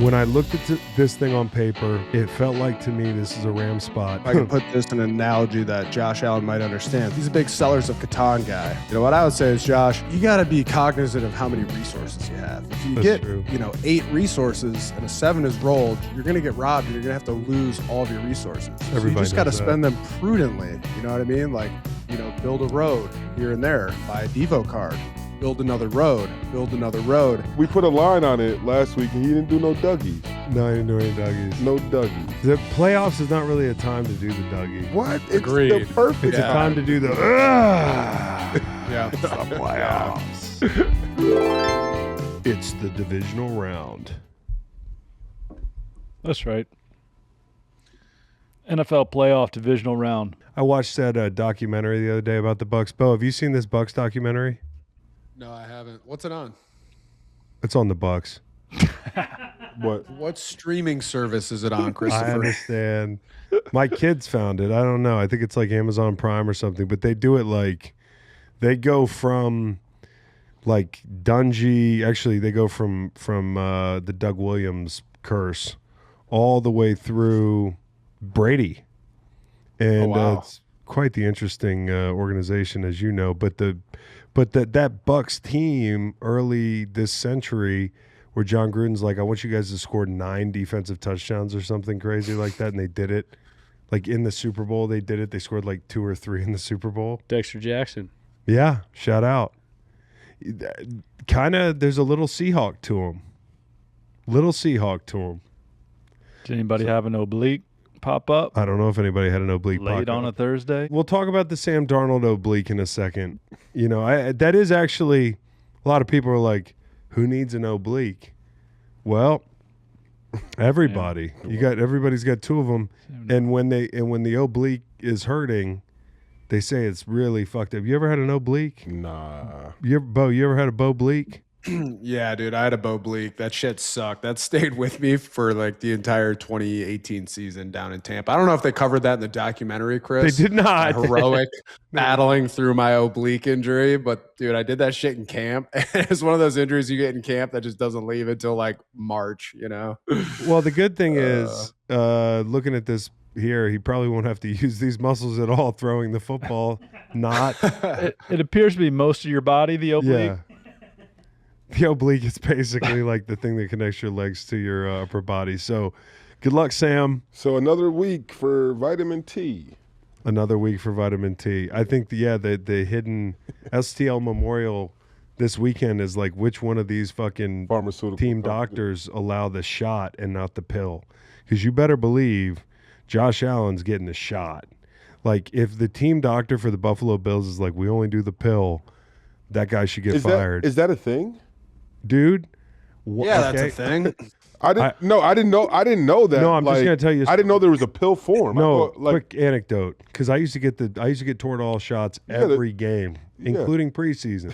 When I looked at this thing on paper, it felt like to me this is a Ram spot. I can put this in an analogy that Josh Allen might understand. He's a big Sellers of Catan guy. You know, what I would say is, Josh, you got to be cognizant of how many resources you have. If you get, 8 resources and a 7 is rolled, you're going to get robbed and you're going to have to lose all of your resources. So you just got to spend them prudently. You know what I mean? Like, build a road here and there, buy a Devo card. Build another road. We put a line on it last week, and he didn't do no Dougies. No, he didn't do any Dougies. No Dougies. The playoffs is not really a time to do the Dougie. What? Agreed. It's the perfect It's a time to do the Yeah. It's the playoffs. It's the divisional round. That's right. NFL playoff divisional round. I watched that documentary the other day about the Bucs. Bo, have you seen this Bucs documentary? No, I haven't. What's it on? It's on the Bucs. What streaming service is it on, Christopher? I understand. My kids found it. I don't know. I think it's like Amazon Prime or something. But they do it like they go from like Dungy. Actually, they go from the Doug Williams curse all the way through Brady. And it's quite the interesting organization, as you know. But that Bucs team early this century, where John Gruden's like, I want you guys to score 9 defensive touchdowns or something crazy like that, and they did it. Like in the Super Bowl, they did it. They scored like 2 or 3 in the Super Bowl. Dexter Jackson. Yeah, shout out. Kind of, there's a little Seahawk to him. Did anybody have an oblique pop up? I don't know if anybody had an oblique late on a Thursday. We'll talk about the Sam Darnold oblique in a second. That is actually, a lot of people are like, who needs an oblique? Well, everybody. Everybody's got 2 of them, and when the oblique is hurting, they say it's really fucked up. You ever had an oblique? Nah. You ever had a boblique? Yeah, dude, I had a oblique. That shit sucked. That stayed with me for like the entire 2018 season down in Tampa. I don't know if they covered that in the documentary, Chris. They did not. My heroic battling through my oblique injury. But, dude, I did that shit in camp. It's one of those injuries you get in camp that just doesn't leave until like March, Well, the good thing is, looking at this here, he probably won't have to use these muscles at all throwing the football. Not. It appears to be most of your body, the oblique. Yeah. The oblique is basically like the thing that connects your legs to your upper body. So good luck, Sam. So another week for vitamin T. I think, the hidden STL Memorial this weekend is like which one of these fucking pharmaceutical team doctors allow the shot and not the pill. Because you better believe Josh Allen's getting the shot. Like if the team doctor for the Buffalo Bills is like, we only do the pill, that guy should get fired. Is that a thing? Dude, that's a thing. I didn't know that. No, I'm just gonna tell you. I didn't know there was a pill form. No, quick anecdote. Because I used to get Toradol shots every game, including preseason.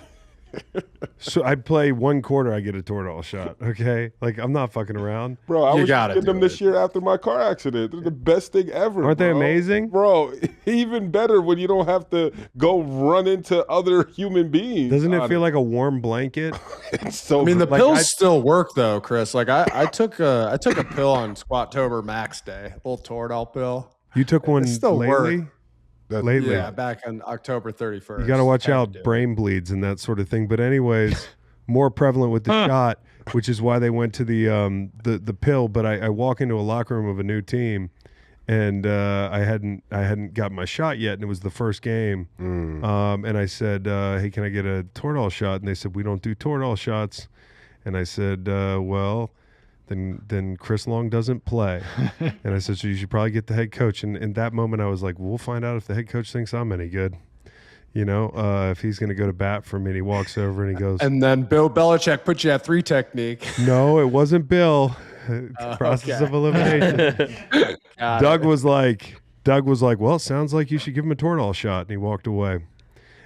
So I'd play 1 quarter, I get a Toradol shot. Okay, like I'm not fucking around, bro. I was getting them this year after my car accident. They're the best thing ever. Aren't they amazing, bro? Even better when you don't have to go run into other human beings. Doesn't it feel like a warm blanket? It's so. I mean, the pills still work though, Chris. Like I took a pill on Squattober Max Day, a little Toradol pill. You took one still lately? Lately. Yeah, back on October 31st. You got to watch out, brain bleeds and that sort of thing. But anyways, more prevalent with the shot, which is why they went to the pill. But I walk into a locker room of a new team, and I hadn't got my shot yet, and it was the first game. And I said, hey, can I get a Toradol shot? And they said, we don't do Toradol shots. And I said, well, then Chris Long doesn't play. And I said, so you should probably get the head coach. And in that moment, I was like, we'll find out if the head coach thinks I'm any good. If he's going to go to bat for me. And he walks over and he goes. And then Bill Belichick put you at 3 technique. No, it wasn't Bill. Process of elimination. Doug was like, well, it sounds like you should give him a Toradol shot. And he walked away.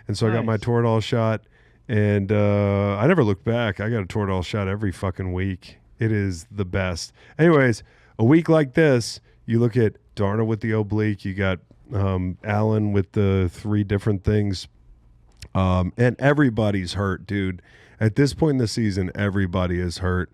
And so I got my Toradol shot. And I never looked back. I got a Toradol shot every fucking week. It is the best. Anyways, a week like this, you look at Darnold with the oblique. You got Allen with the 3 different things. And everybody's hurt, dude. At this point in the season, everybody is hurt.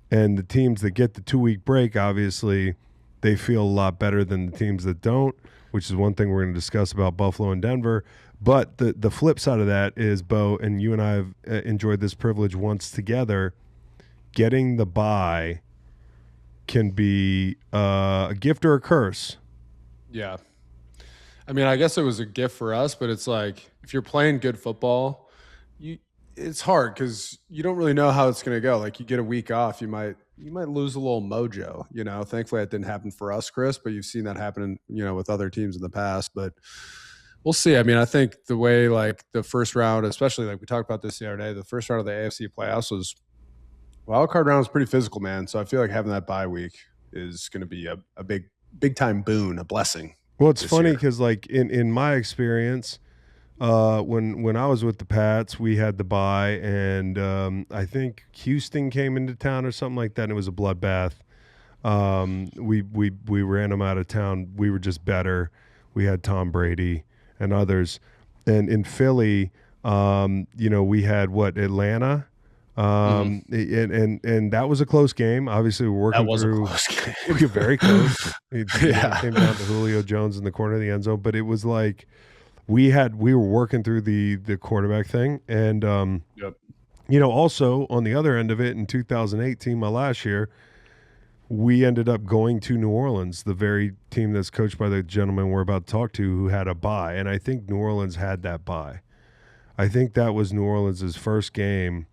And the teams that get the 2-week break, obviously, they feel a lot better than the teams that don't, which is one thing we're going to discuss about Buffalo and Denver. But the flip side of that is, Bo, and you and I have enjoyed this privilege once together, getting the bye can be a gift or a curse. Yeah. I mean, I guess it was a gift for us, but it's like if you're playing good football, it's hard because you don't really know how it's going to go. Like you get a week off, you might lose a little mojo. Thankfully that didn't happen for us, Chris, but you've seen that happen, with other teams in the past. But we'll see. I mean, I think the way like the first round, especially like we talked about this the other day, the first round of the AFC playoffs was wild card round was pretty physical, man. So I feel like having that bye week is going to be a big time boon, a blessing. Well, it's funny because like in my experience, when I was with the Pats, we had the bye, and I think Houston came into town or something like that, and it was a bloodbath. We ran them out of town. We were just better. We had Tom Brady and others, and in Philly, we had Atlanta. And that was a close game. Obviously, we're working through. A close game. We were very close. It came down to Julio Jones in the corner of the end zone, but it was like we were working through the quarterback thing, and also on the other end of it in 2018, my last year, we ended up going to New Orleans, the very team that's coached by the gentleman we're about to talk to, who had a bye, and I think New Orleans had that bye. I think that was New Orleans' first game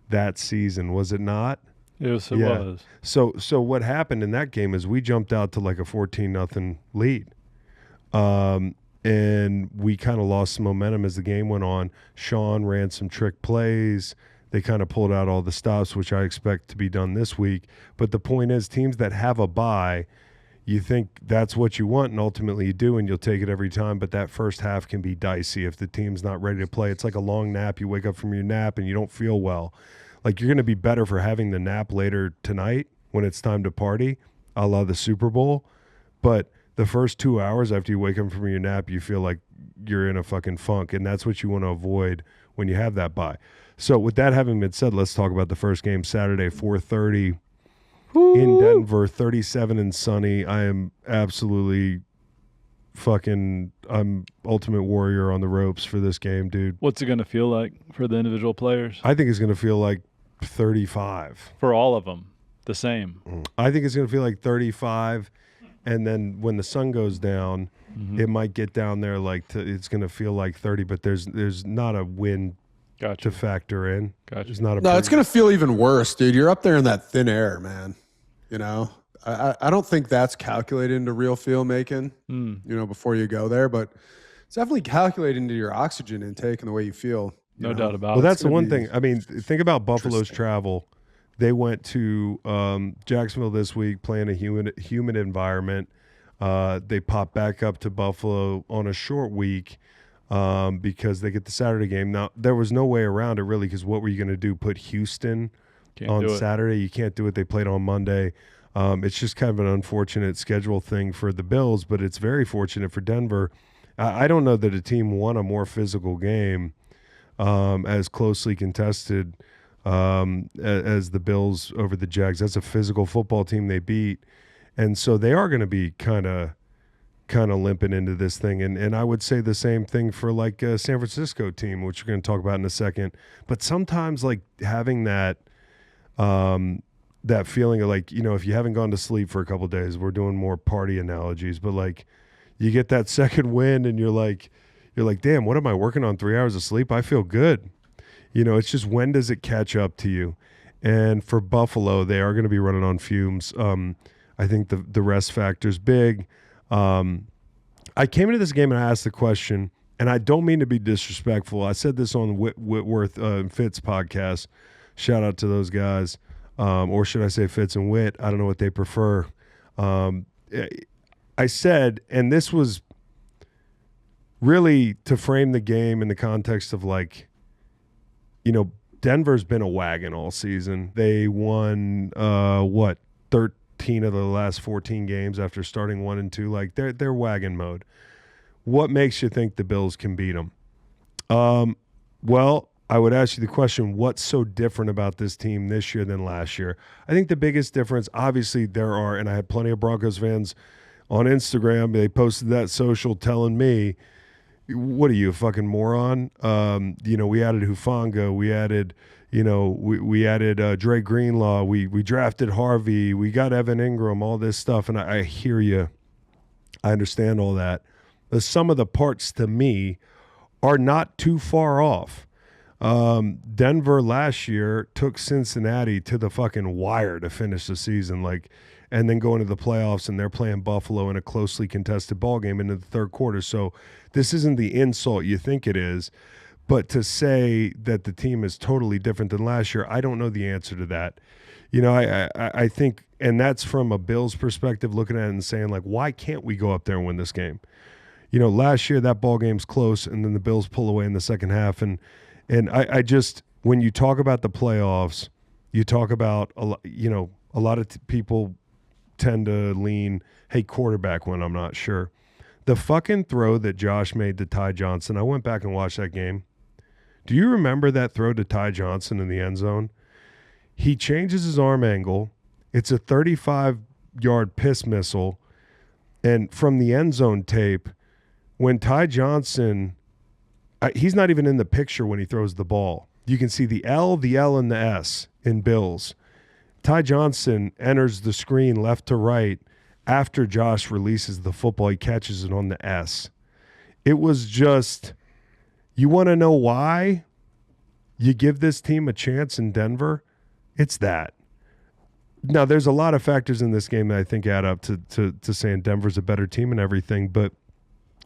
that season, was it not? Yes, it was. So what happened in that game is we jumped out to like a 14-0 lead. And we kind of lost some momentum as the game went on. Sean ran some trick plays. They kind of pulled out all the stops, which I expect to be done this week. But the point is, teams that have a bye, you think that's what you want, and ultimately you do, and you'll take it every time. But that first half can be dicey if the team's not ready to play. It's like a long nap. You wake up from your nap and you don't feel well. Like you're going to be better for having the nap later tonight when it's time to party, a la the Super Bowl. But the first 2 hours after you wake up from your nap, you feel like you're in a fucking funk, and that's what you want to avoid when you have that bye. So with that having been said, let's talk about the first game Saturday, 4:30 in Denver, 37 and sunny. I am absolutely I'm Ultimate Warrior on the ropes for this game, dude. What's it going to feel like for the individual players? I think it's going to feel like 35. For all of them, the same. I think it's going to feel like 35, and then when the sun goes down, it might get down there it's going to feel like 30, but there's not a wind to factor in. It's not it's going to feel even worse, dude. You're up there in that thin air, man. I don't think that's calculated into real feel making, before you go there, but it's definitely calculated into your oxygen intake and the way you feel. No doubt about it. Well, that's the one thing. I mean, think about Buffalo's travel. They went to Jacksonville this week, playing a humid environment. They popped back up to Buffalo on a short week because they get the Saturday game. Now, there was no way around it, really, because what were you going to do, put Houston on Saturday? You can't do it. They played on Monday. It's just kind of an unfortunate schedule thing for the Bills, but it's very fortunate for Denver. I don't know that a team won a more physical game as closely contested as the Bills over the Jags. That's a physical football team they beat, and so they are going to be kind of limping into this thing. And I would say the same thing for like a San Francisco team, which we're going to talk about in a second. But sometimes like having that that feeling of like, if you haven't gone to sleep for a couple of days, we're doing more party analogies, but like you get that second wind and you're like, damn, what am I working on? 3 hours of sleep? I feel good. It's just, when does it catch up to you? And for Buffalo, they are going to be running on fumes. I think the rest factor's big. I came into this game and I asked the question, and I don't mean to be disrespectful. I said this on Whitworth and Fitz podcast. Shout out to those guys. Or should I say Fitz and Witt? I don't know what they prefer. I said, and this was really to frame the game in the context of like, Denver's been a wagon all season. They won 13 of the last 14 games after starting 1-2. Like they're wagon mode. What makes you think the Bills can beat them? Well, I would ask you the question, what's so different about this team this year than last year? I think the biggest difference, obviously there are, and I had plenty of Broncos fans on Instagram, they posted that social telling me, what are you, a fucking moron? We added Hufanga, we added, we added Dre Greenlaw, we drafted Harvey, we got Evan Ingram, all this stuff, and I hear you. I understand all that. The sum of the parts to me are not too far off. Denver last year took Cincinnati to the fucking wire to finish the season, and then go into the playoffs, and they're playing Buffalo in a closely contested ball game into the third quarter. So this isn't the insult you think it is, but to say that the team is totally different than last year, I don't know the answer to that. I think, and that's from a Bills perspective, looking at it and saying, why can't we go up there and win this game? Last year that ball game's close, and then the Bills pull away in the second half, and I just, when you talk about the playoffs, you talk about, a lot of people tend to lean, hey, quarterback when I'm not sure. The fucking throw that Josh made to Ty Johnson, I went back and watched that game. Do you remember that throw to Ty Johnson in the end zone? He changes his arm angle. It's a 35-yard piss missile. And from the end zone tape, when Ty Johnson, he's not even in the picture when he throws the ball. You can see the L, and the S in Bills. Ty Johnson enters the screen left to right after Josh releases the football. He catches it on the S. It was just, you want to know why you give this team a chance in Denver? It's that. Now, there's a lot of factors in this game that I think add up to saying Denver's a better team and everything, but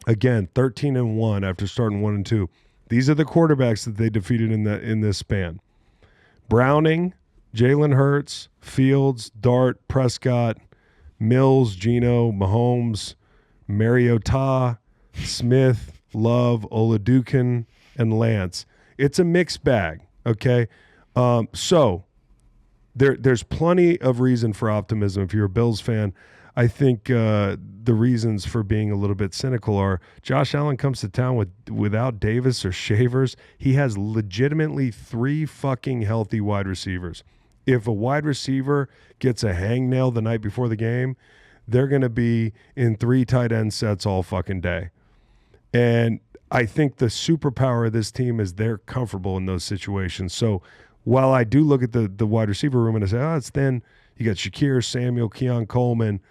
again, 13-1 after starting 1-2. These are the quarterbacks that they defeated in this span. Browning, Jalen Hurts, Fields, Dart, Prescott, Mills, Geno, Mahomes, Mariota, Smith, Love, Oladukin, and Lance. It's a mixed bag, okay? So there's plenty of reason for optimism if you're a Bills fan. I think the reasons for being a little bit cynical are Josh Allen comes to town without Davis or Shavers. He has legitimately 3 fucking healthy wide receivers. If a wide receiver gets a hangnail the night before the game, they're going to be in 3 tight end sets all fucking day. And I think the superpower of this team is they're comfortable in those situations. So while I do look at the wide receiver room and I say, it's thin, you got Shakir, Samuel, Keon Coleman.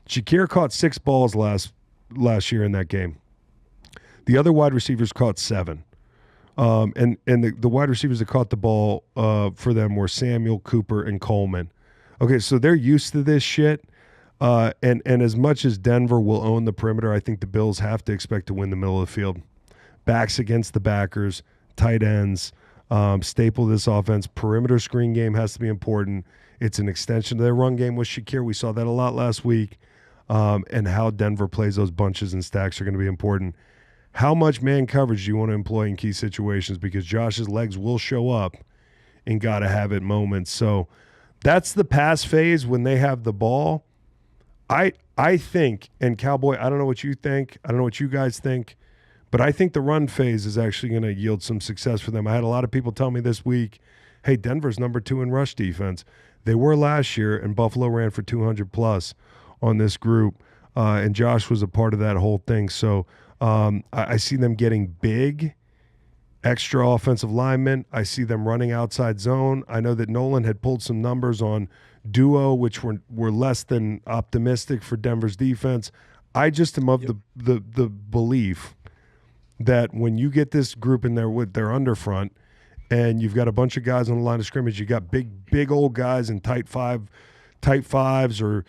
Shakir caught 6 balls last year in that game. The other wide receivers caught 7. And the wide receivers that caught the ball for them were Samuel, Cooper, and Coleman. Okay, so they're used to this shit. And as much as Denver will own the perimeter, I think the Bills have to expect to win the middle of the field. Backs against the backers, tight ends, staple of this offense. Perimeter screen game has to be important. It's an extension of their run game with Shakir. We saw that a lot last week. And how Denver plays those bunches and stacks are going to be important. How much man coverage do you want to employ in key situations? Because Josh's legs will show up in gotta-have-it moments. So that's the pass phase when they have the ball. I think, and Cowboy, I don't know what you think. I don't know what you guys think. But I think the run phase is actually going to yield some success for them. I had a lot of people tell me this week, hey, Denver's number 2 in rush defense. They were last year, and Buffalo ran for 200-plus on this group. And Josh was a part of that whole thing. So I see them getting big, extra offensive linemen. I see them running outside zone. I know that Nolan had pulled some numbers on duo, which were less than optimistic for Denver's defense. I just am of the belief that when you get this group in there with their underfront and you've got a bunch of guys on the line of scrimmage, you got big old guys in tight fives or,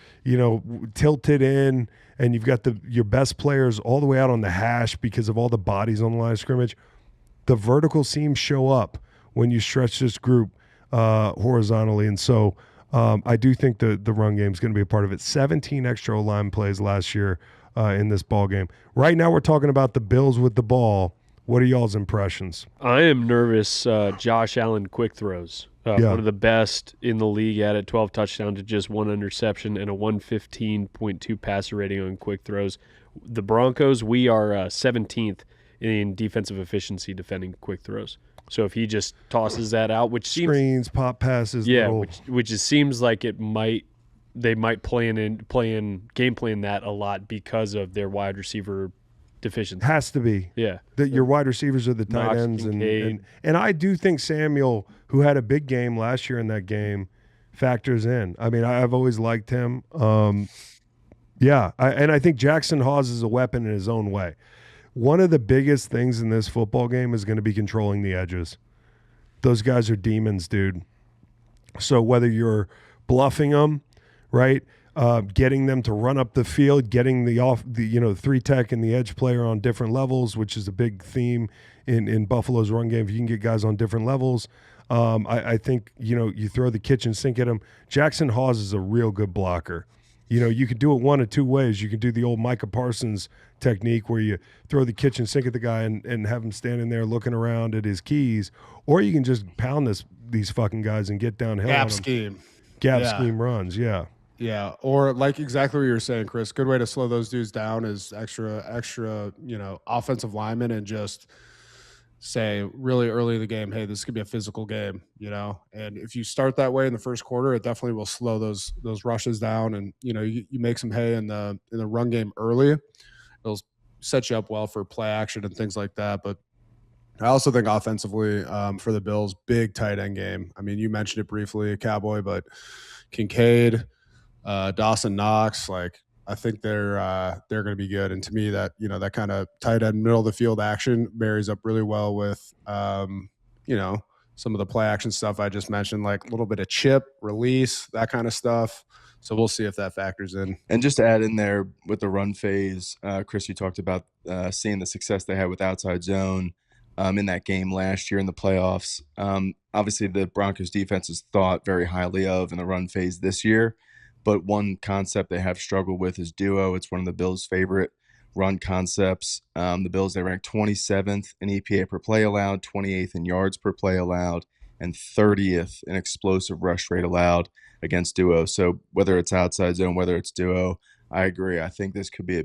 tilted in, and you've got your best players all the way out on the hash because of all the bodies on the line of scrimmage. The vertical seams show up when you stretch this group horizontally. And so I do think the run game is going to be a part of it. 17 extra line plays last year in this ball game. Right now we're talking about the Bills with the ball. What are y'all's impressions? I am nervous. Josh Allen quick throws. One of the best in the league at it, 12 touchdowns to just 1 interception and a 115.2 passer rating on quick throws. The Broncos, we are 17th in defensive efficiency defending quick throws. So if he just tosses that out, which seems screens, pop passes, which seems like they might game plan that a lot because of their wide receiver deficiency. Has to be. Yeah. Your wide receivers are the tight Knox, ends. Kincaid. And I do think Samuel, who had a big game last year in that game, factors in. I mean, I've always liked him. Yeah. And I think Jackson Hawes is a weapon in his own way. One of the biggest things in this football game is going to be controlling the edges. Those guys are demons, dude. So whether you're bluffing them, right, getting them to run up the field, getting the three tech and the edge player on different levels, which is a big theme in Buffalo's run game. If you can get guys on different levels, I think you throw the kitchen sink at them. Jackson Hawes is a real good blocker. You could do it one of two ways. You can do the old Micah Parsons technique where you throw the kitchen sink at the guy and have him standing there looking around at his keys, or you can just pound these fucking guys and get downhill. Gap scheme runs, yeah. Yeah, or like exactly what you were saying, Chris. Good way to slow those dudes down is extra, offensive linemen, and just say really early in the game, hey, this could be a physical game, And if you start that way in the first quarter, it definitely will slow those rushes down, and you make some hay in the run game early. It'll set you up well for play action and things like that. But I also think offensively for the Bills, big tight end game. I mean, you mentioned it briefly, Cowboy, but Kincaid, Dawson Knox, I think they're going to be good. And to me, that that kind of tight end middle of the field action marries up really well with some of the play action stuff I just mentioned, like a little bit of chip, release, that kind of stuff. So we'll see if that factors in. And just to add in there with the run phase, Chris, you talked about seeing the success they had with outside zone in that game last year in the playoffs. Obviously, the Broncos defense is thought very highly of in the run phase this year. But one concept they have struggled with is duo. It's one of the Bills' favorite run concepts. The Bills, they rank 27th in EPA per play allowed, 28th in yards per play allowed, and 30th in explosive rush rate allowed against duo. So whether it's outside zone, whether it's duo, I agree. I think this could be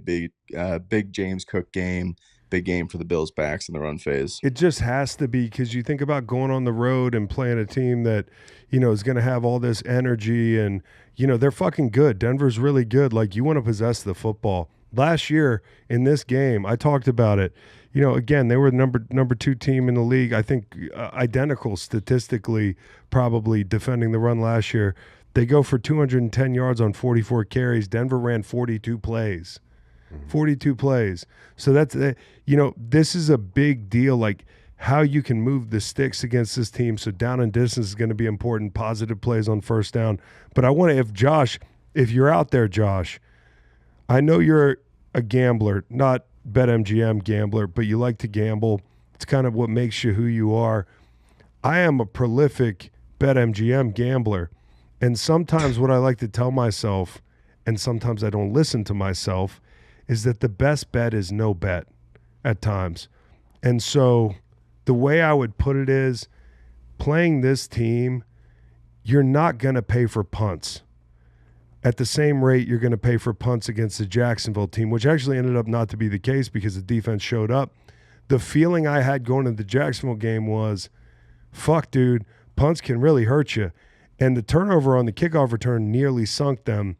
a big James Cook game, big game for the Bills' backs in the run phase. It just has to be, because you think about going on the road and playing a team that, is going to have all this energy, and, they're fucking good. Denver's really good. Like, you want to possess the football. Last year in this game, I talked about it. Again, they were the number 2 team in the league. I think identical statistically, probably defending the run last year. They go for 210 yards on 44 carries. Denver ran 42 plays. 42 plays. So that's, this is a big deal, like how you can move the sticks against this team. So down and distance is going to be important, positive plays on first down. But I want to, if you're out there, Josh, I know you're a gambler, not BetMGM gambler, but you like to gamble. It's kind of what makes you who you are. I am a prolific BetMGM gambler. And sometimes what I like to tell myself, and sometimes I don't listen to myself, is that the best bet is no bet at times. And so the way I would put it is, playing this team, you're not going to pay for punts at the same rate you're going to pay for punts against the Jacksonville team, which actually ended up not to be the case because the defense showed up. The feeling I had going into the Jacksonville game was, fuck, dude, punts can really hurt you. And the turnover on the kickoff return nearly sunk them,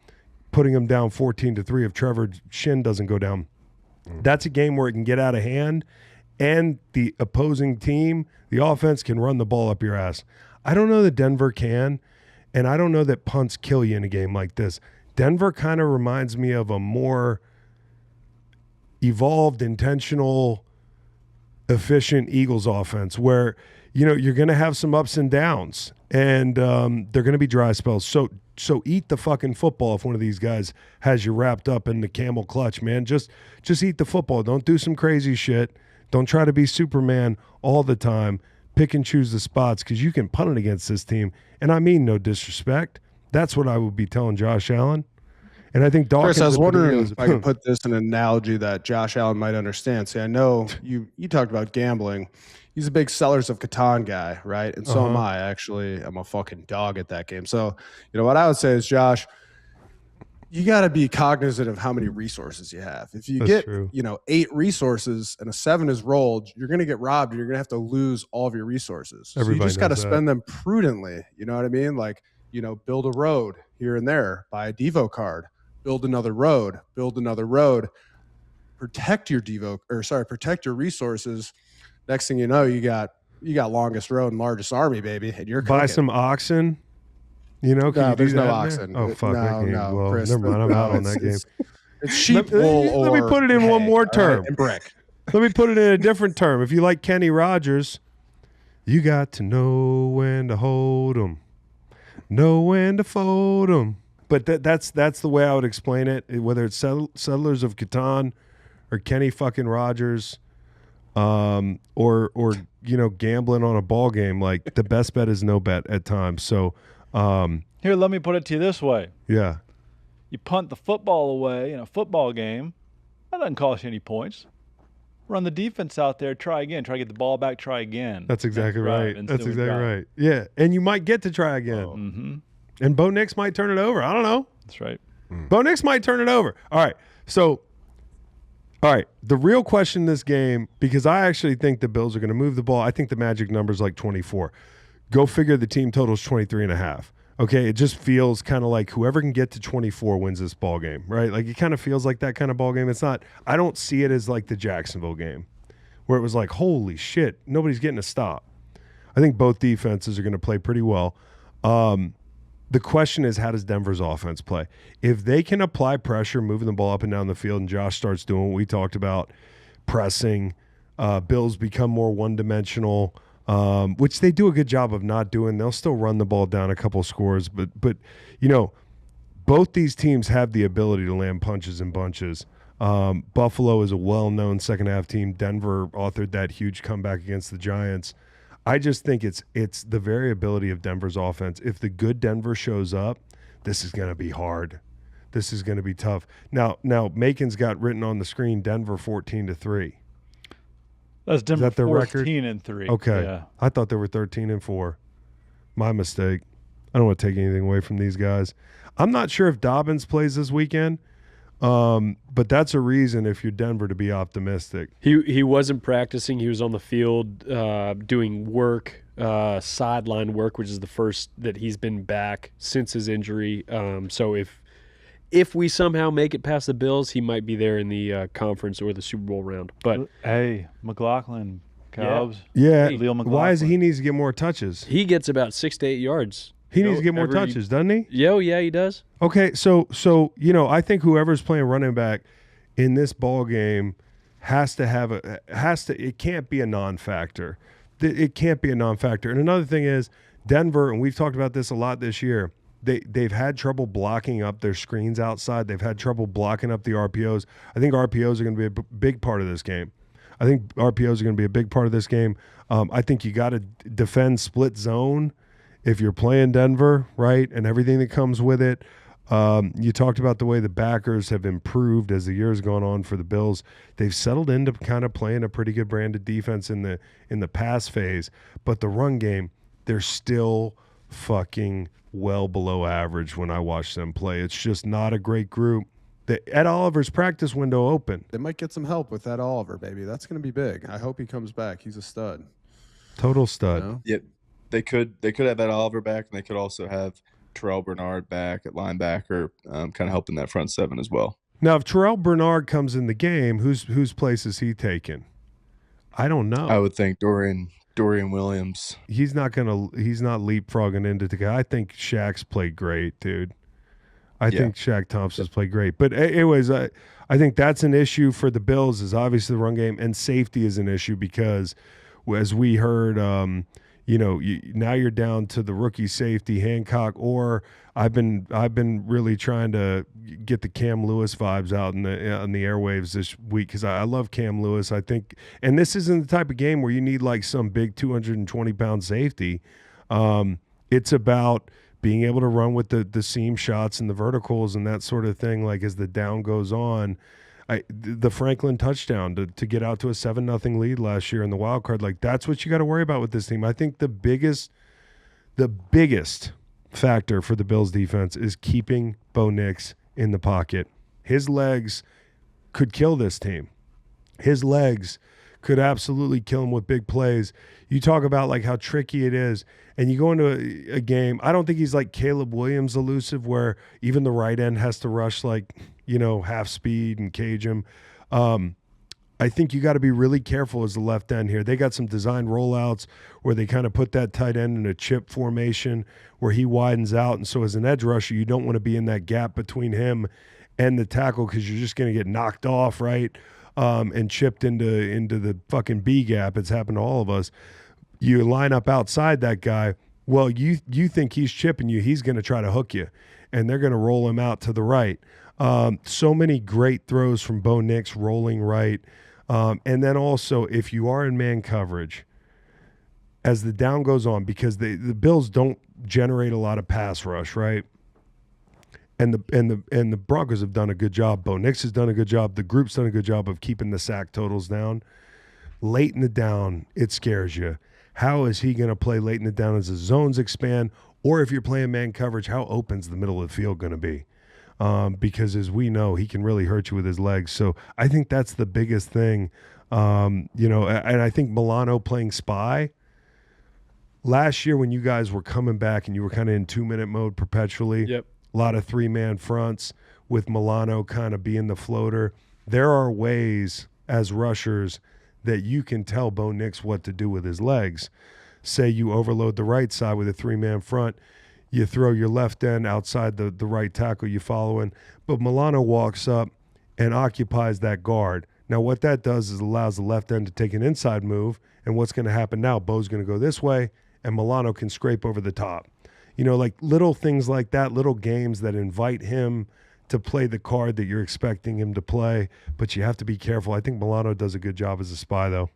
putting them down 14-3 if Trevor Shin doesn't go down. That's a game where it can get out of hand, and the opposing team, the offense, can run the ball up your ass. I don't know that Denver can, and I don't know that punts kill you in a game like this. Denver kind of reminds me of a more evolved, intentional, efficient Eagles offense where, you're going to have some ups and downs, and they're going to be dry spells. So eat the fucking football if one of these guys has you wrapped up in the camel clutch, man. Just eat the football. Don't do some crazy shit. Don't try to be Superman all the time. Pick and choose the spots, because you can punt it against this team. And I mean no disrespect. That's what I would be telling Josh Allen. And I think Dawkins. Chris, I was wondering if I could put this in an analogy that Josh Allen might understand. See, I know you talked about gambling. He's a big Sellers of Catan guy, right? And so am I. Actually, I'm a fucking dog at that game. So, what I would say is, Josh, you got to be cognizant of how many resources you have. If you get, 8 resources and a 7 is rolled, you're going to get robbed and you're going to have to lose all of your resources. So you just got to spend them prudently. You know what I mean? Like, build a road here and there, buy a Devo card, build another road, protect your protect your resources. Next thing you know, you got longest road and largest army, baby. And you're buy some oxen. No, there's no oxen. Oh, fuck that game. No, well, Chris, never mind. I'm out on that game. It's sheep wool. Let me put it in one more term. And brick. Let me put it in a different term. If you like Kenny Rogers, you got to know when to hold 'em, know when to fold 'em. But that's the way I would explain it. Whether it's Settlers of Catan or Kenny fucking Rogers, or gambling on a ball game, like the best bet is no bet at times. So. Here, let me put it to you this way. Yeah. You punt the football away in a football game, that doesn't cost you any points. Run the defense out there, try again, try to get the ball back, try again. That's exactly right. That's exactly right. Yeah, and you might get to try again. Mm-hmm. And Bo Nix might turn it over. I don't know. That's right. Bo Nix might turn it over. All right, the real question in this game, because I actually think the Bills are going to move the ball. I think the magic number is like 24. Go figure the team total is 23.5. Okay, it just feels kind of like whoever can get to 24 wins this ball game, right? Like it kind of feels like that kind of ball game. It's not. I don't see it as like the Jacksonville game, where it was like, holy shit, nobody's getting a stop. I think both defenses are going to play pretty well. The question is, how does Denver's offense play? If they can apply pressure, moving the ball up and down the field, and Josh starts doing what we talked about, pressing, Bills become more one-dimensional. Which they do a good job of not doing. They'll still run the ball down a couple scores, but both these teams have the ability to land punches and bunches. Buffalo is a well-known second-half team. Denver authored that huge comeback against the Giants. I just think it's the variability of Denver's offense. If the good Denver shows up, this is going to be hard. This is going to be tough. Now Macon's got written on the screen Denver 14-3. That's Denver. Is that their 14-3. Okay. Yeah. I thought they were 13-4. My mistake. I don't want to take anything away from these guys. I'm not sure if Dobbins plays this weekend, but that's a reason if you're Denver to be optimistic. He wasn't practicing. He was on the field doing work, sideline work, which is the first that he's been back since his injury. So if we somehow make it past the Bills, he might be there in the conference or the Super Bowl round. But hey, McLaughlin, Cubs. Yeah. Hey, why is he needs to get more touches? he gets about 6 to 8 yards. He needs to get more touches, doesn't he? Yeah, he does. Okay, so I think whoever's playing running back in this ball game it can't be a non-factor. It can't be a non-factor. And another thing is Denver, and we've talked about this a lot this year. They've had trouble blocking up their screens outside. They've had trouble blocking up the RPOs. I think RPOs are going to be a big part of this game. I think I think you got to defend split zone if you're playing Denver, right, and everything that comes with it. You talked about the way the backers have improved as the year's gone on for the Bills. They've settled into kind of playing a pretty good branded defense in the pass phase, but the run game, they're still fucking well below average when I watch them play. It's just not a great group. Ed Oliver's practice window open. They might get some help with Ed Oliver, baby. That's going to be big. I hope he comes back. He's a stud. Total stud. Yeah, they could have Ed Oliver back, and they could also have Terrell Bernard back at linebacker, kind of helping that front seven as well. Now, if Terrell Bernard comes in the game, whose place is he taking? I don't know. I would think Dorian Williams. He's not leapfrogging into the guy. I think Shaq's played great, dude. I think Shaq Thompson's played great. But anyways, I think that's an issue for the Bills is obviously the run game, and safety is an issue because as we heard, now you're down to the rookie safety Hancock, or I've been really trying to get the Cam Lewis vibes out on the airwaves this week because I love Cam Lewis. I think, and this isn't the type of game where you need like some big 220-pound safety. It's about being able to run with the seam shots and the verticals and that sort of thing. Like as the down goes on, the Franklin touchdown to get out to a 7-0 lead last year in the wild card, like that's what you got to worry about with this team. I think the biggest factor for the Bills defense is keeping Bo Nix in the pocket. His legs could kill this team. His legs could absolutely kill him with big plays. You talk about like how tricky it is, and you go into a game. I don't think he's like Caleb Williams elusive, where even the right end has to rush like, half speed and cage him. I think you got to be really careful as the left end here. They got some design rollouts where they kind of put that tight end in a chip formation where he widens out. And so as an edge rusher, you don't want to be in that gap between him and the tackle because you're just going to get knocked off, right? And chipped into the fucking B gap. It's happened to all of us. You line up outside that guy. Well, you think he's chipping you. He's going to try to hook you, and they're going to roll him out to the right. So many great throws from Bo Nix rolling right. And then also, if you are in man coverage, as the down goes on, because the Bills don't generate a lot of pass rush, right? And the Broncos have done a good job. Bo Nix has done a good job. The group's done a good job of keeping the sack totals down. Late in the down, it scares you. How is he going to play late in the down as the zones expand? Or if you're playing man coverage, how open's the middle of the field going to be? Because as we know, he can really hurt you with his legs. So I think that's the biggest thing. And I think Milano playing spy. Last year when you guys were coming back and you were kind of in 2-minute mode perpetually, Yep. A lot of 3-man fronts with Milano kind of being the floater. There are ways as rushers that you can tell Bo Nix what to do with his legs. Say you overload the right side with a 3-man front. You throw your left end outside the right tackle you following. But Milano walks up and occupies that guard. Now what that does is allows the left end to take an inside move. And what's going to happen now, Bo's going to go this way, and Milano can scrape over the top. Like little things like that, little games that invite him to play the card that you're expecting him to play. But you have to be careful. I think Milano does a good job as a spy, though.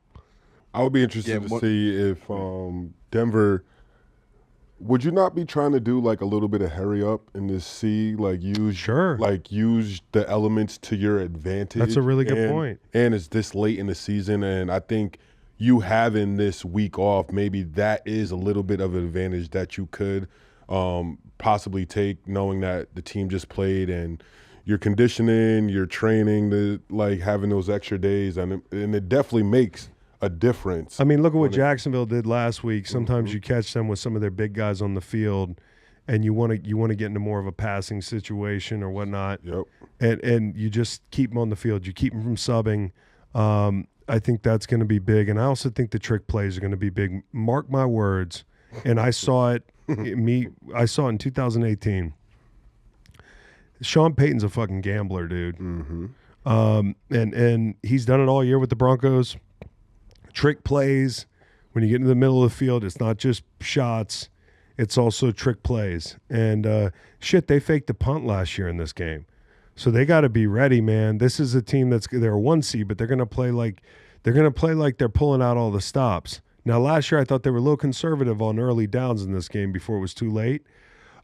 I would be interested to see if Denver – would you not be trying to do like a little bit of hurry up in this C, like use the elements to your advantage? That's a really good point. And it's this late in the season, and I think you having this week off, maybe that is a little bit of an advantage that you could possibly take, knowing that the team just played and you're conditioning, you're training, like having those extra days, and it definitely makes a difference. I mean, look at what Jacksonville did last week. Sometimes you catch them with some of their big guys on the field, and you want to get into more of a passing situation or whatnot. Yep. And you just keep them on the field. You keep them from subbing. I think that's going to be big, and I also think the trick plays are going to be big. Mark my words. And I saw it. I saw it in 2018. Sean Payton's a fucking gambler, dude. Mm-hmm. And he's done it all year with the Broncos. Trick plays. When you get into the middle of the field, it's not just shots. It's also trick plays. And they faked a punt last year in this game. So they got to be ready, man. This is a team they're a 1 seed, but they're going to play like they're pulling out all the stops. Now, last year I thought they were a little conservative on early downs in this game before it was too late.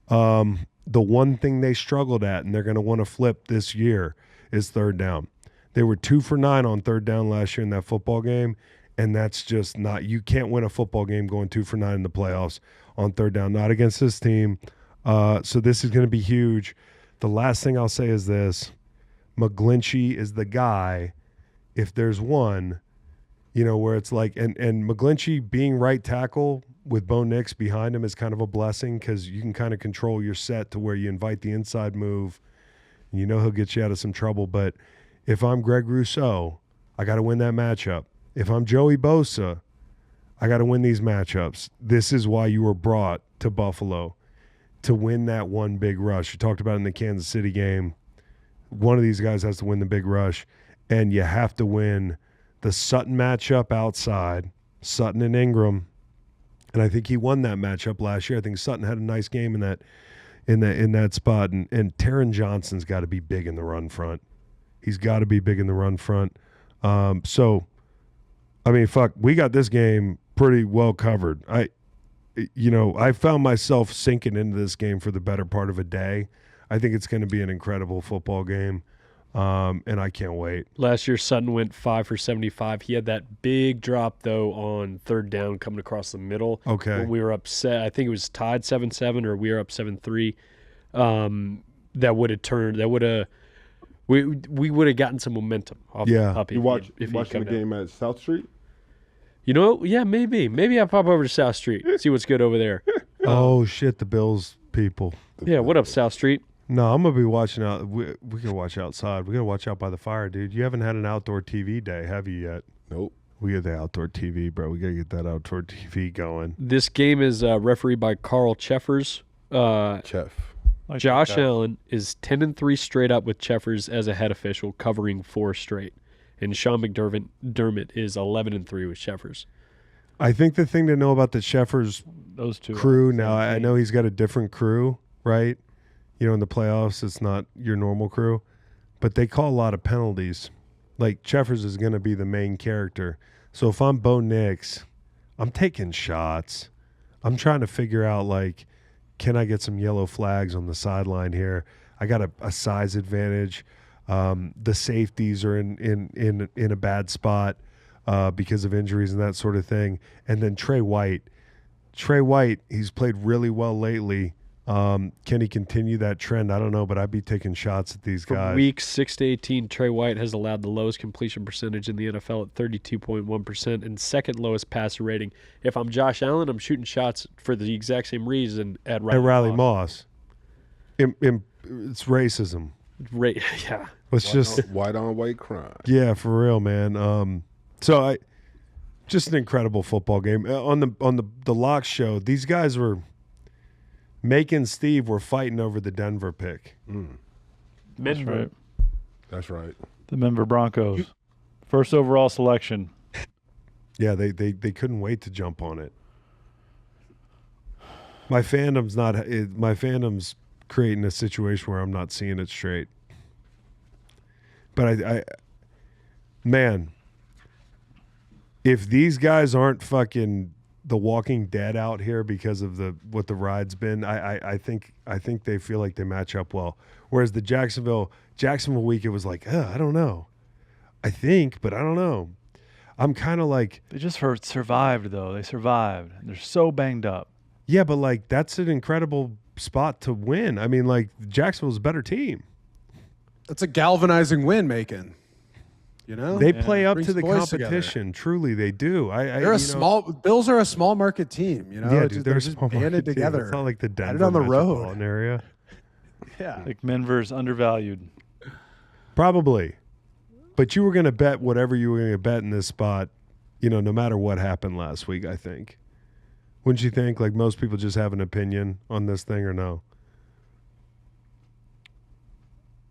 The one thing they struggled at, and they're going to want to flip this year, is third down. They were 2 for 9 on third down last year in that football game, and that's just not – you can't win a football game going 2 for 9 in the playoffs on third down, not against this team. So this is going to be huge. The last thing I'll say is this. McGlinchey is the guy, if there's one – where it's like, and McGlinchey being right tackle with Bo Nix behind him is kind of a blessing because you can kind of control your set to where you invite the inside move and he'll get you out of some trouble. But if I'm Greg Rousseau, I got to win that matchup. If I'm Joey Bosa, I got to win these matchups. This is why you were brought to Buffalo, to win that one big rush. You talked about it in the Kansas City game. One of these guys has to win the big rush, and you have to win the Sutton matchup outside, Sutton and Ingram, and I think he won that matchup last year. I think Sutton had a nice game in that spot, and Taron Johnson's got to be big in the run front. He's got to be big in the run front. So, I mean, we got this game pretty well covered. I found myself sinking into this game for the better part of a day. I think it's going to be an incredible football game. And I can't wait. Last year, Sutton went 5 for 75. He had that big drop, though, on third down coming across the middle. Okay. When we were upset, I think it was tied 7-7 or we were up 7-3. that would have turned. That would have. We would have gotten some momentum off the puppy. You watching if the game at South Street? You know, yeah, maybe I pop over to South Street, see what's good over there. Oh shit, the Bills people. Yeah, what up, South Street? No, I'm gonna be watching out. We gotta watch outside. We gotta watch out by the fire, dude. You haven't had an outdoor TV day, have you yet? Nope. We get the outdoor TV, bro. We gotta get that outdoor TV going. This game is refereed by Carl Cheffers. Chef. Josh Allen is 10-3 straight up with Cheffers as a head official, covering 4 straight, and Sean McDermott is 11-3 with Cheffers. I think the thing to know about the Sheffers Those two crew now, I know he's got a different crew, right? You know, in the playoffs, it's not your normal crew, but they call a lot of penalties. Like Cheffers is going to be the main character. So if I'm Bo Nix, I'm taking shots. I'm trying to figure out, like, can I get some yellow flags on the sideline here? I got a size advantage. The safeties are in a bad spot because of injuries and that sort of thing. And then Trey White, he's played really well lately. Can he continue that trend? I don't know, but I'd be taking shots at these guys. From weeks 6 to 18, Trey White has allowed the lowest completion percentage in the NFL at 32.1% and second lowest passer rating. If I'm Josh Allen, I'm shooting shots for the exact same reason at Riley Moss. It's racism. Yeah. It's just white on white crime. Yeah, for real, man. So just an incredible football game. On the Lock show, these guys were Make and Steve were fighting over the Denver pick. That's right. That's right. The Denver Broncos. First overall selection. Yeah, they couldn't wait to jump on it. My fandom's creating a situation where I'm not seeing it straight. But man, if these guys aren't fucking The Walking Dead out here because of what the ride's been, I think they feel like they match up well. Whereas the Jacksonville week, it was like, I don't know. I think, but I don't know. I'm kind of like, they just survived though. They survived. They're so banged up. Yeah, but like that's an incredible spot to win. I mean, like Jacksonville's a better team. It's a galvanizing win, Macon. You know, they play up brings to the boys competition. Together. Truly, they do. Bills are a small market team. You know, yeah, dude, they're just small banded together. Team. It's not like the Denver on the road metropolitan area. Yeah, like Denver's undervalued. Probably, but you were going to bet whatever you were going to bet in this spot. You know, no matter what happened last week, I think. Wouldn't you think? Like most people just have an opinion on this thing, or no?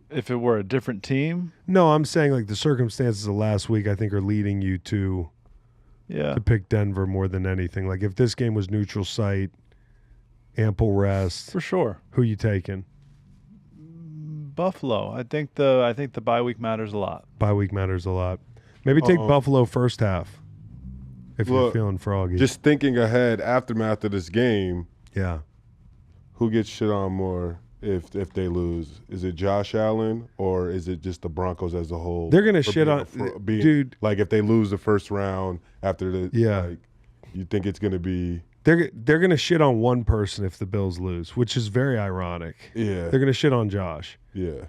If it were a different team? No, I'm saying like the circumstances of last week I think are leading you to pick Denver more than anything. Like if this game was neutral site, ample rest. For sure. Who you taking? Buffalo. I think the bye week matters a lot. Bye week matters a lot. Maybe take Buffalo first half if you're feeling froggy. Just thinking ahead, aftermath of this game. Yeah. Who gets shit on more? If they lose, is it Josh Allen or is it just the Broncos as a whole? They're gonna shit on dude. Like if they lose the first round after the like, you think it's gonna be they're gonna shit on one person if the Bills lose, which is very ironic. Yeah, they're gonna shit on Josh. Yeah.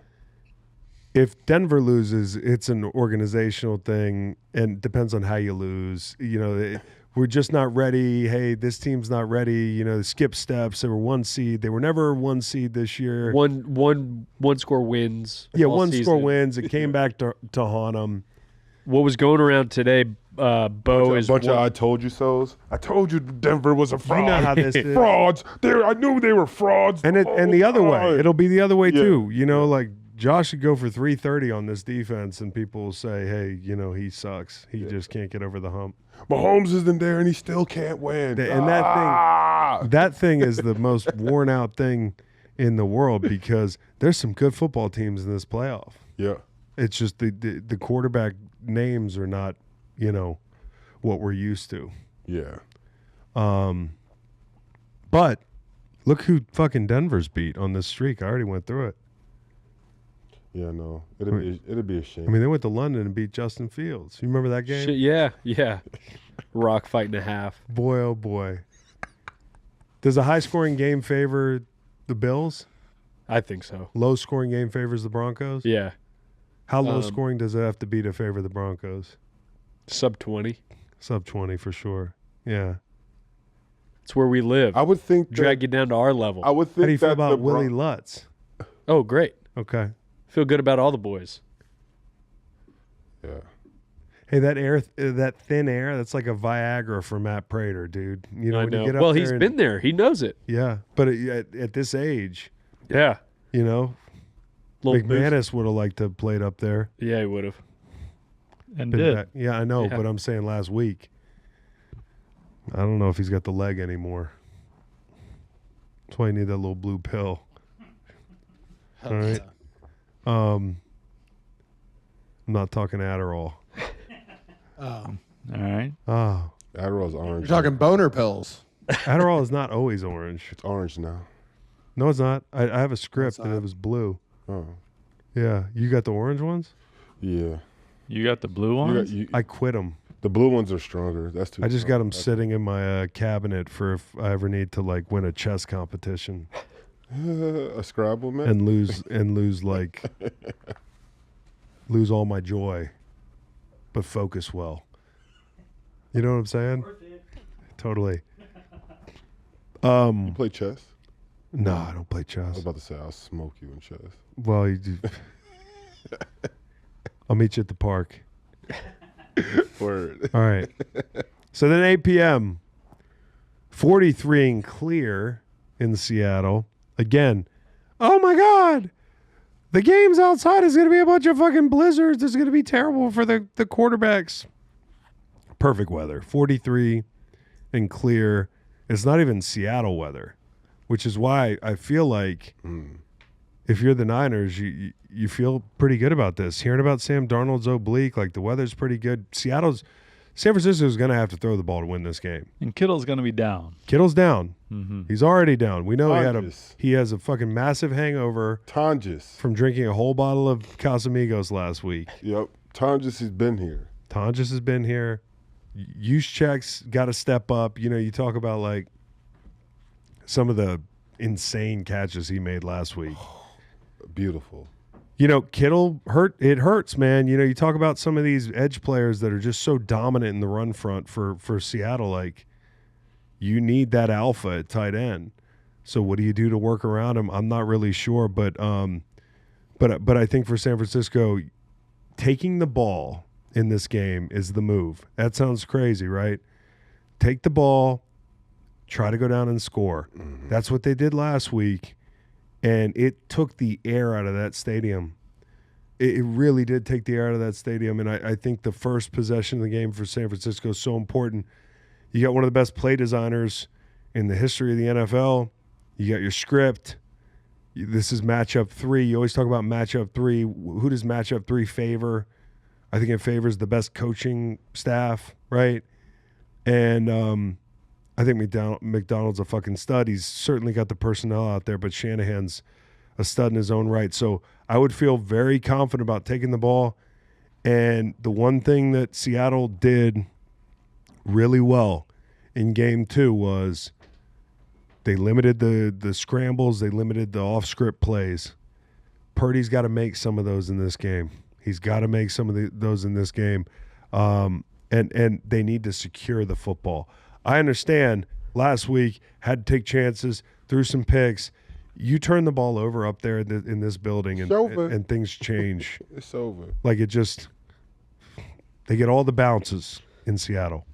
If Denver loses, it's an organizational thing, and depends on how you lose. You know, we're just not ready. Hey, this team's not ready. You know, skip steps. They were 1 seed. They were never 1 seed this year. One score wins. Yeah, one score wins. It came back to haunt them. What was going around today, Bo, is a bunch of I told you so's. I told you Denver was a fraud. You know how this is. Frauds. I knew they were frauds. And the other way, it'll be the other way too. You know, like Josh should go for 330 on this defense, and people will say, "Hey, you know, he sucks. He just can't get over the hump." Mahomes isn't there, and he still can't win. And that thing is the most worn out thing in the world because there's some good football teams in this playoff. Yeah, it's just the quarterback names are not, you know, what we're used to. Yeah. But look who fucking Denver's beat on this streak. I already went through it. Yeah, no, it'd be a shame. I mean, they went to London and beat Justin Fields. You remember that game? Shit, yeah. Rock fight and a half. Boy, oh boy. Does a high-scoring game favor the Bills? I think so. Low scoring game favors the Broncos? Yeah. How low scoring does it have to be to favor the Broncos? Sub 20. Sub 20 for sure. Yeah. It's where we live. I would think Drag you down to our level. I would think How do you feel that about the Willie Lutz? Oh, great. Okay. Feel good about all the boys. Yeah. Hey, that thin air, that's like a Viagra for Matt Prater, dude. You know, I when know. you get up Well, there he's and- been there. He knows it. Yeah, but at this age, Yeah. you know, Little boost. McManus would have liked to have played up there. Yeah, he would have. And Been did. back- Yeah, I know, Yeah. but I'm saying last week. I don't know if he's got the leg anymore. That's why you need that little blue pill. All right. I'm not talking Adderall. All right. Oh, Adderall's orange. You're talking boner pills. Adderall is not always orange. It's orange now. No, it's not. I have a script It's and not. it was blue. Oh. Yeah, you got the orange ones? Yeah. You got the blue You ones? got, you, I quit them. the blue ones are stronger. That's too I just strong. got them That's- sitting in my cabinet for if I ever need to like win a chess competition A Scrabble, man. and lose like lose all my joy, but focus well. You know what I'm saying? Totally. You play chess? No, I don't play I chess. was about to say I'll smoke you in chess. Well, I'll meet you at the park. Word. All right. So then 8 p.m., 43 and clear in Seattle. Again, oh my God. The games outside is going to be a bunch of fucking blizzards. It's going to be terrible for the quarterbacks. Perfect weather. 43 and clear. It's not even Seattle weather, which is why I feel like if you're the Niners, you feel pretty good about this. Hearing about Sam Darnold's oblique, like the weather's pretty good. San Francisco's going to have to throw the ball to win this game. And Kittle's going to be down. Kittle's down. He's already down. We know Tonjes. he has a fucking massive hangover Tonjes. from drinking a whole bottle of Casamigos last week. Yep. Tonjes has been here. Tonjes has been here. Juszczyk's got to step up. You know, you talk about like some of the insane catches he made last week. Beautiful. You know, Kittle it hurts, man. You know, you talk about some of these edge players that are just so dominant in the run front for Seattle. Like, you need that alpha at tight end. So what do you do to work around him? I'm not really sure, but I think for San Francisco, taking the ball in this game is the move. That sounds crazy, right? Take the ball, try to go down and score. That's what they did last week. And it took the air out of that stadium. It really did take the air out of that stadium. And I think the first possession of the game for San Francisco is so important. You got one of the best play designers in the history of the NFL. You got your script. This is matchup 3. You always talk about matchup 3. Who does matchup 3 favor? I think it favors the best coaching staff, right? And I think McDonald's a fucking stud. He's certainly got the personnel out there, but Shanahan's a stud in his own right. So I would feel very confident about taking the ball. And the one thing that Seattle did really well in game 2 was they limited the scrambles. They limited the off-script plays. Purdy's got to make some of those in this game. He's got to make some of those in this game. And they need to secure the football. I understand last week had to take chances, threw some picks. You turn the ball over up there in this building and things change. It's over. Like they get all the bounces in Seattle.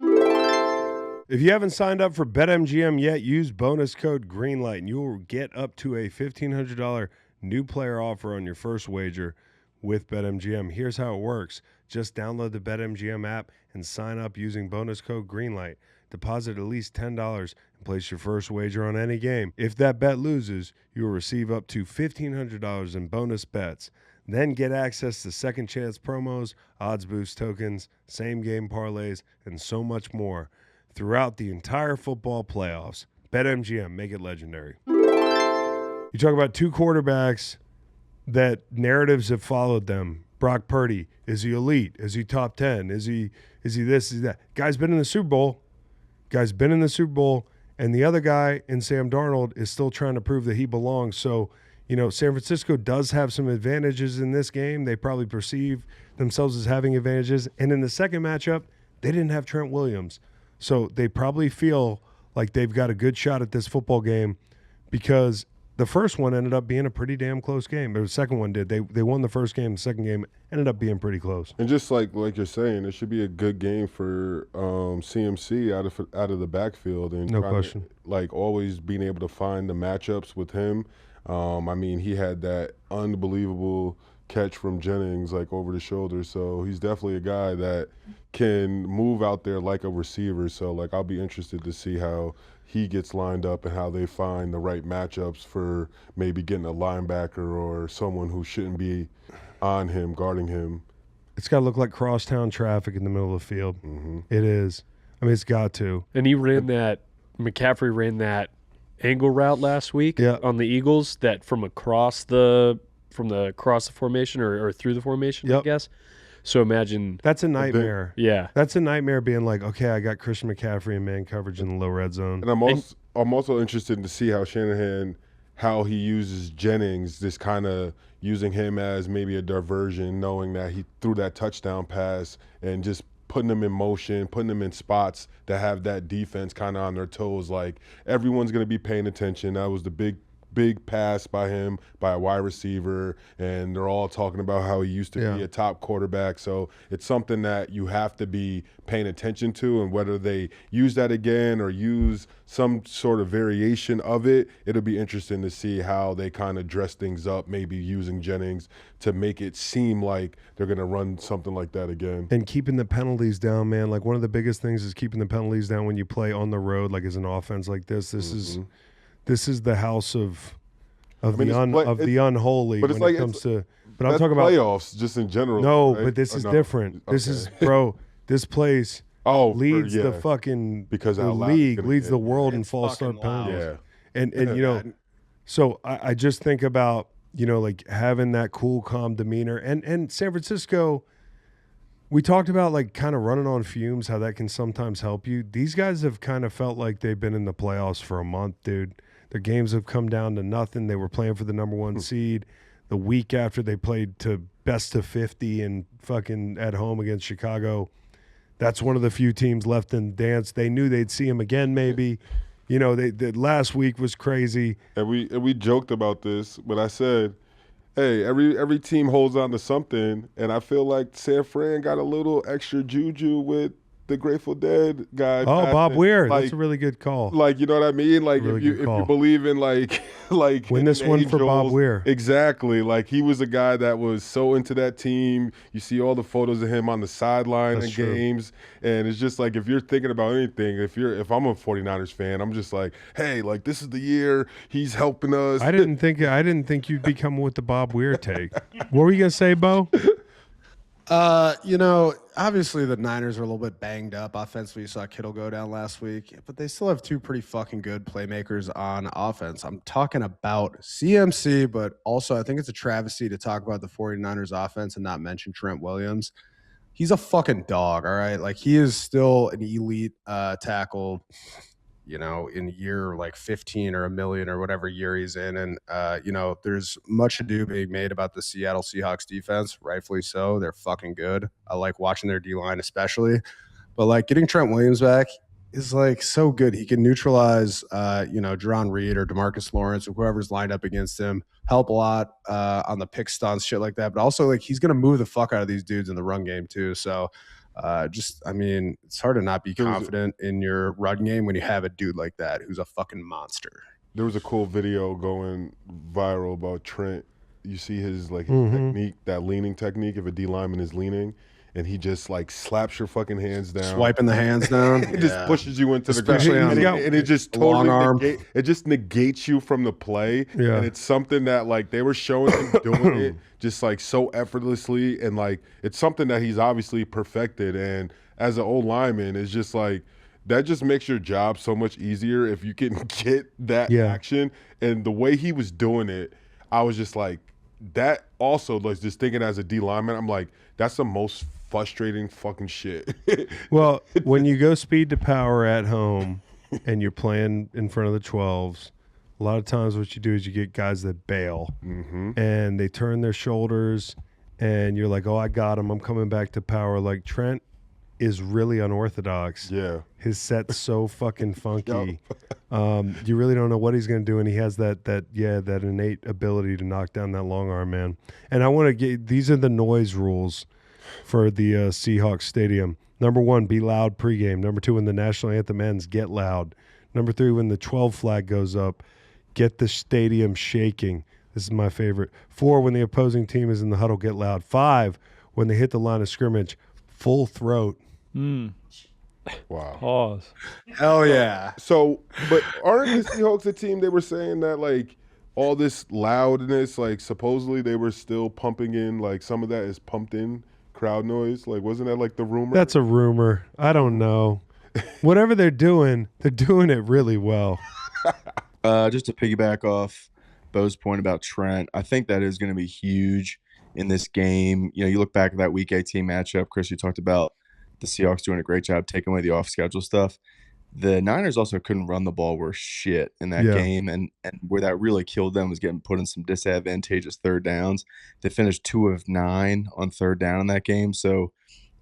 If you haven't signed up for BetMGM yet, use bonus code GREENLIGHT and you will get up to a $1,500 new player offer on your first wager with BetMGM. Here's how it works. Just download the BetMGM app and sign up using bonus code GREENLIGHT. Deposit at least $10 and place your first wager on any game. If that bet loses, you will receive up to $1,500 in bonus bets. Then get access to second chance promos, odds boost tokens, same game parlays, and so much more throughout the entire football playoffs. BetMGM, make it legendary. You talk about two quarterbacks that narratives have followed them. Brock Purdy, is he elite? Is he top 10? Is he this, is he that? Guy's been in the Super Bowl. And the other guy in Sam Darnold is still trying to prove that he belongs. So, San Francisco does have some advantages in this game. They probably perceive themselves as having advantages. And in the second matchup, they didn't have Trent Williams. So they probably feel like they've got a good shot at this football game because the first one ended up being a pretty damn close game. Or the second one did. They won the first game. The second game ended up being pretty close. And just like you're saying, it should be a good game for CMC out of the backfield. And no question. Always being able to find the matchups with him. He had that unbelievable catch from Jennings over the shoulder. So he's definitely a guy that can move out there like a receiver. So I'll be interested to see how he gets lined up and how they find the right matchups for maybe getting a linebacker or someone who shouldn't be on him, guarding him. It's got to look like crosstown traffic in the middle of the field. Mm-hmm. It is. It's got to. And McCaffrey ran that angle route last week on the Eagles that from across the formation or through the formation, I guess. So imagine that's a nightmare. Yeah, that's a nightmare. Being like, okay, I got Christian McCaffrey in man coverage in the low red zone. And I'm also interested to see how Shanahan he uses Jennings, this kind of using him as maybe a diversion, knowing that he threw that touchdown pass and just putting him in motion, putting him in spots that have that defense kind of on their toes. Everyone's going to be paying attention. That was the big pass by him, by a wide receiver, and they're all talking about how he used to be a top quarterback. So it's something that you have to be paying attention to, and whether they use that again or use some sort of variation of it, it'll be interesting to see how they kind of dress things up, maybe using Jennings to make it seem like they're going to run something like that again. And keeping the penalties down, man. One of the biggest things is keeping the penalties down when you play on the road, as an offense like this. This is the house of the unholy when it comes to. But I'm talking about playoffs just in general. No, right? but this is no? different. Okay. This is this place leads the fucking because the league leads the world in false start penalties. Yeah. And so I just think about having that cool, calm demeanor and San Francisco. We talked about kind of running on fumes, how that can sometimes help you. These guys have kind of felt like they've been in the playoffs for a month, dude. Their games have come down to nothing. They were playing for the number one seed. The week after they played to best of 50 and fucking at home against Chicago, that's one of the few teams left in the dance. They knew they'd see him again maybe. The last week was crazy. And we joked about this, but I said, hey, every team holds on to something, and I feel like San Fran got a little extra juju with the Grateful Dead guy. Oh, Bob Weir. That's a really good call. You know what I mean? Really if you believe in win this one for Bob Weir. Exactly. He was a guy that was so into that team. You see all the photos of him on the sideline in games, and it's just if you're thinking about anything, if I'm a 49ers fan, I'm just hey, this is the year he's helping us. I didn't think you'd be coming with the Bob Weir take. What were you gonna say, Bo? Obviously the Niners are a little bit banged up offensively. You saw Kittle go down last week, but they still have two pretty fucking good playmakers on offense. I'm talking about CMC, but also I think it's a travesty to talk about the 49ers offense and not mention Trent Williams. He's a fucking dog, all right? He is still an elite tackle, in year 15 or a million or whatever year he's in. And, there's much ado being made about the Seattle Seahawks defense, rightfully so. They're fucking good. I like watching their D-line especially. But, getting Trent Williams back is, so good. He can neutralize, Jerron Reed or DeMarcus Lawrence or whoever's lined up against him, help a lot on the pick stunts, shit like that. But also, he's going to move the fuck out of these dudes in the run game too. So, it's hard to not be confident in your run game when you have a dude like that who's a fucking monster. There was a cool video going viral about Trent. You see his technique, that leaning technique. If a D lineman is leaning, and he just slaps your fucking hands down, swiping the hands down. It just pushes you into especially the ground, and it just totally it just negates you from the play. Yeah. And it's something that they were showing him doing it just so effortlessly, and it's something that he's obviously perfected. And as an old lineman, it's just that just makes your job so much easier if you can get that action. And the way he was doing it, I was just that also just thinking as a D lineman, I'm that's the most frustrating fucking shit. Well, when you go speed to power at home and you're playing in front of the 12s, A lot of times what you do is you get guys that bail and they turn their shoulders and you're like, oh, I got him. I'm coming back to power. Like Trent is really unorthodox. Yeah. His set's so fucking funky. You really don't know what he's going to do, and he has that innate ability to knock down that long arm, man. And I want to get these are the noise rules for the Seahawks stadium. Number 1, be loud pregame. Number 2, when the national anthem ends, get loud. Number 3, when the 12 flag goes up, get the stadium shaking. This is my favorite. 4, when the opposing team is in the huddle, get loud. 5, when they hit the line of scrimmage, full throat. Wow. Pause. Hell yeah. So, but aren't the Seahawks a team? They were saying that like all this loudness, like supposedly they were still pumping in, like some of that is pumped in crowd noise. Like, wasn't that like the rumor? That's a rumor. I don't know. Whatever they're doing it really well. Just to piggyback off Bo's point about Trent, I think that is going to be huge in this game. You know, you look back at that Week 18 matchup, Chris, you talked about the Seahawks doing a great job taking away the off-schedule stuff. The Niners also couldn't run the ball worth shit in that game, and where that really killed them was getting put in some disadvantageous third downs. They finished 2 of 9 on third down in that game, so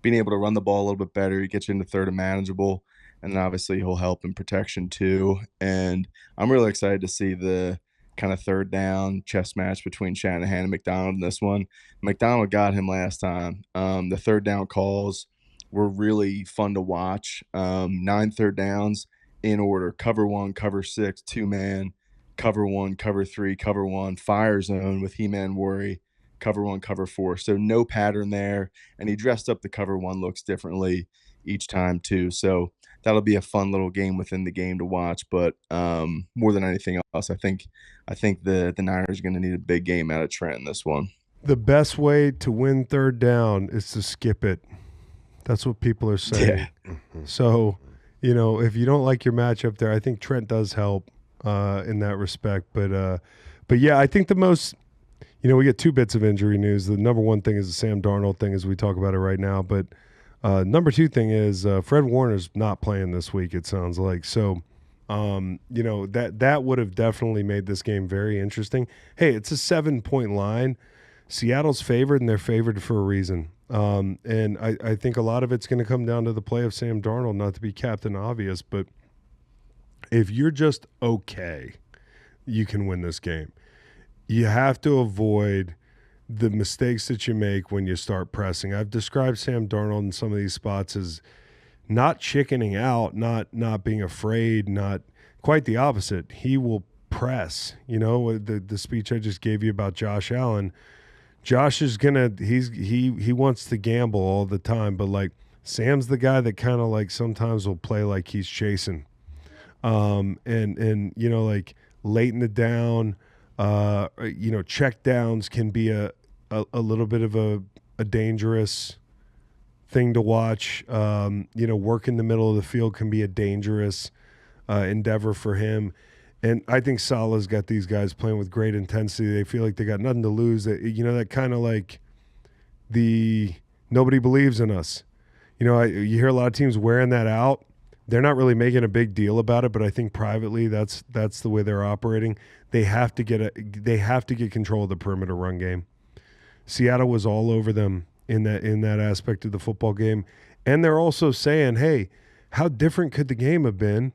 being able to run the ball a little bit better, he gets you into third and manageable, and then obviously he'll help in protection too. And I'm really excited to see the kind of third down chess match between Shanahan and McDonald in this one. McDonald got him last time. The third down calls were really fun to watch. 9 third downs in order: cover 1, cover 6, 2-man, cover 1, cover 3, cover 1, fire zone with He-Man worry, cover 1, cover 4. So no pattern there, and he dressed up the cover 1 looks differently each time too. So that'll be a fun little game within the game to watch. But more than anything else, I think the Niners are going to need a big game out of Trent in this one. The best way to win third down is to skip it. That's what people are saying. Yeah. So, you know, if you don't like your matchup there, I think Trent does help in that respect. But yeah, I think the most, you know, we get 2 bits of injury news. The number 1 thing is the Sam Darnold thing as we talk about it right now. But number 2 thing is Fred Warner's not playing this week, it sounds like. So, you know, that would have definitely made this game very interesting. Hey, it's a 7-point line. Seattle's favored, and they're favored for a reason. And I think a lot of it's going to come down to the play of Sam Darnold, not to be Captain Obvious, but if you're just okay, you can win this game. You have to avoid the mistakes that you make when you start pressing. I've described Sam Darnold in some of these spots as not chickening out, not being afraid, not quite the opposite. He will press. You know, the speech I just gave you about Josh Allen, Josh is he wants to gamble all the time, but like Sam's the guy that kind of like sometimes will play like he's chasing. And you know, like late in the down, you know, check downs can be a little bit of a dangerous thing to watch. You know, work in the middle of the field can be a dangerous endeavor for him. And I think Salah's got these guys playing with great intensity. They feel like they got nothing to lose. You know, that kind of like the nobody believes in us. You know, you hear a lot of teams wearing that out. They're not really making a big deal about it, but I think privately that's the way they're operating. They have to get control of the perimeter run game. Seattle was all over them in that aspect of the football game. And they're also saying, hey, how different could the game have been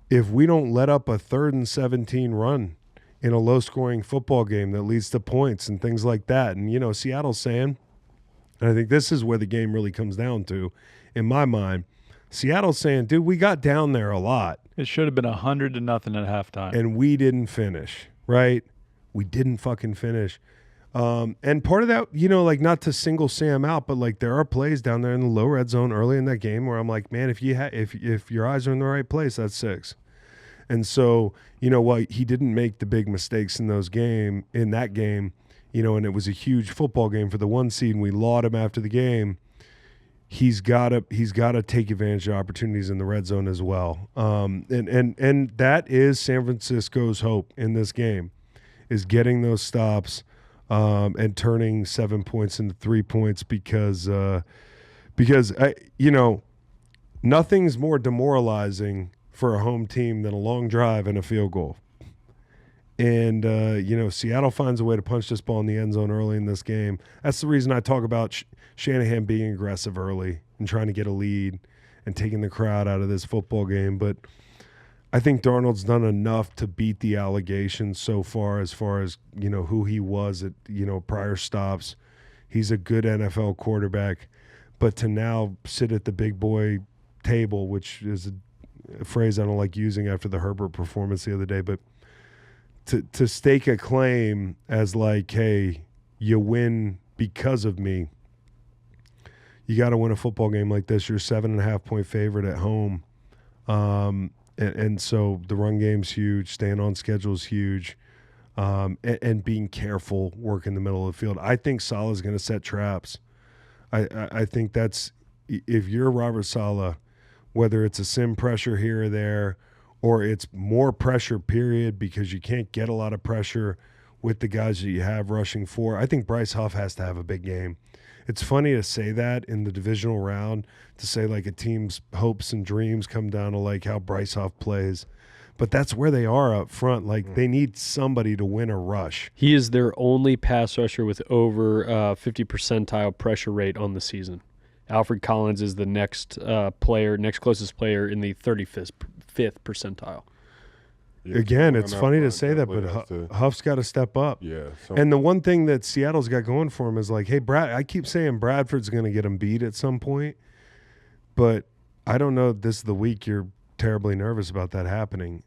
if we don't let up a 3rd and 17 run in a low-scoring football game that leads to points and things like that? And, you know, Seattle's saying, and I think this is where the game really comes down to, in my mind, Seattle's saying, dude, we got down there a lot. It should have been 100-0 at halftime. And we didn't finish, right? We didn't fucking finish. And part of that, you know, like not to single Sam out, but like there are plays down there in the low red zone early in that game where I'm like, man, if your eyes are in the right place, that's 6. And so, you know what, he didn't make the big mistakes in that game, you know, and it was a huge football game for the 1 seed, and we laud him after the game. He's got to take advantage of opportunities in the red zone as well. And that is San Francisco's hope in this game, is getting those stops. And turning 7 points into 3 points because you know, nothing's more demoralizing for a home team than a long drive and a field goal. And, Seattle finds a way to punch this ball in the end zone early in this game. That's the reason I talk about Shanahan being aggressive early and trying to get a lead and taking the crowd out of this football game. But I think Darnold's done enough to beat the allegations so far as who he was at, prior stops. He's a good NFL quarterback. But to now sit at the big boy table, which is a phrase I don't like using after the Herbert performance the other day, but to stake a claim as like, hey, you win because of me. You got to win a football game like this. You're 7.5-point favorite at home. And so the run game's huge. Staying on schedule is huge. And being careful, work in the middle of the field. I think Saleh's going to set traps. I think that's, if you're Robert Saleh, whether it's a sim pressure here or there, or it's more pressure, period, because you can't get a lot of pressure with the guys that you have rushing for. I think Bryce Huff has to have a big game. It's funny to say that in the divisional round, to say like a team's hopes and dreams come down to like how Bryce Huff plays. But that's where they are up front. Like, they need somebody to win a rush. He is their only pass rusher with over 50 percentile pressure rate on the season. Alfred Collins is the next closest player in the 35th percentile. Yeah, Again, it's funny to say that, but Huff's got to step up. Yeah. And the one thing that Seattle's got going for him is like, hey, I keep saying Bradford's going to get him beat at some point, but I don't know if this is the week you're terribly nervous about that happening.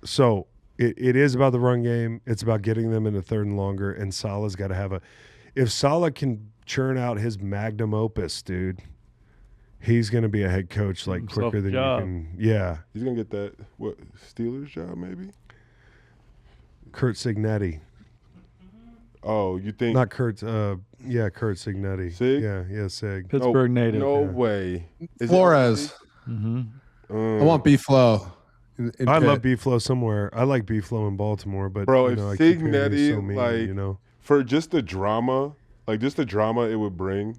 So it is about the run game. It's about getting them into third and longer, and Saleh's got to have if Saleh can churn out his magnum opus, dude, he's going to be a head coach like quicker than you can. Yeah. He's going to get that, Steelers job maybe? Kurt Signetti. Oh, you think? Not Kurt. Kurt Signetti. Sig? Yeah, Sig. Pittsburgh native. No way. Flores. Mm-hmm. I want B-Flow. I love B-Flow somewhere. I like B-Flow in Baltimore, but bro, if I keep hearing he's Signetti, so mean, for just the drama it would bring,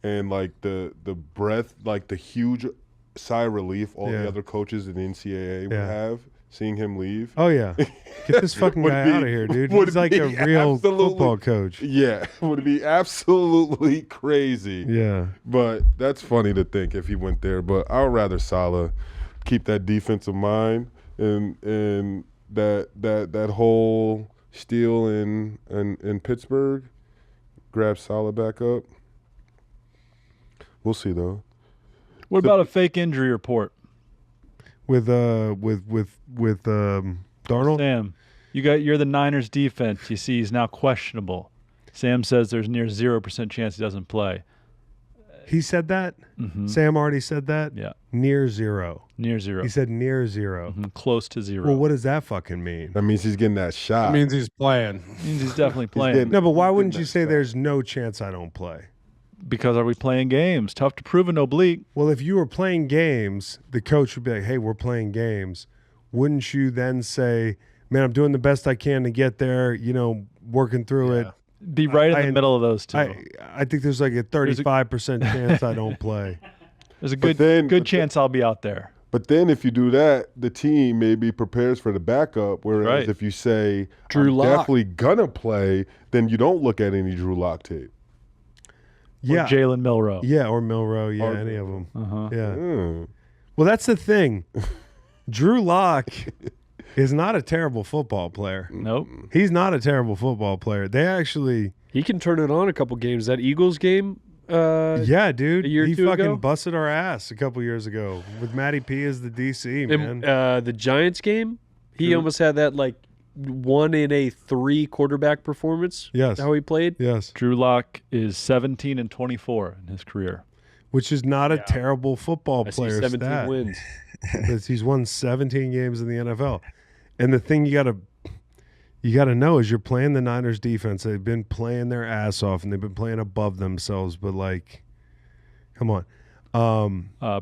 and like the breath, like the huge sigh of relief all the other coaches in the NCAA would have seeing him leave. Oh yeah, get this fucking guy out of here, dude. He's like a real football coach. Yeah, would be absolutely crazy. Yeah, but that's funny to think if he went there. But I'd rather Saleh keep that defensive mind and that whole steal in Pittsburgh, grab Saleh back up. We'll see though. What about a fake injury report with Darnold? Sam, you're the Niners defense. You see, he's now questionable. Sam says there's near 0% chance he doesn't play. He said that? Mm-hmm. Sam already said that? Yeah. Near zero. Near zero. He said near zero. Mm-hmm. Close to zero. Well, what does that fucking mean? That means he's getting that shot. That means he's playing. Means he's definitely playing. No, but why wouldn't you say there's no chance I don't play? Because are we playing games? Tough to prove an oblique. Well, if you were playing games, the coach would be like, hey, we're playing games. Wouldn't you then say, man, I'm doing the best I can to get there, working through it? Be right in the middle of those two. I think there's like a 35% chance I don't play. There's a good chance I'll be out there. But then if you do that, the team maybe prepares for the backup. Whereas if you say, Drew I'm Lock. definitely going to play, then you don't look at any Drew Lock tape. Yeah. Or Jalen Milroe. Yeah, or Milroe. Yeah, any of them. Uh-huh. Yeah. Well, that's the thing. Drew Lock is not a terrible football player. Nope. He's not a terrible football player. They actually... He can turn it on a couple games. That Eagles game, yeah, dude. a year or he two fucking ago? busted our ass a couple years ago with Matty P as the DC, man. and the Giants game, he almost had that like 1 in a 3 quarterback performance. Yes. How he played. Yes. Drew Lock is 17-24 in his career. Which is not a terrible football I see player 17 stat. wins. Because he's won 17 games in the NFL. And the thing you gotta know is you're playing the Niners defense. They've been playing their ass off and they've been playing above themselves, but like, come on.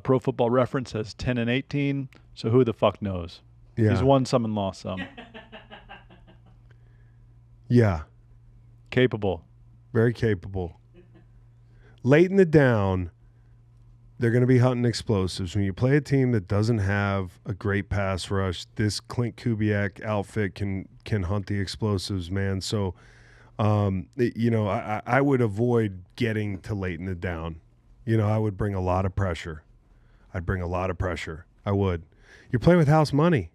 Pro Football Reference has 10-18, so who the fuck knows? Yeah. He's won some and lost some. Yeah. Capable. Very capable. Late in the down, they're going to be hunting explosives. When you play a team that doesn't have a great pass rush, this Clint Kubiak outfit can hunt the explosives, man. So, I would avoid getting to late in the down. I would bring a lot of pressure. I'd bring a lot of pressure. I would. You're playing with house money.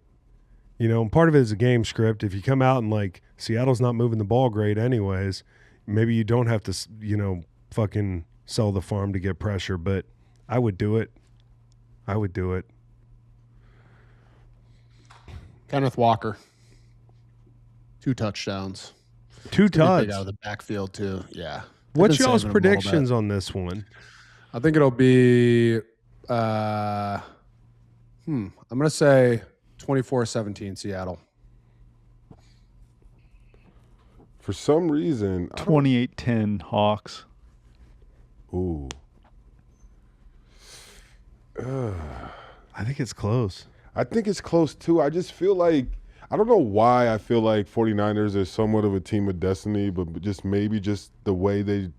And part of it is a game script. If you come out and, like, Seattle's not moving the ball great anyways, maybe you don't have to, fucking sell the farm to get pressure, but I would do it. Kenneth Walker, 2 touchdowns. 2 touchdowns out of the backfield too. Yeah. What's y'all's predictions on this one? I think it'll be. I'm gonna say 24-17 Seattle. For some reason, 28-10 Hawks. Ooh. I think it's close. I think it's close too. I just feel like, I don't know why I feel like 49ers are somewhat of a team of destiny, but just maybe just the way they've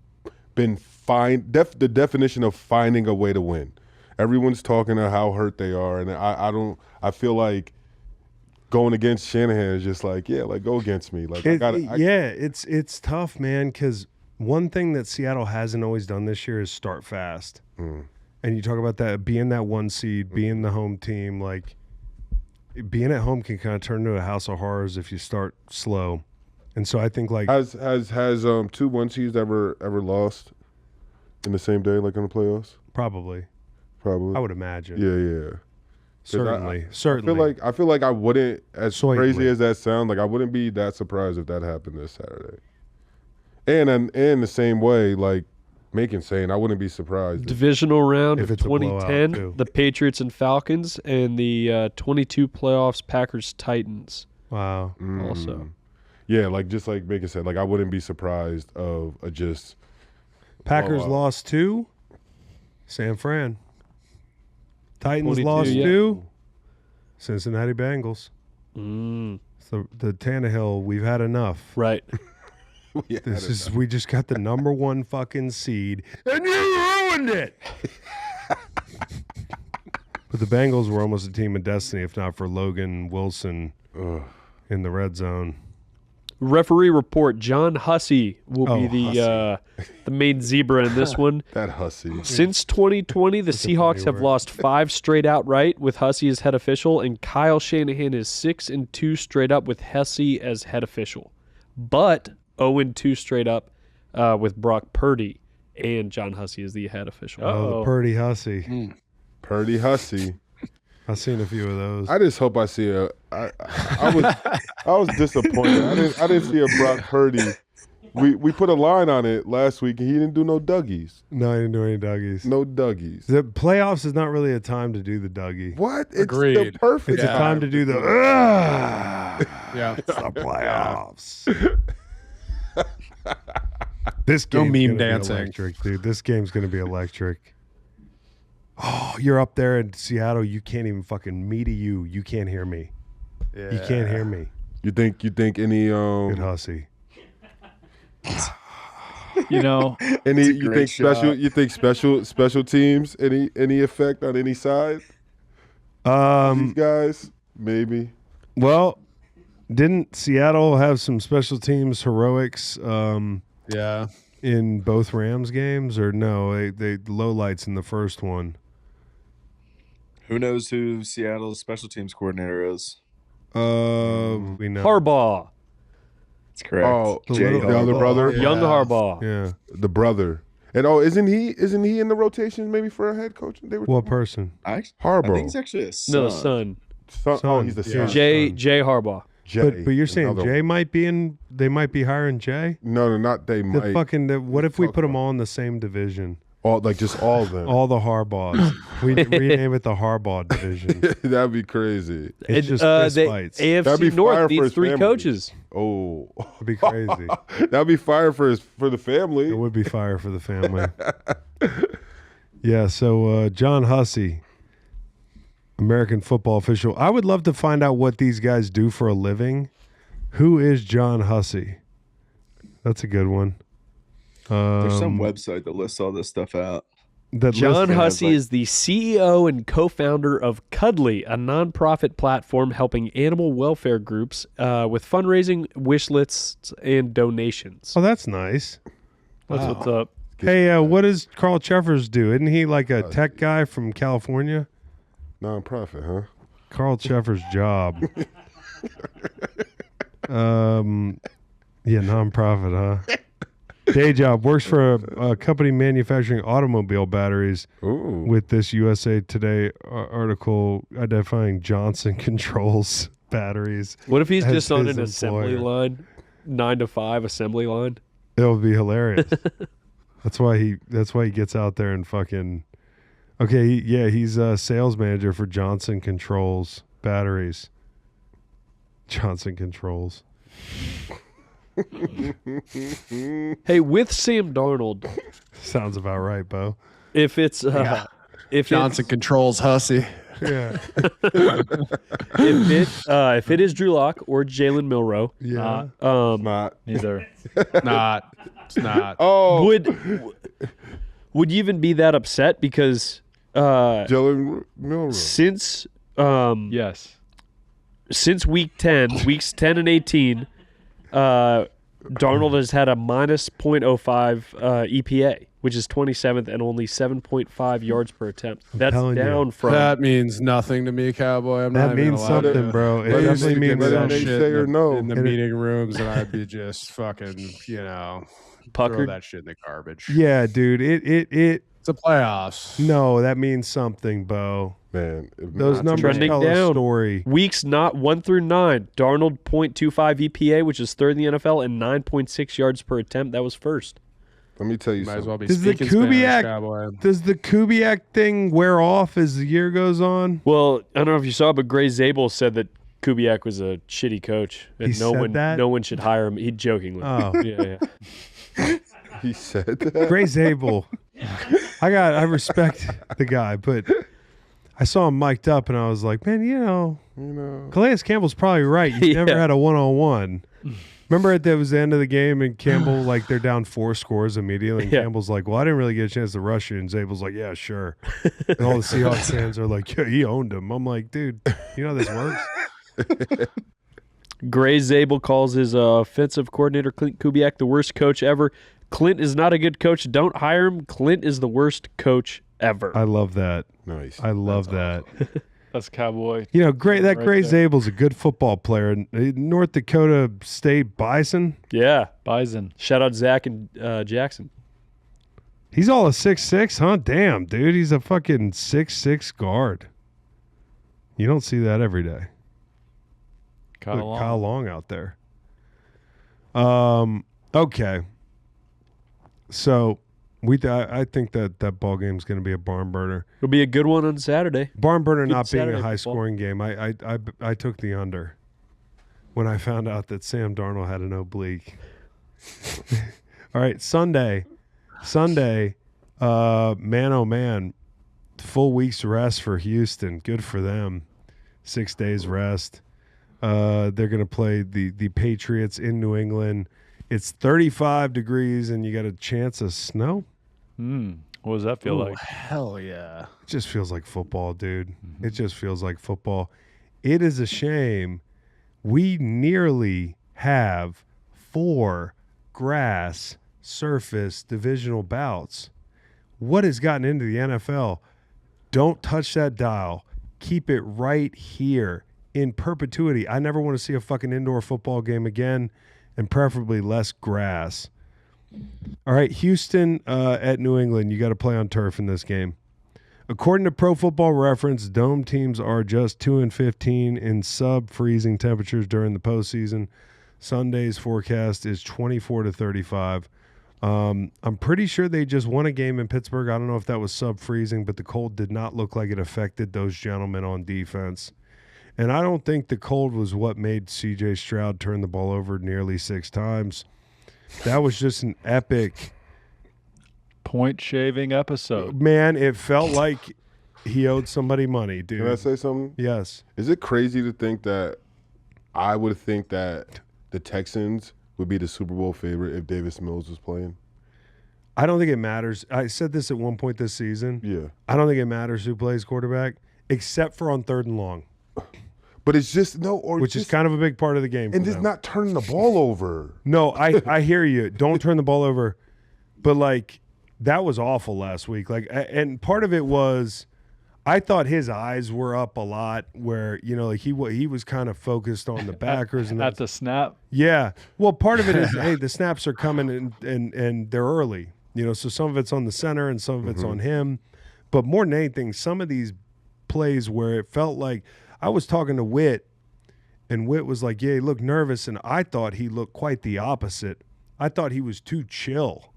been the definition of finding a way to win. Everyone's talking about how hurt they are, and I feel like going against Shanahan is just like, yeah, like, go against me. Like, it's tough, man, because one thing that Seattle hasn't always done this year is start fast. And you talk about that, being that 1 seed, being the home team, like, being at home can kind of turn into a house of horrors if you start slow. And so I think, like, has 2 1 seeds ever lost in the same day, like in the playoffs? Probably. I would imagine. Yeah. Certainly. I feel like I wouldn't, as crazy as that sounds, like, I wouldn't be that surprised if that happened this Saturday. And in the same way, like Macon's saying, I wouldn't be surprised. Divisional round if of it's a 2010, blowout, the Patriots and Falcons, and the 22 playoffs, Packers Titans. Wow. Also. Yeah, like, just like Macon said, like, I wouldn't be surprised of a just Packers blowout. lost 2. San Fran. Titans 22, lost yeah. 2. Cincinnati Bengals. So the Tannehill, we've had enough. Right. We just got the number 1 fucking seed, and you ruined it. But the Bengals were almost a team of destiny, if not for Logan Wilson in the red zone. Referee report: John Hussey will be Hussey. the main zebra in this one. That Hussey. Since 2020, the Seahawks have lost 5 straight outright with Hussey as head official, and Kyle Shanahan is 6-2 straight up with Hussey as head official, but 0-2 straight up with Brock Purdy and John Hussey as the head official. The Purdy Hussey. Purdy Hussey. I've seen a few of those. I just hope I see I was disappointed. I didn't see a Brock Purdy. We put a line on it last week, and he didn't do no Dougies. No, he didn't do any Dougies. No Dougies. The playoffs is not really a time to do the Dougie. What? It's Agreed. the perfect It's a time to do the. Yeah. It's the playoffs. This game's meme gonna be dancing. electric, dude. This game's going to be electric. Oh, you're up there in Seattle. You can't even fucking me to you. You can't hear me. Yeah. You can't hear me. You think any Good Hussey. special teams any effect on any side? These guys maybe. Well, didn't Seattle have some special teams heroics? Yeah. In both Rams games, or no? They lowlights in the first one. Who knows who Seattle's special teams coordinator is? We know Harbaugh. That's correct. Oh, Jay the other brother, Young Harbaugh. Yeah. the brother, and isn't he in the rotations maybe for a head coach? They were What person? I Harbaugh. think he's actually a son. No, the son. Oh, he's the son. Jay Harbaugh. Jay. But you're saying Another Jay one. might be in? They might be hiring Jay. No, not they might. What if we put them all in the same division? Just all of them. All the Harbaughs. We rename it the Harbaugh division. That'd be crazy. It's just the fist fights. That'd AFC be fire North for needs his 3 family. coaches. Oh, It'd be crazy. that'd be fire for the family. It would be fire for the family. Yeah. So John Hussey, American football official. I would love to find out what these guys do for a living. Who is John Hussey? That's a good one. There's some website that lists all this stuff out. that John listen- Hussey is the CEO and co-founder of Cuddly, a nonprofit platform helping animal welfare groups with fundraising, wish lists, and donations. Oh, that's nice. That's what's up. Hey, what does Carl Cheffers do? Isn't he like a tech guy from California? Non-profit, huh? Carl Cheffers' job. Yeah, nonprofit, huh? Day job, works for a company manufacturing automobile batteries. Ooh. With this USA Today article identifying Johnson Controls batteries. What if he's as just on his an assembly employer. line, 9 to 5 assembly line? It would be hilarious. That's why he gets out there and fucking. Okay, he's a sales manager for Johnson Controls batteries. Johnson Controls. Hey, with Sam Darnold, Sounds about right, Bo. if it's if Johnson controls Hussey. Yeah. if it is Drew Lock or Jalen Milroe, Yeah. Not. Neither. It's not. Oh, would you even be that upset because Jalen Milroe. Yes. since weeks 10 and 18, Darnold has had a minus 0.05 EPA, which is 27th and only 7.5 yards per attempt. That's telling you. down from That means nothing to me, cowboy. I'm That not even means allowed to- something, bro. It They used to definitely get means that whether they shit say or no. in the And it- meeting rooms, and I'd be just fucking, throw puckered. that shit in the garbage. Yeah, dude. It It's a playoffs. no, that means something, Bo. Man, if Those not numbers trending tell down. a story. Weeks not 1 through 9, Darnold 0.25 EPA, which is third in the NFL, and 9.6 yards per attempt. That was first. let me tell you Might as something. well be Does the speaking Spanish, Kubiak- cowboy. Does the Kubiak thing wear off as the year goes on? Well, I don't know if you saw, but Gray Zabel said that Kubiak was a shitty coach, and He said that? no one should hire him. He jokingly. Oh. Yeah. He said that. Gray Zabel. I respect the guy, but I saw him mic'd up and I was like, man, You know. Calais Campbell's probably right. You never Yeah. had a one-on-one. Remember it was the end of the game and Campbell, like, they're down 4 scores immediately. And Yeah. Campbell's like, well, I didn't really get a chance to rush you. And Zabel's like, yeah, sure. And all the Seahawks fans are like, yeah, he owned him. I'm like, dude, you know how this works? Gray Zabel calls his offensive coordinator Clint Kubiak the worst coach ever. Clint is not a good coach. Don't hire him. Clint is the worst coach ever. I love that. Nice. I love that. That's Cowboy. You know, Gray Right Gray there. Zabel's a good football player. North Dakota State Bison. Yeah. Bison. Shout out Zach and Jackson. He's all a 6'6", huh? Damn, dude. He's a fucking 6'6" guard. You don't see that every day. Kyle Look, Long. Kyle Long out there. Okay. So I think that ball game's going to be a barn burner. It'll be a good one on Saturday. Barn burner Good not being Saturday a high football. scoring game. I took the under when I found out that Sam Darnold had an oblique. All right, Sunday, man oh man, full week's rest for Houston. Good for them. 6 days rest. They're going to play the Patriots in New England. It's 35 degrees and you got a chance of snow. What does that feel Ooh, like? hell yeah. It just feels like football, dude. It just feels like football. It is a shame we nearly have 4 grass surface divisional bouts. What has gotten into the NFL? Don't touch that dial. Keep it right here in perpetuity. I never want to see a fucking indoor football game again, and preferably less grass. All right, Houston at New England. You got to play on turf in this game. According to Pro Football Reference, dome teams are just 2-15 in sub-freezing temperatures during the postseason. Sunday's forecast is 24 to 35. I'm pretty sure they just won a game in Pittsburgh. I don't know if that was sub-freezing, but the cold did not look like it affected those gentlemen on defense. And I don't think the cold was what made C.J. Stroud turn the ball over nearly 6 times. That was just an epic. Point shaving episode. Man, it felt like he owed somebody money, dude. Can I say something? Yes. Is it crazy to think that I would think that the Texans would be the Super Bowl favorite if Davis Mills was playing? I don't think it matters. I said this at one point this season. Yeah. I don't think it matters who plays quarterback, except for on 3rd and long. But it's just which is kind of a big part of the game. And just not turning the ball over. No, I hear you. Don't turn the ball over. But like that was awful last week. Like, and part of it was, I thought his eyes were up a lot. Where like he was kind of focused on the backers and at the snap. Yeah. Well, part of it is hey, the snaps are coming and they're early. So some of it's on the center and some of it's on him. But more than anything, some of these plays where it felt like. I was talking to Whit, and Whit was like, yeah, he looked nervous, and I thought he looked quite the opposite. I thought he was too chill.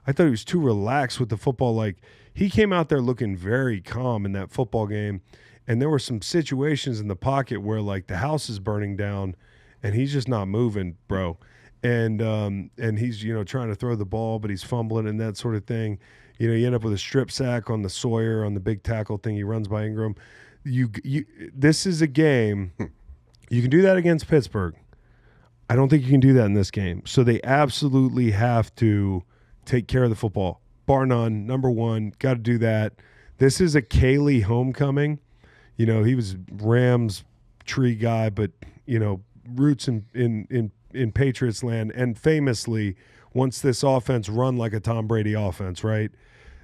I thought he was too relaxed with the football. Like, he came out there looking very calm in that football game, and there were some situations in the pocket where, like, the house is burning down, and he's just not moving, bro. And he's, trying to throw the ball, but he's fumbling and that sort of thing. You end up with a strip sack on the Sawyer on the big tackle thing. He runs by Ingram. This is a game. You can do that against Pittsburgh. I don't think you can do that in this game. So they absolutely have to take care of the football. Bar none. Number one, got to do that. This is a Caley homecoming. He was Rams tree guy, but roots in Patriots land, and famously, once this offense run like a Tom Brady offense, right?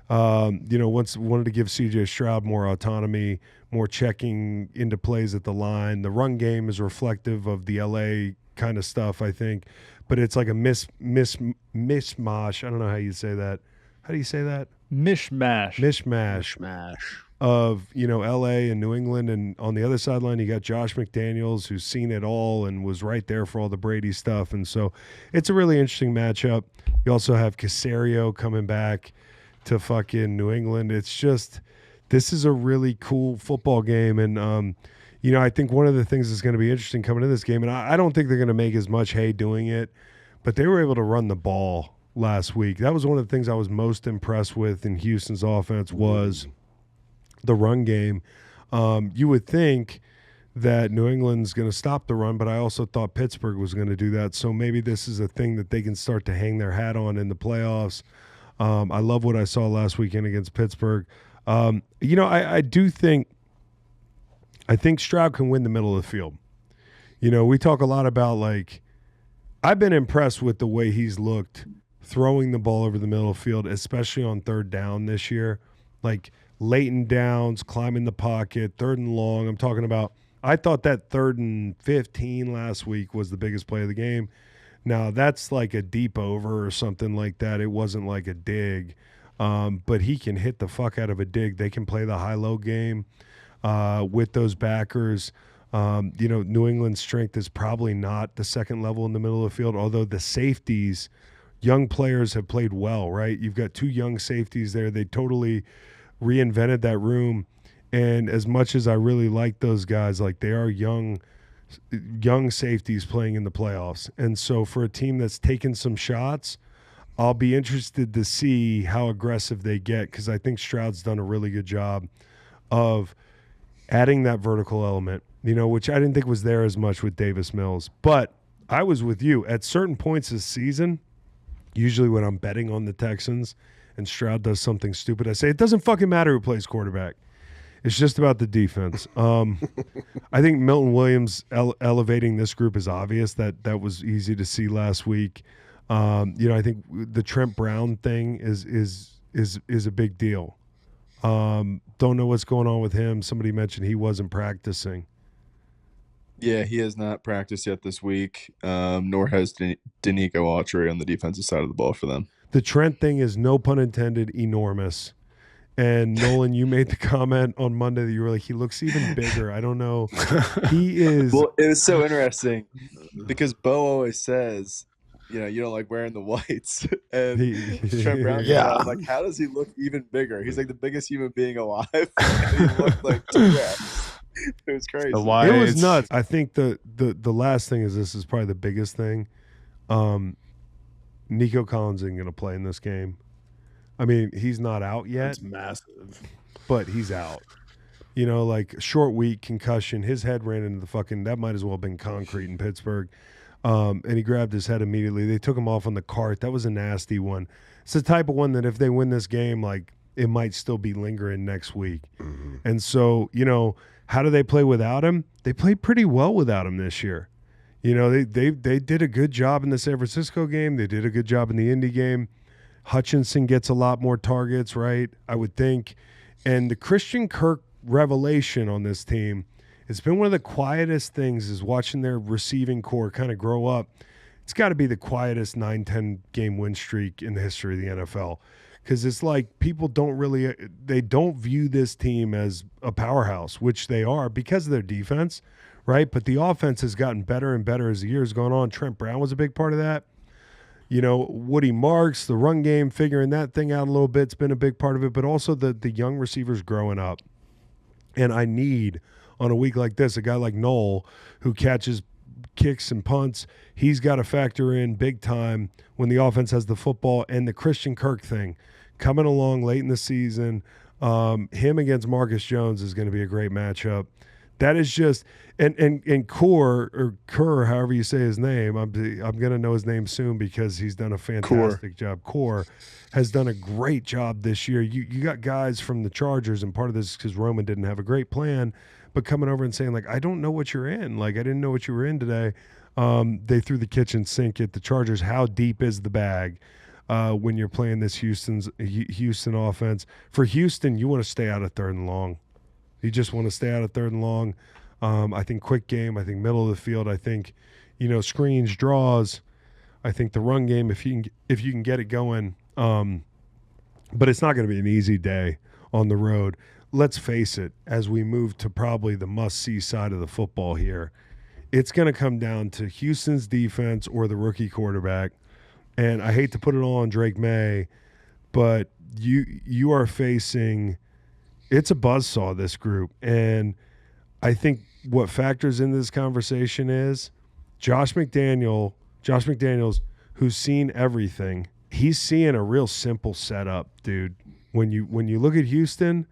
Once wanted to give C.J. Stroud more autonomy, more checking into plays at the line. The run game is reflective of the L.A. kind of stuff, I think. But it's like a mishmash. I don't know how you say that. How do you say that? Mishmash of, L.A. and New England. And on the other sideline, you got Josh McDaniels, who's seen it all and was right there for all the Brady stuff. And so it's a really interesting matchup. You also have Caserio coming back to fucking New England. It's just, this is a really cool football game. And, I think one of the things that's going to be interesting coming to this game, and I don't think they're going to make as much hay doing it, but they were able to run the ball last week. That was one of the things I was most impressed with in Houston's offense was the run game. You would think that New England's going to stop the run, but I also thought Pittsburgh was going to do that. So maybe this is a thing that they can start to hang their hat on in the playoffs. I love what I saw last weekend against Pittsburgh. I think Stroud can win the middle of the field. We talk a lot about, like, I've been impressed with the way he's looked throwing the ball over the middle of the field, especially on 3rd down this year. Like, late in downs, climbing the pocket, 3rd and long. I'm talking about, I thought that 3rd and 15 last week was the biggest play of the game. Now, that's like a deep over or something like that. It wasn't like a dig. But he can hit the fuck out of a dig. They can play the high-low game with those backers. New England's strength is probably not the second level in the middle of the field, although the safeties, young players have played well, right? You've got 2 young safeties there. They totally reinvented that room. And as much as I really like those guys, like, they are young safeties playing in the playoffs. And so for a team that's taken some shots, I'll be interested to see how aggressive they get, because I think Stroud's done a really good job of adding that vertical element, which I didn't think was there as much with Davis Mills. But I was with you. At certain points this season, usually when I'm betting on the Texans and Stroud does something stupid, I say, it doesn't fucking matter who plays quarterback. It's just about the defense. I think Milton Williams elevating this group is obvious. That was easy to see last week. I think the Trent Brown thing is a big deal. Don't know what's going on with him. Somebody mentioned he wasn't practicing. Yeah, he has not practiced yet this week, nor has Danico Autry on the defensive side of the ball for them. The Trent thing is, no pun intended, enormous. And Nolan, you made the comment on Monday that you were like, he looks even bigger. I don't know. He is. Well, it was so interesting because Bo always says, you don't like wearing the whites. And Trent Brown, I'm like, how does he look even bigger? He's like the biggest human being alive. And he looked like giraffe. It was crazy. It was nuts. I think the last thing is, this is probably the biggest thing. Nico Collins isn't going to play in this game. I mean, he's not out yet. It's massive. But he's out. Like, short week, concussion. His head ran into the fucking – that might as well have been concrete in Pittsburgh. And he grabbed his head immediately. They took him off on the cart. That was a nasty one. it's the type of one that if they win this game, like it might still be lingering next week. Mm-hmm. And so, how do they play without him? They played pretty well without him this year. They did a good job in the San Francisco game. They did a good job in the Indy game. Hutchinson gets a lot more targets, right? I would think. And the Christian Kirk revelation on this team, it's been one of the quietest things is watching their receiving core kind of grow up. It's got to be the quietest 9-10 game win streak in the history of the NFL. Because it's like people don't view this team as a powerhouse, which they are because of their defense, right? But the offense has gotten better and better as the years gone on. Trent Brown was a big part of that. Woody Marks, the run game, figuring that thing out a little bit, it's been a big part of it, but also the young receivers growing up. And I need, on a week like this, a guy like Noel who catches kicks and punts. He's got to factor in big time when the offense has the football. And the Christian Kirk thing coming along late in the season, him against Marcus Jones is going to be a great matchup. That is just and Kerr, however you say his name, I'm going to know his name soon because he's done a fantastic job. Kerr has done a great job this year. You got guys from the Chargers, and part of this is because Roman didn't have a great plan, but coming over and saying, like, I don't know what you're in. Like, I didn't know what you were in today. They threw the kitchen sink at the Chargers. How deep is the bag when you're playing this Houston offense? For Houston, you want to stay out of third and long. You just want to stay out of third and long. I think quick game. I think middle of the field. I think, screens, draws. I think the run game, if you can get it going. But it's not going to be an easy day on the road. Let's face it, as we move to probably the must-see side of the football here, it's going to come down to Houston's defense or the rookie quarterback. And I hate to put it all on Drake Maye, but you are facing – it's a buzzsaw, this group. And I think what factors into this conversation is Josh McDaniels, who's seen everything, he's seeing a real simple setup, dude. When you look at Houston,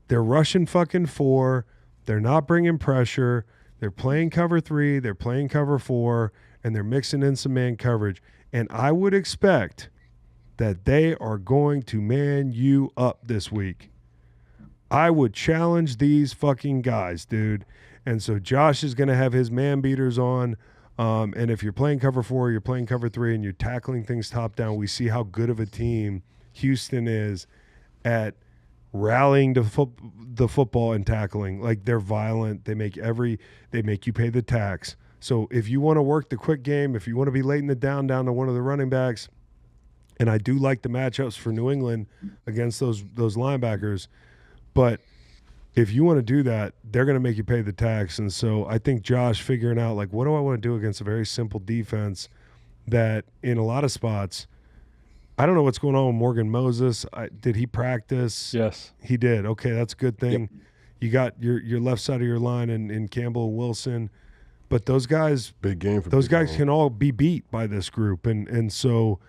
they're rushing fucking 4. They're not bringing pressure. They're playing cover 3. They're playing cover 4. And they're mixing in some man coverage. And I would expect that they are going to man you up this week. I would challenge these fucking guys, dude. And so Josh is going to have his man beaters on. And if you're playing cover 4, you're playing cover 3, and you're tackling things top down, we see how good of a team Houston is at rallying the football and tackling. Like, they're violent. They make you pay the tax. So if you want to work the quick game, if you want to be late in the down to one of the running backs, and I do like the matchups for New England against those linebackers, but if you want to do that, they're going to make you pay the tax. And so I think Josh figuring out, like, what do I want to do against a very simple defense that in a lot of spots, I don't know what's going on with Morgan Moses. Did he practice? Yes. He did. Okay, that's a good thing. Yep. You got your left side of your line in Campbell and Wilson. But those guys, big game for those guys can all be beat by this group. And so,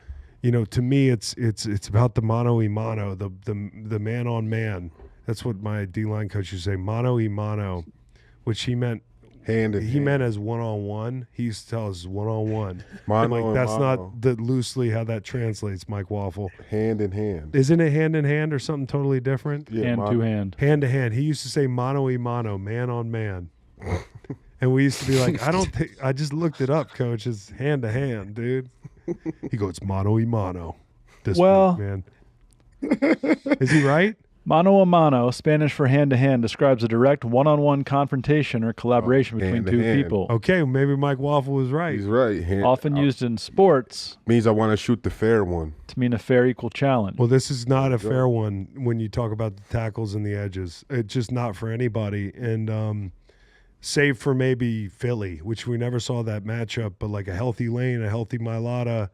to me, it's about the mano y mano, the man on man. That's what my D-line coach used to say, mano y mano, which he meant hand in hand. meant as one-on-one. He used to tell us one-on-one. Mano that's mano. not loosely how that translates, Mike Waffle. Hand in hand. Isn't it hand in hand or something totally different? Yeah, hand to hand. Hand to hand. He used to say mano y mano, man on man. And we used to be like, I just looked it up, coach. It's hand to hand, dude. He goes, mano y mano. This week, man. Is he right? Mano a mano, Spanish for hand-to-hand, describes a direct one-on-one confrontation or collaboration between two people. Okay, maybe Mike Waffle was right. He's right. Often used in sports. Means I want to shoot the fair one. To mean a fair equal challenge. Well, this is not a fair one when you talk about the tackles and the edges. It's just not for anybody. And save for maybe Philly, which we never saw that matchup, but like a healthy Lane, a healthy Mailata.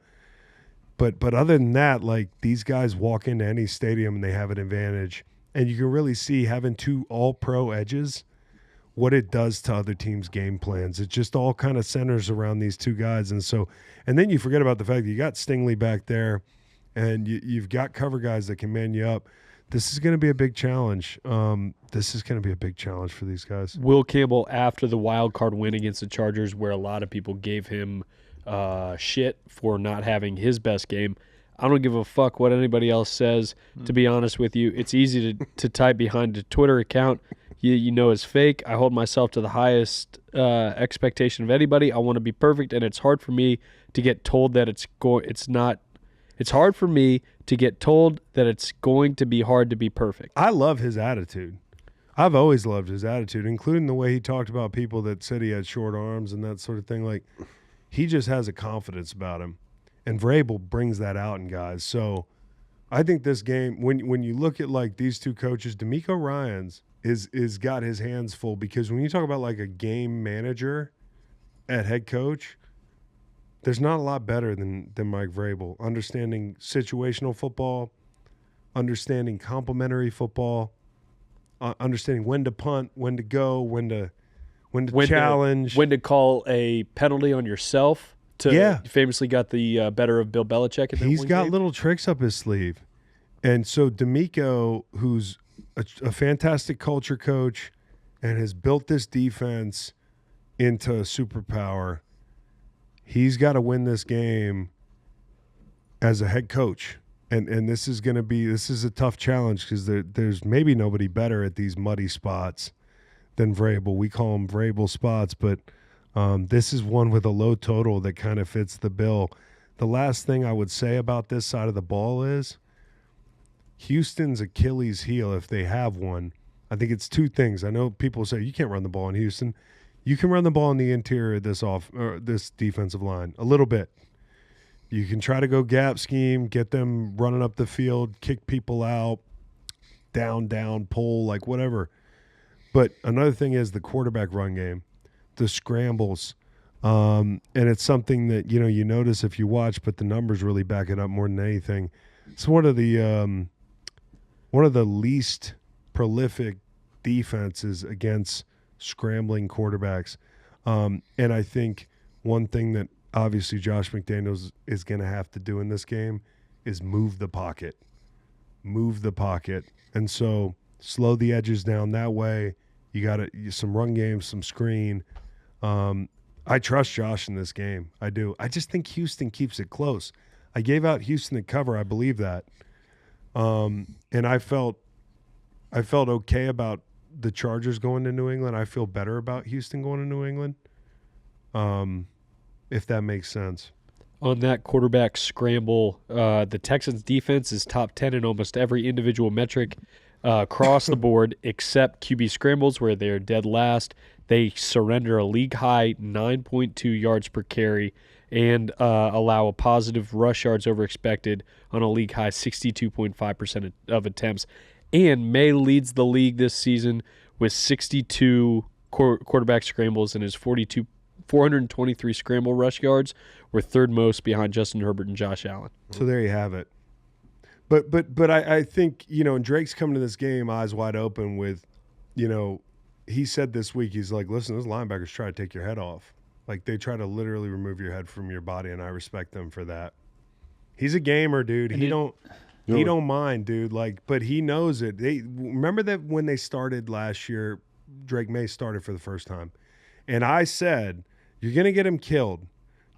But other than that, like, these guys walk into any stadium and they have an advantage. And you can really see having 2 all-pro edges, what it does to other teams' game plans. It just all kind of centers around these 2 guys. And then you forget about the fact that you got Stingley back there and you've got cover guys that can man you up. This is going to be a big challenge. This is going to be a big challenge for these guys. Will Campbell, after the wild card win against the Chargers, where a lot of people gave him shit for not having his best game, I don't give a fuck what anybody else says, to be honest with you. It's easy to type behind a Twitter account you know is fake. I hold myself to the highest expectation of anybody. I want to be perfect, and it's hard for me to get told that it's not. It's hard for me to get told that it's going to be hard to be perfect. I love his attitude. I've always loved his attitude, including the way he talked about people that said he had short arms and that sort of thing. Like, he just has a confidence about him. And Vrabel brings that out in guys. So I think this game, when you look at like these two coaches, DeMeco Ryans is got his hands full, because when you talk about like a game manager at head coach, there's not a lot better than Mike Vrabel. Understanding situational football, understanding complementary football, understanding when to punt, when to go, when to challenge, when to call a penalty on yourself. You famously got the better of Bill Belichick. He's got little tricks up his sleeve. And so DeMeco, who's a fantastic culture coach and has built this defense into a superpower, he's got to win this game as a head coach. And this is a tough challenge, because there's maybe nobody better at these muddy spots than Vrabel. We call them Vrabel spots, but this is one with a low total that kind of fits the bill. The last thing I would say about this side of the ball is Houston's Achilles heel, if they have one. I think it's two things. I know people say you can't run the ball in Houston. You can run the ball in the interior of this defensive line a little bit. You can try to go gap scheme, get them running up the field, kick people out, down, pull, like whatever. But another thing is the quarterback run game, the scrambles. And it's something that, you notice if you watch, but the numbers really back it up more than anything. It's one of the least prolific defenses against scrambling quarterbacks. And I think one thing that obviously Josh McDaniels is going to have to do in this game is move the pocket. And so slow the edges down that way. You got some run game, some screen. I trust Josh in this game. I do. I just think Houston keeps it close. I gave out Houston to cover. I believe that. And I felt okay about the Chargers going to New England. I feel better about Houston going to New England. If that makes sense. On that quarterback scramble, the Texans defense is top 10 in almost every individual metric across the board, except QB scrambles, where they're dead last. They surrender a league-high 9.2 yards per carry and allow a positive rush yards over expected on a league-high 62.5% of attempts. And Maye leads the league this season with 62 quarterback scrambles, and his 423 scramble rush yards were third most behind Justin Herbert and Josh Allen. So there you have it. But I think, and Drake's coming to this game eyes wide open with, he said this week, he's like, listen, those linebackers try to take your head off. Like, they try to literally remove your head from your body, and I respect them for that. He's a gamer, dude. He don't mind, dude. Like, but he knows it. Remember that when they started last year, Drake Maye started for the first time. And I said, you're going to get him killed.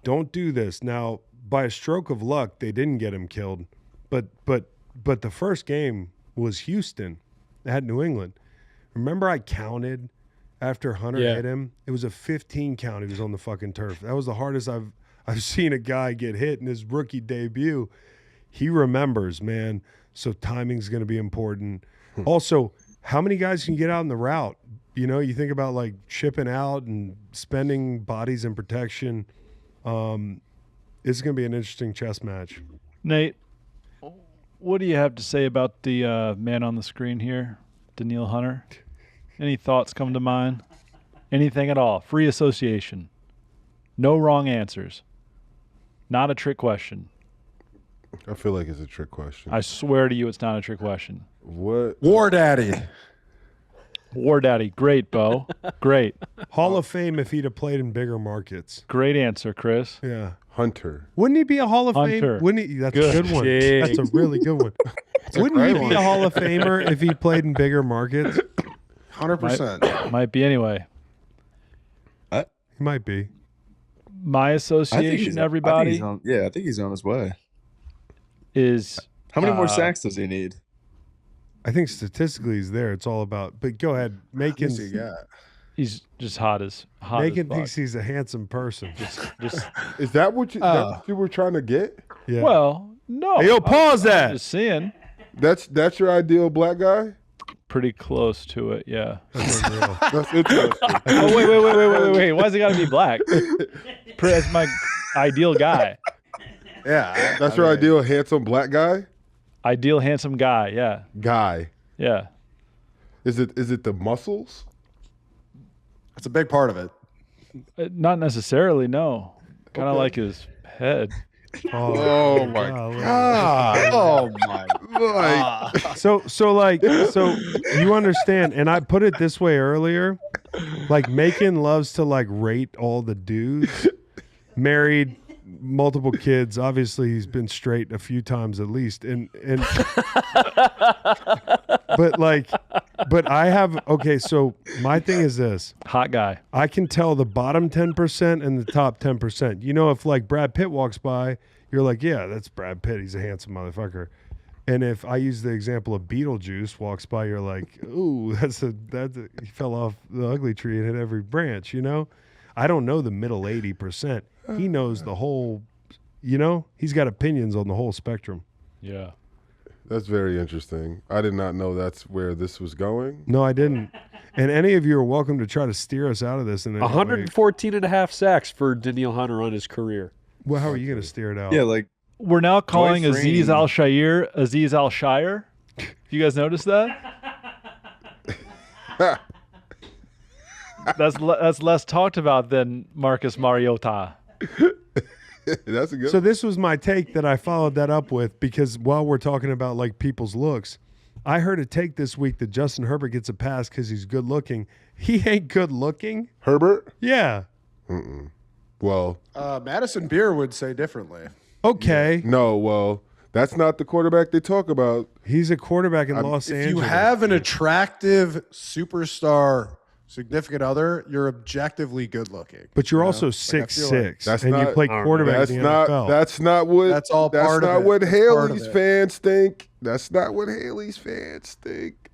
Don't do this. Now, by a stroke of luck, they didn't get him killed. But the first game was Houston at New England. Remember I counted after Hunter hit him? It was a 15 count. He was on the fucking turf. That was the hardest I've seen a guy get hit in his rookie debut. He remembers, man. So timing's going to be important. Also, how many guys can get out in the route? You think about like shipping out and spending bodies in protection. It's going to be an interesting chess match. Nate, what do you have to say about the man on the screen here, Danielle Hunter? Any thoughts come to mind? Anything at all? Free association. No wrong answers. Not a trick question. I feel like it's a trick question. I swear to you it's not a trick question. What? War Daddy. War Daddy. Great, Bo. Great. Hall of Fame if he'd have played in bigger markets. Great answer, Chris. Yeah. Hunter. Wouldn't he be a Hall of Hunter. Fame? Wouldn't he? That's a good one. That's a really good one. Wouldn't he be a Hall of Famer if he played in bigger markets? 100%. Might be anyway. He might be. My association, everybody. I think he's on his way. is How many more sacks does he need? I think statistically he's there. It's all about. But go ahead, Macon. he's just hot as Macon fuck. thinks he's a handsome person. Just Is that what you were trying to get? Yeah. well, no. Hey, yo, pause that. I'm just saying. That's your ideal black guy? Pretty close to it, yeah. That's unreal. That's interesting. Oh wait. Why has it got to be black? That's my ideal guy. Yeah. That's your ideal handsome black guy? Ideal handsome guy, yeah. Yeah. Is it the muscles? That's a big part of it. Not necessarily, no. Kind of like his head. Oh my god. Oh my. So you understand, and I put it this way earlier, like Macon loves to like rate all the dudes, married, multiple kids. Obviously, he's been straight a few times at least, and but I have okay. So my thing is this: Hot guy. I can tell the bottom 10% and the top 10%. You know, if like Brad Pitt walks by, you're like, yeah, that's Brad Pitt. He's a handsome motherfucker. And if I use the example of Beetlejuice walks by, you're like, ooh, he fell off the ugly tree and hit every branch, you know? I don't know the middle 80%. He knows the whole, you know? He's got opinions on the whole spectrum. Yeah. That's very interesting. I did not know that's where this was going. No, I didn't. And any of you are welcome to try to steer us out of this. In any way. 114 and a half sacks for Daniil Hunter on his career. Well, how are you going to steer it out? Yeah, like We're now calling Dwight Aziz Freeney. Aziz Al-Shire. You guys notice that? That's less talked about than Marcus Mariota. That's a good So this was my take that I followed that up with, because while we're talking about like people's looks, I heard a take this week that Justin Herbert gets a pass because he's good looking. He ain't good looking. Herbert? Yeah. Well, Madison Beer would say differently. Okay. no, well, that's not the quarterback they talk about. He's a quarterback in Los If Angeles. you have an attractive superstar significant other, you're objectively good looking. But you're You know? also Like, I 6'6", feel like That's and you not- play quarterback That's in the not NFL. that's not what That's all part of not it. what That's part of Haley's it. fans think. That's not what Haley's fans think.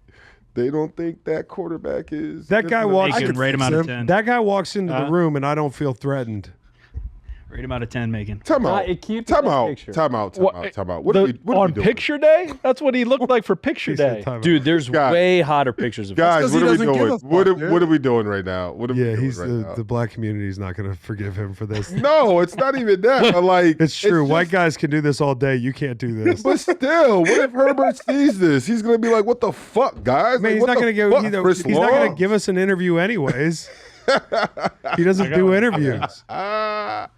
They don't think that quarterback is That guy walks. Macon, rate him out of 10. That guy walks into the room, and I don't feel threatened. Rate him out of 10, Macon. Time out. Keep it Time that out. picture. Time out. Time out. Time out. What The- are we on doing? picture day? That's what he looked like for picture He said day. time out. Dude, there's Guys. way hotter pictures of him. Guys, 'cause what he are we doesn't give doing? a fuck, What dude. are we doing right now? What are we Yeah, doing he's right now? the black community is not going to forgive him for this. No, it's not even that. But like, It's true. White just- guys can do this all day. You can't do this. But still, what if Herbert sees this? He's gonna be like, "What the fuck, guys?" Man, Like, he's what not the going to give. fuck, He's Chris not going to Long? give us an interview anyways. He doesn't do interviews.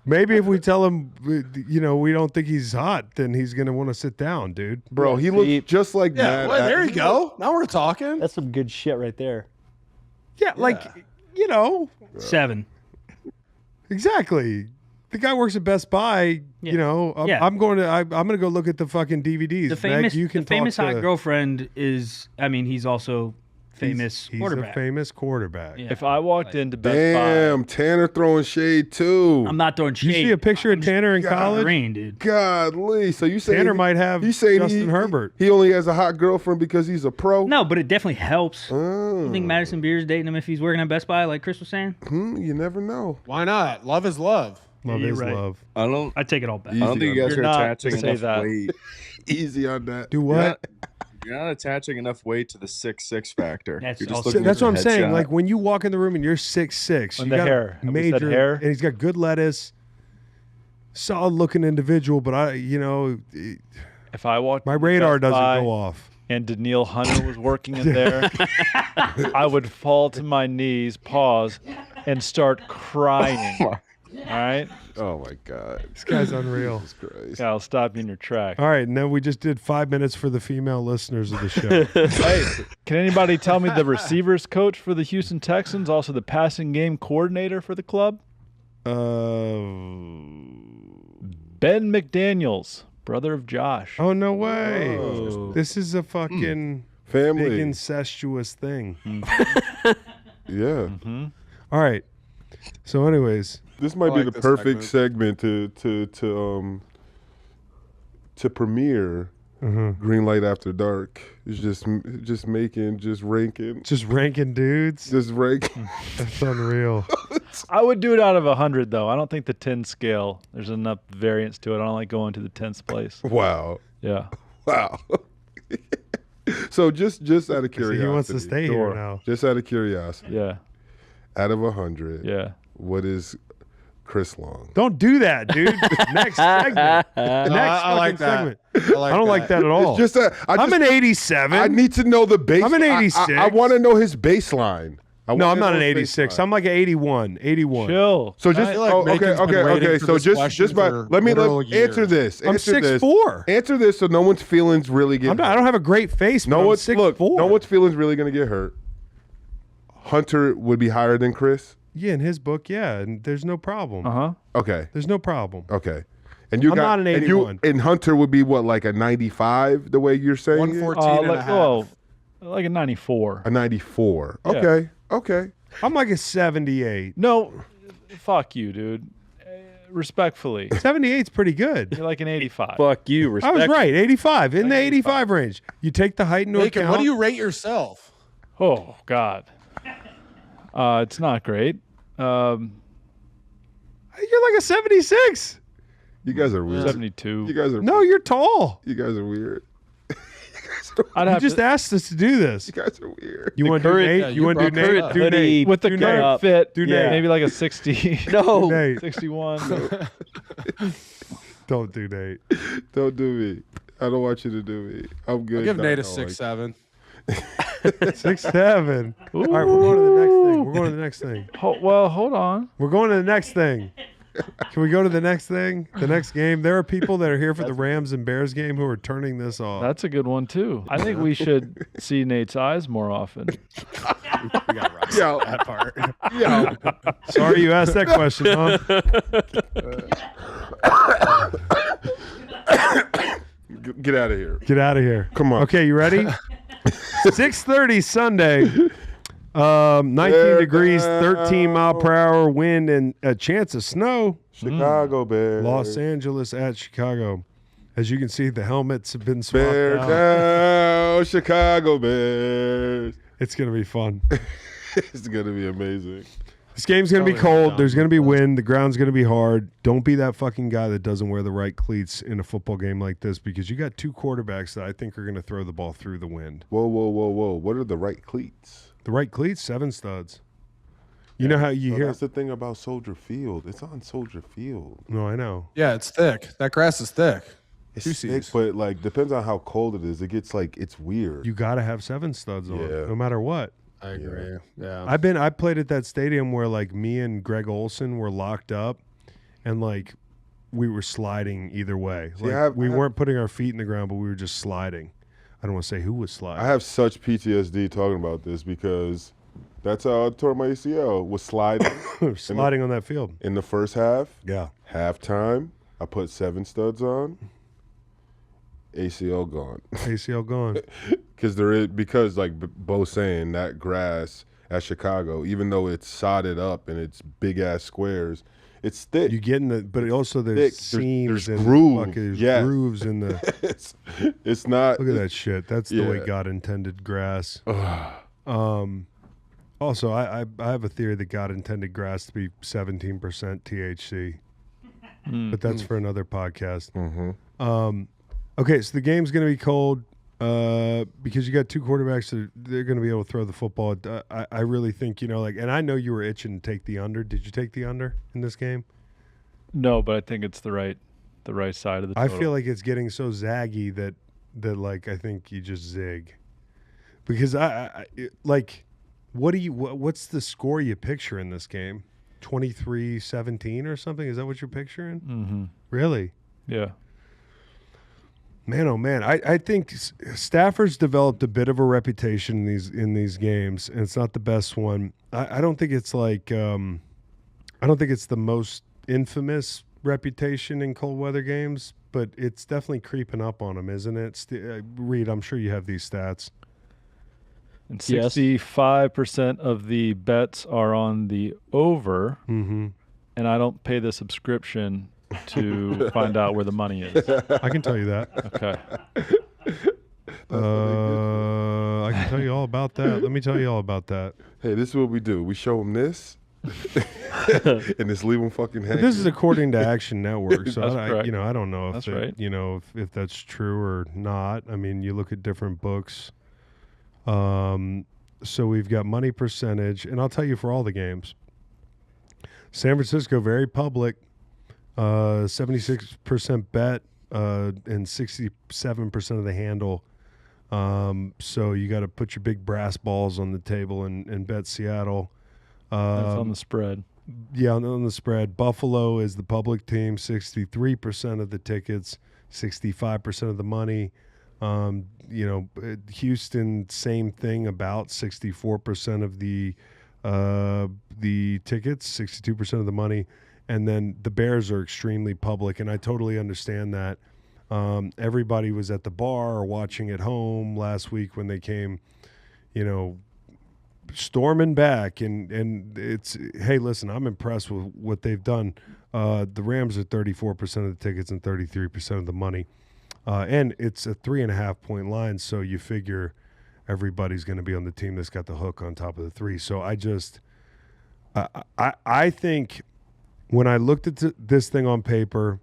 Maybe if we tell him, you know, we don't think he's hot, then he's going to want to sit down, dude. Bro, he looks just like Yeah, Matt. well, there you go. Now we're talking. That's some good shit right there. Yeah, like, you know, 7. exactly. The guy works at Best Buy. Yeah. You know, Yeah. I'm going to go look at the fucking DVDs. The Meg, famous, you can the famous talk hot to, girlfriend is, I mean, he's also famous He's quarterback. a famous quarterback. Yeah. If I walked into Best Damn, Tanner throwing shade too. I'm not throwing Did you shade. see a picture of Tanner in college? Green, dude. Godly. So you say Tanner might have Justin Herbert. He only has a hot girlfriend because he's a pro. No, but it definitely helps. Oh. You think Madison Beer's dating him if he's working at Best Buy, like Chris was saying? You never know. Why not? Love is love. Love you're is right. love. I don't. I take it all back. I don't think you guys You're are not attaching to say enough that. weight. Easy on that. Do what? You're not attaching enough weight to the 6'6" factor. That's You're just also- looking That's for what I'm the saying. headshot. Like when you walk in the room and you're 6'6", On you the got hair. Have we said major, hair? and he's got good lettuce, solid looking individual. But If I walked my into radar Best doesn't Buy go off. and Daniil Hunter was working in there, I would fall to my knees, pause, and start crying. All right? Oh my God. This guy's unreal. Jesus Christ. Yeah, I'll stop you in your track. All right, and then we just did 5 minutes for the female listeners of the show. Hey, can anybody tell me the receivers coach for the Houston Texans, also the passing game coordinator for the club? Ben McDaniels, brother of Josh. Oh no way! Oh. This is a fucking Family. big incestuous thing. Yeah. All right. So, anyways, This might I be like the this perfect segment to to premiere Green Light After Dark is just ranking. Just ranking dudes. Just ranking. That's unreal. I would do it out of 100, though. I don't think the 10 scale, there's enough variance to it. I don't like going to the 10th place. Wow. Yeah. Wow. So just out of curiosity. He wants to stay here now. Just out of curiosity. Yeah. Out of 100. Yeah. What is Chris Long? Don't do that, dude. Next segment. I like that. Segment. I don't like that at all. It's just I'm an 87. I need to know the base. I'm an 86. I want to know his baseline. No, I'm not an 86. I'm like an 81. 81. Chill. So just okay. So just let me answer this. I'm 6'4". Answer this so no one's feelings really get. I don't have a great face. No one's 6'4". No one's feelings really gonna get hurt. Hunter would be higher than Chris. Yeah, in his book, yeah, and there's no problem. Okay. There's no problem. Okay. And you I'm not an 81. And Hunter would be what, like a 95, the way you're saying? 114 and a half. Like a 94. A 94. Yeah. Okay. I'm like a 78. No, fuck you, dude. Respectfully. 78's pretty good. You're like an 85. Fuck you. I Respect. was right. 85. In the 85 range. You take the height into Bacon, account. what do you rate yourself? Oh, God. It's not great. You're like a 76. You guys are weird. 72. You guys are No, you're tall. You guys are weird. I'd You just asked us to do this. You guys are weird. You want to do current- Nate? yeah, You you want to do brought that Nate? up. Do Hoodie. Nate. with the Do current Nate. fit, Do Nate. maybe like a 60. No. Nate. 61. Don't do Nate. Don't do me. I don't want you to do me. I'm good. I'll give No, Nate a no, 6'7". 6'7". All right, we're going to the next thing. We're going to the next thing. Well, hold on. We're going to the next thing. Can we go to the next thing? The next game? There are people that are here for the Rams and Bears game who are turning this off. That's a good one, too. I think we should see Nate's eyes more often. Yo, That part. yo. Sorry you asked that question, huh? Get out of here. Get out of here. Come on. Okay, you ready? 6:30 Sunday. 19 Bear degrees, down. 13 mile per hour wind, and a chance of snow. Chicago Bears. Los Angeles at Chicago. As you can see, the helmets have been swapped Bear out. down. Chicago Bears. It's going to be fun. It's going to be amazing. This game's going to be cold. There's going to be wind. The ground's going to be hard. Don't be that fucking guy that doesn't wear the right cleats in a football game like this, because you got two quarterbacks that I think are going to throw the ball through the wind. Whoa. What are the right cleats? The right cleats, 7 studs. You know how you hear? That's the thing about Soldier Field. It's on Soldier Field. No, I know. Yeah, it's thick. That grass is thick. It's 2 thick, Cs. but like depends on how cold it is. It gets like it's weird. You got to have 7 studs on, Yeah. no matter what. I agree. Yeah. I played at that stadium where like me and Greg Olson were locked up, and like we were sliding either way. See, Like we weren't putting our feet in the ground, but we were just sliding. I don't want to say who was sliding. I have such PTSD talking about this because that's how I tore my ACL. Was sliding sliding on that field. in the first half. Yeah. Halftime, I put 7 studs on. ACL gone. ACL gone. Because like Bo's saying, that grass at Chicago, even though it's sodded up and it's big ass squares, it's thick. You get in the, but also there's Thick. seams There's and grooves. there's Yes. grooves in the. it's not. Look at that shit. That's the way Yeah. God intended grass. Also, I have a theory that God intended grass to be 17% THC, but that's for another podcast. Okay, so the game's going to be cold because you got two quarterbacks that they're going to be able to throw the football. I really think, and I know you were itching to take the under. Did you take the under in this game? No, but I think it's the right side of the I total. feel like it's getting so zaggy that like I think you just zig, because what's the score you picture in this game? 23-17 or something? Is that what you're picturing? Mm-hmm. Really? Yeah. Man, oh man, I think Stafford's developed a bit of a reputation in these games, and it's not the best one. I don't think it's like I don't think it's the most infamous reputation in cold weather games, but it's definitely creeping up on him, isn't it? Reed, I'm sure you have these stats. And Yes. 65% of the bets are on the over, Mm-hmm. and I don't pay the subscription, to find out where the money is? I can tell you that. Okay. I can tell you all about that. Let me tell you all about that. Hey, this is what we do. We show them this, and just leave them fucking hanging. This is according to Action Network, so That's I correct. I don't know if That's it, right. if that's true or not. I mean, you look at different books. So we've got money percentage, and I'll tell you for all the games. San Francisco very public, 76% bet, and 67% of the handle. So you got to put your big brass balls on the table and bet Seattle. That's on the spread. Yeah, on the spread. Buffalo is the public team, 63% of the tickets, 65% of the money. Houston, same thing, about 64% of the tickets, 62% of the money. And then the Bears are extremely public, and I totally understand that. Everybody was at the bar or watching at home last week when they came, storming back, and it's, hey, listen, I'm impressed with what they've done. The Rams are 34% of the tickets and 33% of the money, and it's a 3.5-point line, so you figure everybody's going to be on the team that's got the hook on top of the three. So I think when I looked at this thing on paper,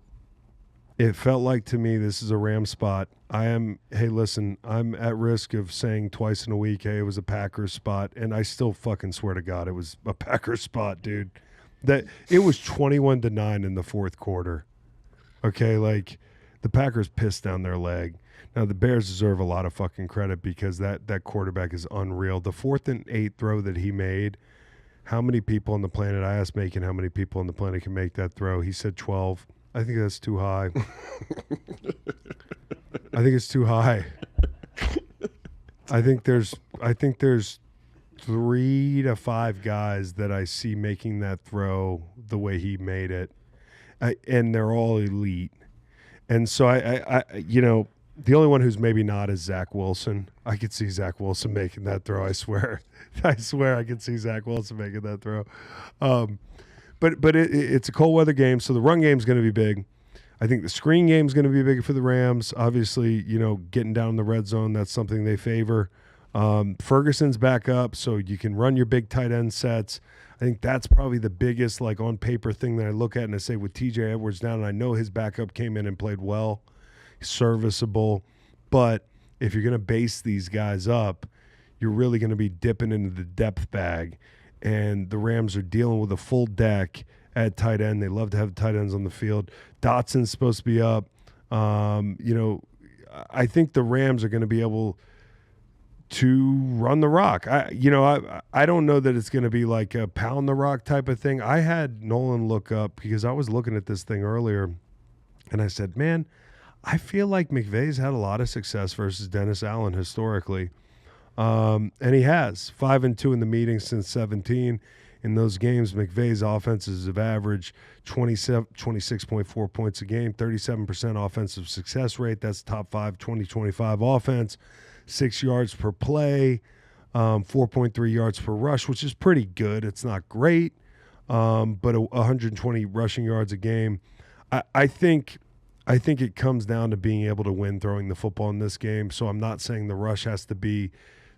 it felt like to me this is a Ram spot. Hey, listen, I'm at risk of saying twice in a week, hey, it was a Packers spot, and I still fucking swear to God it was a Packers spot, dude. That it was 21-9 in the fourth quarter. Okay, like the Packers pissed down their leg. Now the Bears deserve a lot of fucking credit because that quarterback is unreal. The 4th and 8 throw that he made, how many people on the planet, I asked Macon how many people on the planet can make that throw. He said 12. I think that's too high. I think it's too high. I think there's 3 to 5 guys that I see making that throw the way he made it, and they're all elite. And so I the only one who's maybe not is Zach Wilson. I could see Zach Wilson making that throw. I swear I could see Zach Wilson making that throw. But it's a cold weather game, so the run game is going to be big. I think the screen game is going to be big for the Rams. Obviously, getting down in the red zone, that's something they favor. Ferguson's back up, so you can run your big tight end sets. I think that's probably the biggest, like, on paper thing that I look at and I say with TJ Edwards down, and I know his backup came in and played well, serviceable. But if you're going to base these guys up, you're really going to be dipping into the depth bag. And the Rams are dealing with a full deck at tight end. They love to have tight ends on the field. Dotson's supposed to be up. I think the Rams are going to be able to run the rock. I don't know that it's going to be like a pound the rock type of thing. I had Nolan look up because I was looking at this thing earlier, and I said, man, I feel like McVay's had a lot of success versus Dennis Allen historically. And he has 5-2 in the meetings since 17. In those games, McVay's offenses have averaged 26.4 points a game, 37% offensive success rate. That's top 5 2025 offense. 6 yards per play, 4.3 yards per rush, which is pretty good. It's not great, but 120 rushing yards a game. I think it comes down to being able to win throwing the football in this game. So I'm not saying the rush has to be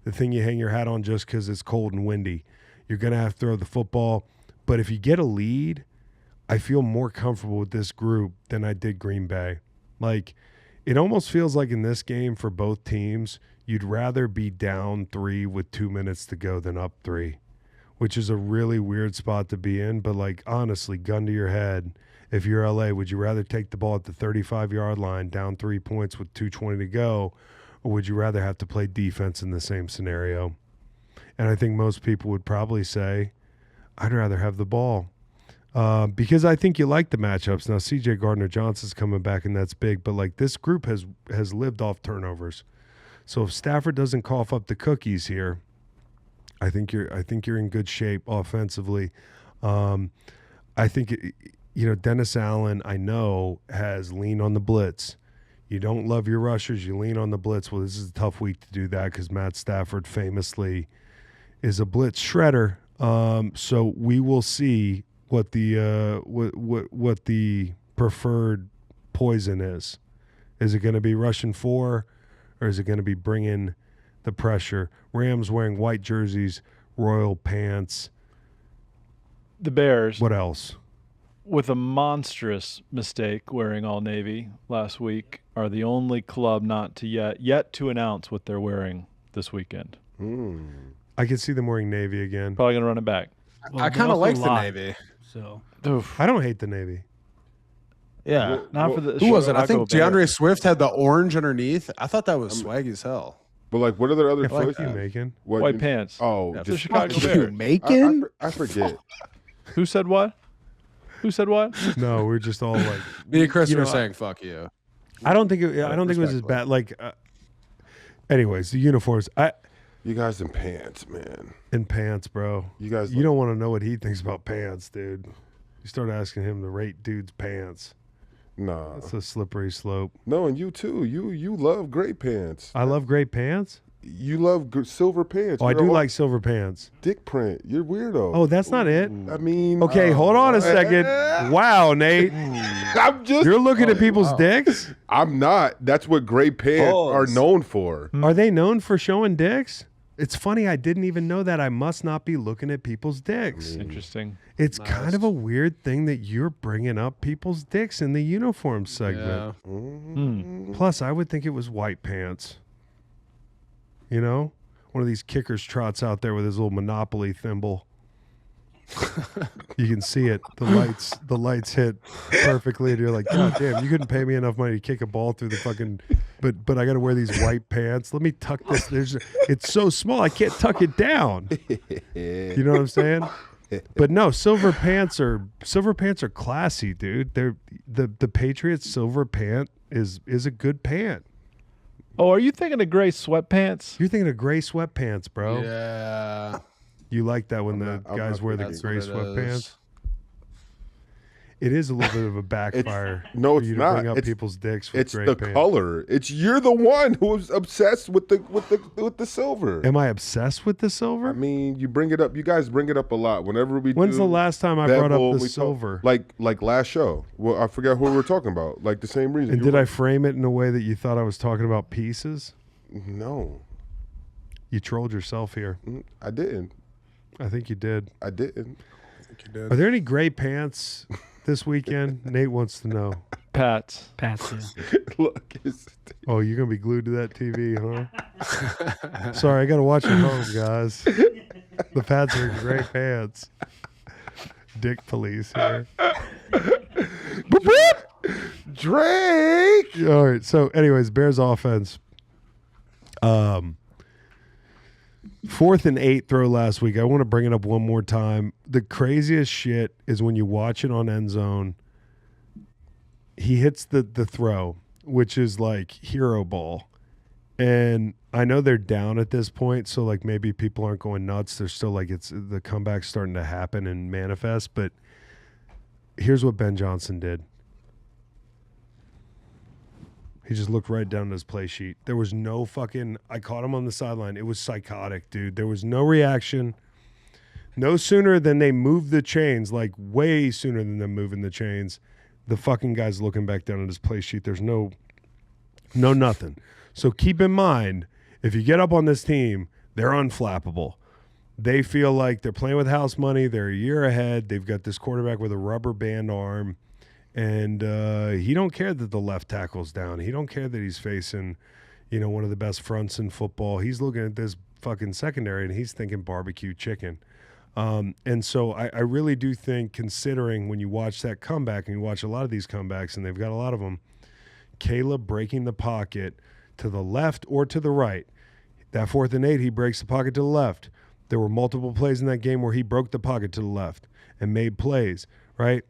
the thing you hang your hat on just because it's cold and windy. You're going to have to throw the football. But if you get a lead, I feel more comfortable with this group than I did Green Bay. Like, it almost feels like in this game for both teams, you'd rather be down 3 with 2 minutes to go than up 3, which is a really weird spot to be in. But, like, honestly, gun to your head, if you're LA, would you rather take the ball at the 35-yard line, down 3 points with 2:20 to go, or would you rather have to play defense in the same scenario? And I think most people would probably say, I'd rather have the ball. Because I think you like the matchups. Now, C.J. Gardner-Johnson's coming back, and that's big. But, like, this group has lived off turnovers. So if Stafford doesn't cough up the cookies here, I think you're in good shape offensively. I think Dennis Allen, I know, has leaned on the blitz. You don't love your rushers, you lean on the blitz. Well, this is a tough week to do that because Matt Stafford famously is a blitz shredder. So we will see what the preferred poison is. Is it going to be rushing 4, or is it going to be bringing the pressure? Rams wearing white jerseys, royal pants. The Bears, What else? with a monstrous mistake wearing all navy last week, are the only club not to yet to announce what they're wearing this weekend. I can see them wearing navy again. Probably going to run it back. I kind of like the Navy. So Oof. I don't hate the navy. Yeah. Not for the Who was it? I Chicago think DeAndre Bears. Swift had the orange underneath. I thought that was swaggy as hell. But like, what are the other If what choices? you making? What White you- pants. Oh, The just Chicago Fuck you, Bears. Macon? I forget. Who said what? Who said what? No, we're just all like. Me and Chris You were know, saying "fuck you." I don't think it was as bad. Like, anyways, the uniforms. You guys in pants, man. In pants, bro. You guys. You don't want to know what he thinks about pants, dude. You start asking him to rate dude's pants. Nah. It's a slippery slope. No, and you too. You love gray pants. I love great pants. You love silver pants. Oh, I You're do a like silver pants. dick print. You're weirdo. Oh, that's not it. I mean. Okay, hold on a second. Wow, Nate. I'm just. You're looking at people's dicks? I'm not. That's what gray pants are known for. Are they known for showing dicks? It's funny. I didn't even know that. I must not be looking at people's dicks. Interesting. It's kind of a weird thing that you're bringing up people's dicks in the uniform segment. Yeah. Plus, I would think it was white pants. You know? One of these kickers trots out there with his little Monopoly thimble. You can see it. The lights hit perfectly, and you're like, God damn, you couldn't pay me enough money to kick a ball through the fucking but I gotta wear these white pants. Let me tuck this. It's so small I can't tuck it down. You know what I'm saying? But no, silver pants are classy, dude. They're the Patriots silver pant is a good pant. Oh, are you thinking of gray sweatpants? You're thinking of gray sweatpants, bro. Yeah. You like that when the I'm guys not wear the thinking gray That's what it sweatpants? is. It is a little bit of a backfire. No, for it's you to not. bring up It's- people's dicks with It's gray the pants. color. You're the one who was obsessed with the silver. Am I obsessed with the silver? I mean, you bring it up. You guys bring it up a lot whenever we. When's do the last time I brought bevel, up the we talk- silver? like last show. Well, I forgot who we were talking about. Like the same reason. And You did were- I frame it in a way that you thought I was talking about pieces? No, You trolled yourself here. I didn't. I think you did. I didn't. Are there any gray pants this weekend? Nate wants to know. Pats. Pats. Yeah. Look, it's, Oh, you're gonna be glued to that TV, huh? Sorry, I gotta watch at home, guys. The Pats are in gray pants. Dick police here. Drake. All right. So, anyways, Bears offense. 4th and 8 throw last week. I want to bring it up one more time. The craziest shit is when you watch it on end zone. He hits the throw, which is like hero ball. And I know they're down at this point, so like maybe people aren't going nuts. They're still like it's the comeback's starting to happen and manifest. But here's what Ben Johnson did. He just looked right down at his play sheet. There was no fucking... I caught him on the sideline. It was psychotic, dude. There was no reaction. No sooner than they moved the chains, like way sooner than them moving the chains, the fucking guy's looking back down at his play sheet. There's no nothing. So keep in mind, if you get up on this team, they're unflappable. They feel like they're playing with house money. They're a year ahead. They've got this quarterback with a rubber band arm. And he don't care that the left tackle's down. He don't care that he's facing, one of the best fronts in football. He's looking at this fucking secondary, and he's thinking barbecue chicken. And so I really do think, considering when you watch that comeback, and you watch a lot of these comebacks, and they've got a lot of them, Caleb breaking the pocket to the left or to the right. That 4th and 8, he breaks the pocket to the left. There were multiple plays in that game where he broke the pocket to the left and made plays, right?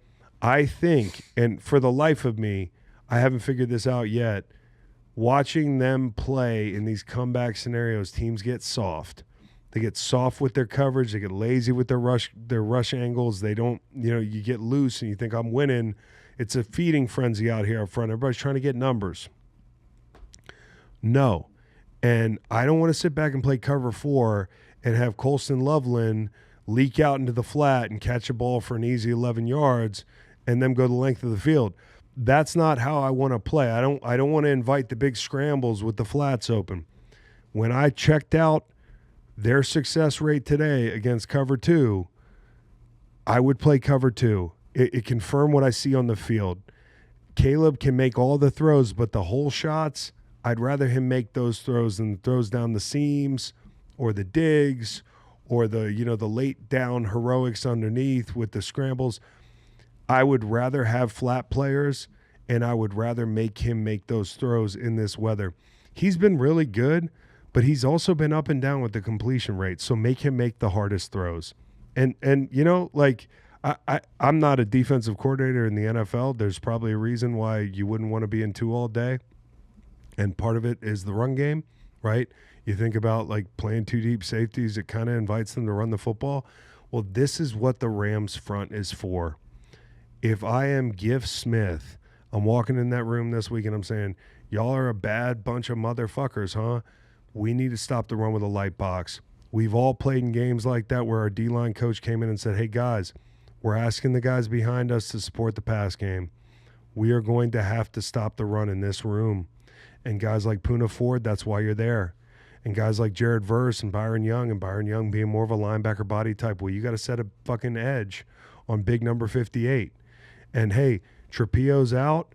I think, and for the life of me, I haven't figured this out yet, watching them play in these comeback scenarios, teams get soft. They get soft with their coverage. They get lazy with their rush angles. They don't, you get loose and you think, I'm winning. It's a feeding frenzy out here up front. Everybody's trying to get numbers. No. And I don't want to sit back and play cover 4 and have Colston Loveland leak out into the flat and catch a ball for an easy 11 yards and then go the length of the field. that's not how I want to play. I don't want to invite the big scrambles with the flats open. When I checked out their success rate today against cover 2, I would play cover 2. It confirmed what I see on the field. Caleb can make all the throws, but the whole shots, I'd rather him make those throws than throws down the seams or the digs or the late down heroics underneath with the scrambles. I would rather have flat players, and I would rather make him make those throws in this weather. He's been really good, but he's also been up and down with the completion rate, so make him make the hardest throws. And I'm not a defensive coordinator in the NFL. There's probably a reason why you wouldn't want to be in 2 all day, and part of it is the run game, right? You think about like playing 2 deep safeties, it kind of invites them to run the football. Well, this is what the Rams front is for. If I am Giff Smith, I'm walking in that room this week and I'm saying, y'all are a bad bunch of motherfuckers, huh? We need to stop the run with a light box. We've all played in games like that where our D-line coach came in and said, hey, guys, we're asking the guys behind us to support the pass game. We are going to have to stop the run in this room. And guys like Poona Ford, that's why you're there. And guys like Jared Verse and Byron Young being more of a linebacker body type, well, you got to set a fucking edge on big number 58. And, hey, Trapio's out.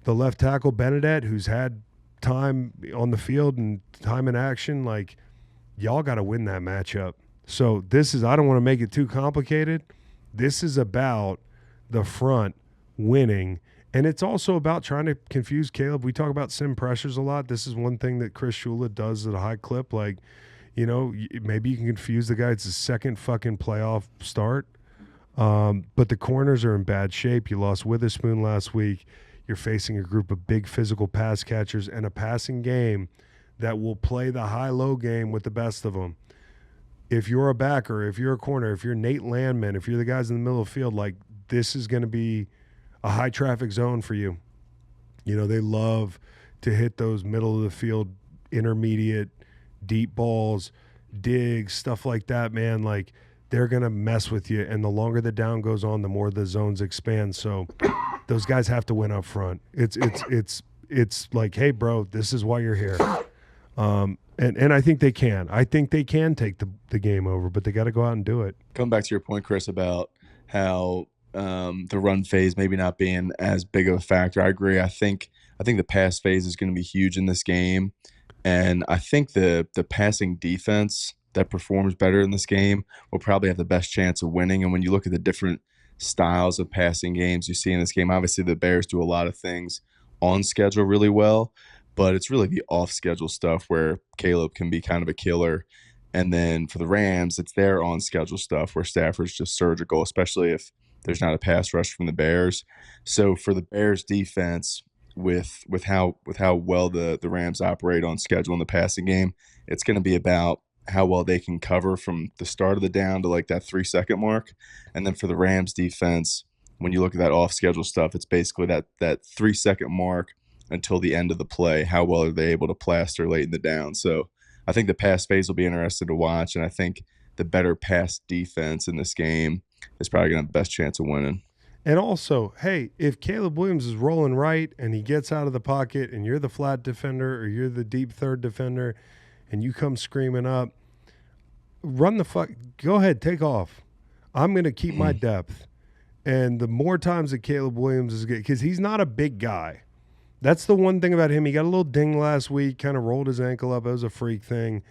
The left tackle, Benedette, who's had time on the field and time in action, like, y'all got to win that matchup. So this is – I don't want to make it too complicated. This is about the front winning, and it's also about trying to confuse Caleb. We talk about sim pressures a lot. This is one thing that Chris Shula does at a high clip. Like, maybe you can confuse the guy. It's his second fucking playoff start. But the corners are in bad shape. You lost Witherspoon last week. You're facing a group of big physical pass catchers and a passing game that will play the high-low game with the best of them. If you're a backer, if you're a corner, if you're Nate Landman, if you're the guys in the middle of the field, like, this is going to be a high-traffic zone for you. They love to hit those middle-of-the-field, intermediate, deep balls, digs, stuff like that, man. Like, they're going to mess with you, and the longer the down goes on, the more the zones expand. So those guys have to win up front. It's like, hey, bro, this is why you're here. And I think they can. I think they can take the game over, but they got to go out and do it. Come back to your point, Chris, about how the run phase maybe not being as big of a factor. I agree. I think the pass phase is going to be huge in this game, and I think the passing defense that performs better in this game will probably have the best chance of winning. And when you look at the different styles of passing games you see in this game, obviously the Bears do a lot of things on schedule really well, but it's really the off-schedule stuff where Caleb can be kind of a killer. And then for the Rams, it's their on-schedule stuff where Stafford's just surgical, especially if there's not a pass rush from the Bears. So for the Bears defense, with how well the Rams operate on schedule in the passing game, it's going to be about how well they can cover from the start of the down to like that 3-second mark. And then for the Rams defense, when you look at that off-schedule stuff, it's basically that 3-second mark until the end of the play. How well are they able to plaster late in the down? So I think the pass phase will be interesting to watch, and I think the better pass defense in this game is probably going to have the best chance of winning. And also, hey, if Caleb Williams is rolling right and he gets out of the pocket and you're the flat defender or you're the deep third defender and you come screaming up, go ahead, take off. I'm going to keep my depth. And the more times that Caleb Williams is good, because he's not a big guy. That's the one thing about him. He got a little ding last week, kind of rolled his ankle up. It was a freak thing.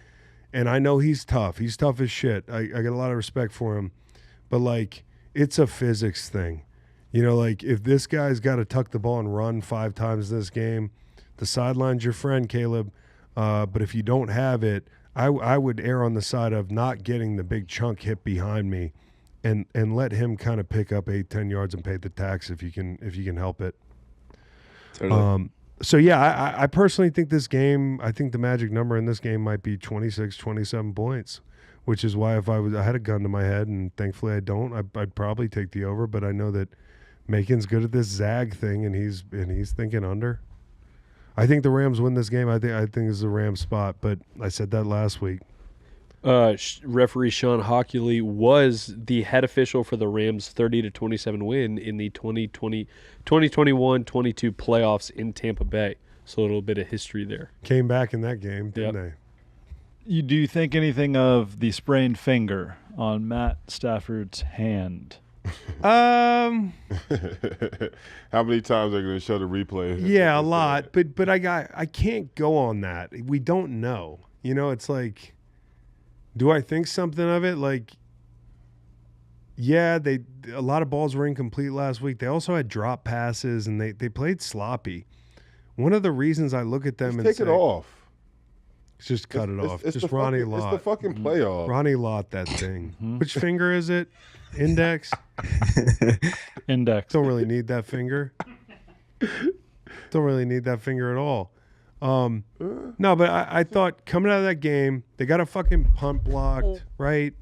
And I know he's tough. He's tough as shit. I got a lot of respect for him. But, like, it's a physics thing. Like, if this guy's got to tuck the ball and run 5 times this game, the sideline's your friend, Caleb. But if you don't have it, I would err on the side of not getting the big chunk hit behind me and let him kind of pick up 8-10 yards and pay the tax if you can help it. Totally. So, yeah, I personally think this game, I think the magic number in this game might be 26, 27 points, which is why if I had a gun to my head, and thankfully I don't, I'd probably take the over. But I know that Macon's good at this zag thing, and he's thinking under. I think the Rams win this game. I think it's the Rams spot, but I said that last week. Referee Sean Hockley was the head official for the Rams' 30-27 win in the 2021-22 playoffs in Tampa Bay. So a little bit of history there. Came back in that game, didn't they? Do you think anything of the sprained finger on Matt Stafford's hand? How many times are they going to show the replay? Yeah, a lot. But I can't go on that. We don't know. You know, it's like, do I think something of it? Like, yeah, a lot of balls were incomplete last week. They also had drop passes, and they played sloppy. One of the reasons I look at them and take say, it off. Just cut it off. It's Just the Ronnie fucking, Lott. It's the fucking playoff. Ronnie Lott, that thing. Which finger is it? Index? Index. Don't really need that finger. Don't really need that finger at all. No, but I thought coming out of that game, they got a fucking punt blocked, right?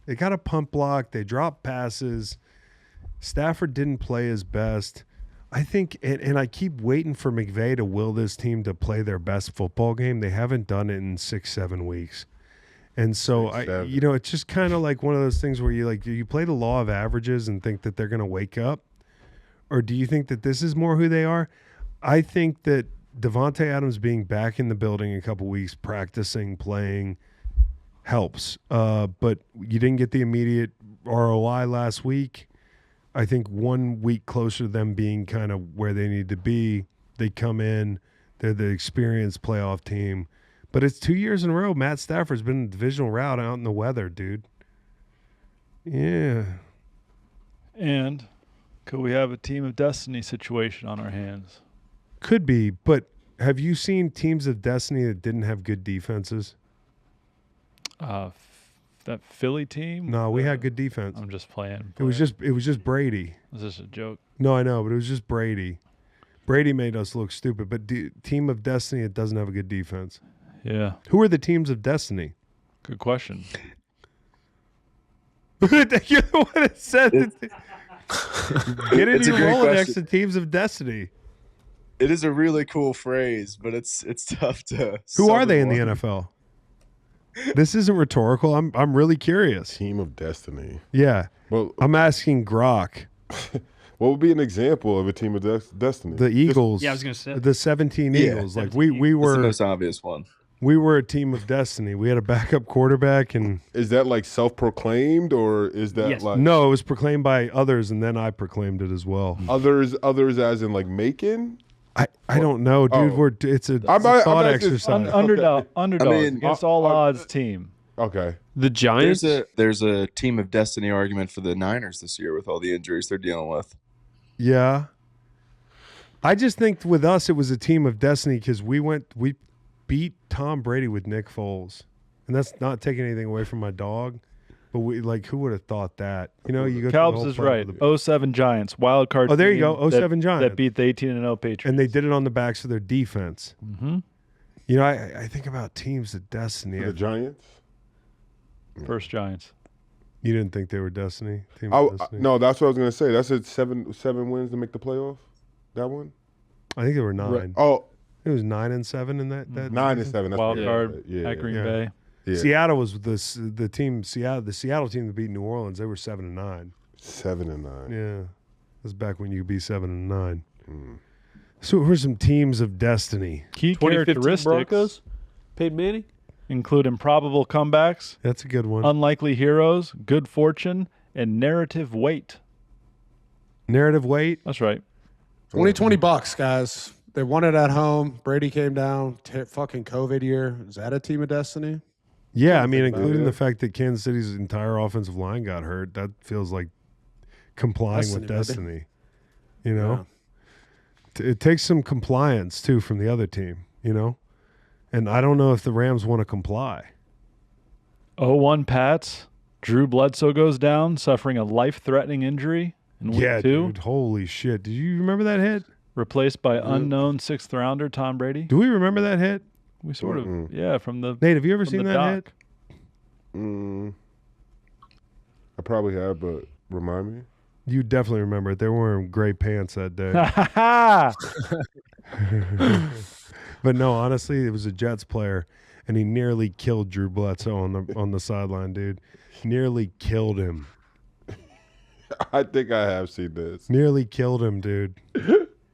They got a punt blocked. They dropped passes. Stafford didn't play his best. I think, and I keep waiting for McVay to will this team to play their best football game. They haven't done it in 6-7 weeks. And so, it's just kind of like one of those things where do you play the law of averages and think that they're going to wake up? Or do you think that this is more who they are? I think that Devontae Adams being back in the building a couple weeks, practicing, playing, helps. But you didn't get the immediate ROI last week. I think 1 week closer to them being kind of where they need to be. They come in. They're the experienced playoff team. But it's 2 years in a row. Matt Stafford's been in the divisional round out in the weather, dude. Yeah. And could we have a team of destiny situation on our hands? Could be, but have you seen teams of destiny that didn't have good defenses? That Philly team? No, we had good defense. I'm just playing. It was just Brady. Is this a joke? No, I know, but it was just Brady. Brady made us look stupid, but team of destiny that doesn't have a good defense. Yeah. Who are the teams of destiny? Good question. You're the one that said it. Get in your Rolodex to teams of destiny. It is a really cool phrase, but it's tough to. Who are they in the NFL? This isn't rhetorical. I'm really curious. Team of destiny. Yeah. Well, I'm asking Grok. What would be an example of a team of destiny? The Eagles. Yeah, I was gonna say the 17 Eagles. Like 17 we It's were the most obvious one. We were a team of destiny. We had a backup quarterback, and Is that like self-proclaimed, or is that Yes. like no, it was proclaimed by others, and then I proclaimed it as well. others as in like Macon? I don't know, dude. Oh. It's a I'm thought asking- exercise. Underdogs mean, against all odds team. Okay. The Giants. There's a team of destiny argument for the Niners this year with all the injuries they're dealing with. Yeah. I just think with us it was a team of destiny because we beat Tom Brady with Nick Foles. And that's not taking anything away from my dog. But who would have thought that? You know, you go Calbs is right. 07 Giants, wild card. Oh, there you team go. 07 Giants. That beat the 18-0 Patriots. And they did it on the backs of their defense. Mm-hmm. You know, I think about teams of destiny. The Giants? First Giants. You didn't think they were destiny? Team of destiny? No, that's what I was gonna say. That's it. Seven wins to make the playoff. That one? I think there were 9. Oh, It was 9-7 in that 9-7. That's Wild what- card Yeah, at Green yeah. Bay. yeah. Seattle was the team. The Seattle team that beat New Orleans. They were 7-9. 7-9. Yeah, that's back when you could be 7-9. So who are some teams of destiny? Key 2015 characteristics Broncos. Peyton Manning. include improbable comebacks, That's a good one. unlikely heroes, good fortune, and narrative weight. Narrative weight. That's right. $20 guys. They won it at home. Brady came down. Fucking COVID year. Is that a team of destiny? Yeah, I mean, about including it. the fact that Kansas City's entire offensive line got hurt. That feels like complying with Destiny, destiny. You know, it takes some compliance too from the other team. You know, and I don't know if the Rams want to comply. 0-1 Pats. Drew Bledsoe goes down, suffering a life-threatening injury in week 2. Dude, holy shit! Did you remember that hit? Replaced by unknown 6th rounder Tom Brady. Do we remember that hit? We sort of, yeah, from the Nate, have you ever from seen the that doc. hit? I probably have, but remind me. You definitely remember it. They were wearing gray pants that day. But no, honestly, it was a Jets player. and he nearly killed Drew Bledsoe on the sideline, dude. Nearly killed him. I think I have seen this. Nearly killed him, dude.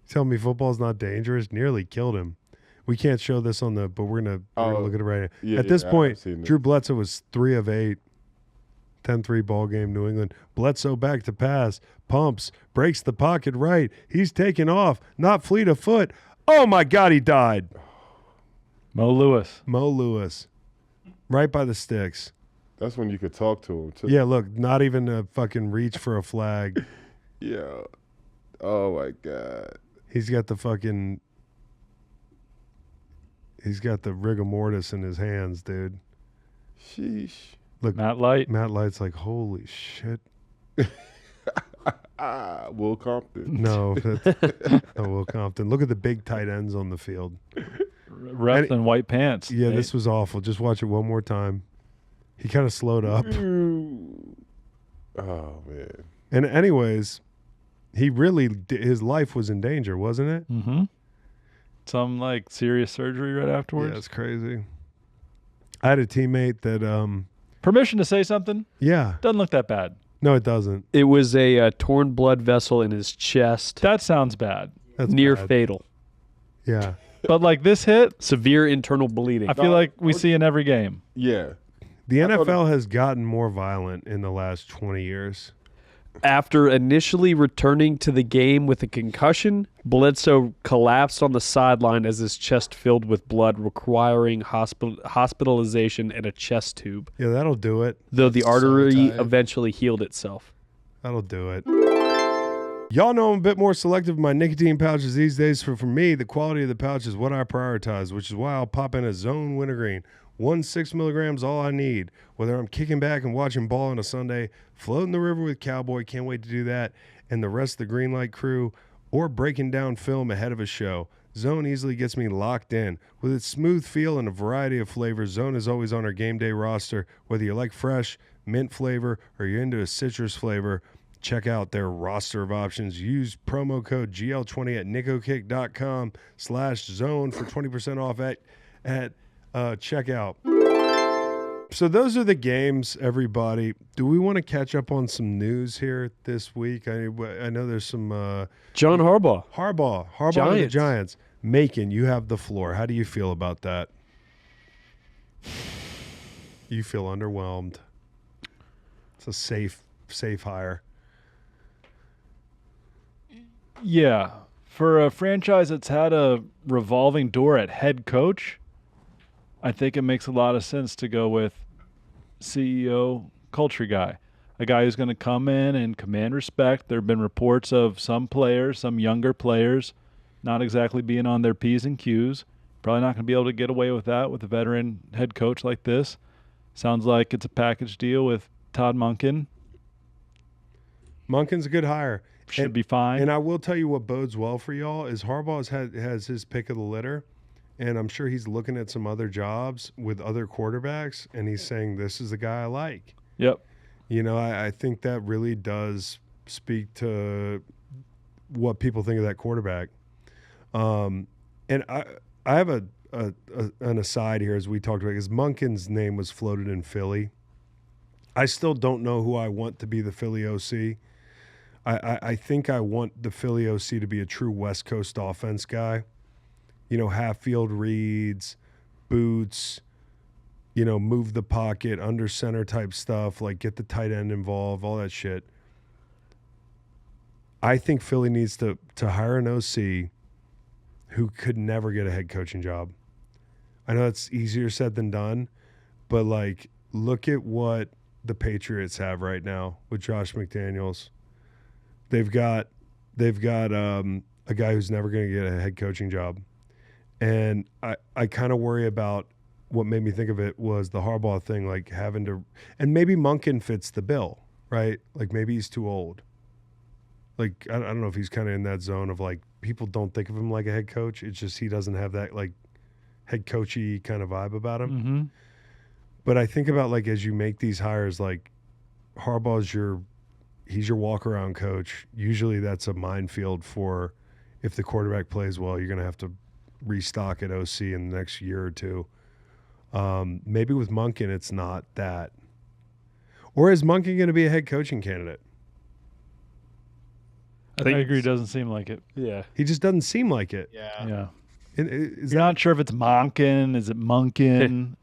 Tell me football's not dangerous? Nearly killed him. We can't show this but we're gonna look at it right now. Yeah, At this point, I've seen Drew Bledsoe was 3 of 8. 10-3 ball game, New England. Bledsoe back to pass, pumps, breaks the pocket right. He's taking off, not fleet of foot. Oh my God, he died. Mo Lewis. Right by the sticks. That's when you could talk to him too. Yeah, look, not even a fucking reach for a flag. Yeah. Oh my God. He's got the rigor mortis in his hands, dude. Sheesh. Look, Matt Light. Matt Light's like, holy shit. Will Compton. No, Will Compton. Look at the big tight ends on the field. Refs in white pants. Yeah, this was awful. Just watch it one more time. He kind of slowed up. Oh, man. And anyways, his life was in danger, wasn't it? Mm-hmm. Some like serious surgery right afterwards. Yeah, it's crazy. I had a teammate that, Permission to say something? yeah. Doesn't look that bad. No, it doesn't. It was a torn blood vessel in his chest, That sounds bad. That's near bad. fatal. Yeah. But like this hit, Severe internal bleeding. I feel like we see in every game. Yeah. The NFL has gotten more violent in the last 20 years. After initially returning to the game with a concussion, Bledsoe collapsed on the sideline as his chest filled with blood, requiring hospitalization and a chest tube, Yeah, that'll do it. though the artery tight. eventually healed itself. That'll do it. Y'all know I'm a bit more selective with my nicotine pouches these days. For me, the quality of the pouch is what I prioritize, which is why I'll pop in a Zone Wintergreen. 6 milligrams, all I need. Whether I'm kicking back and watching ball on a Sunday, floating the river with Cowboy, can't wait to do that, and the rest of the Greenlight crew, or breaking down film ahead of a show. Zone easily gets me locked in. With its smooth feel and a variety of flavors, Zone is always on our game day roster. Whether you like fresh, mint flavor, or you're into a citrus flavor, check out their roster of options. Use promo code GL20 at nicokick.com/zone for 20% off at checkout. So those are the games, everybody. Do we want to catch up on some news here this week? I know there's some John Harbaugh. Harbaugh to the Giants. Macon, you have the floor. How do you feel about that? You feel underwhelmed. It's a safe hire. Yeah. For a franchise that's had a revolving door at head coach, I think it makes a lot of sense to go with CEO, culture guy, a guy who's going to come in and command respect. There have been reports of some players, some younger players, not exactly being on their P's and Q's. Probably not going to be able to get away with that with a veteran head coach like this. Sounds like it's a package deal with Todd Monken. Monken's a good hire. Should be fine. And I will tell you what bodes well for y'all is Harbaugh has his pick of the litter. And I'm sure he's looking at some other jobs with other quarterbacks, and he's saying, this is the guy I like. Yep. You know, I think that really does speak to what people think of that quarterback. And I have an aside here as we talked about, because Monken's name was floated in Philly. I still don't know who I want to be the Philly OC. I think I want the Philly OC to be a true West Coast offense guy. You know, half field reads, boots, you know, move the pocket, under center type stuff, like get the tight end involved, all that shit. I think Philly needs to hire an OC who could never get a head coaching job. I know it's easier said than done, but like, look at what the Patriots have right now with Josh McDaniels. They've got a guy who's never going to get a head coaching job. And I kind of worry about what made me think of it was the Harbaugh thing, like having to – and maybe Monken fits the bill, right? Like maybe he's too old. Like I don't know if he's kind of in that zone of like people don't think of him like a head coach. It's just he doesn't have that like head coachy kind of vibe about him. Mm-hmm. But I think about like as you make these hires, like Harbaugh's he's your walk-around coach. Usually that's a minefield for if the quarterback plays well, you're going to have to restock at OC in the next year or two. Maybe with Monken, it's not that. Or is Monken going to be a head coaching candidate? I agree. Doesn't seem like it. Yeah. He just doesn't seem like it. Yeah. You're not sure if it's Monken. Is it Monken?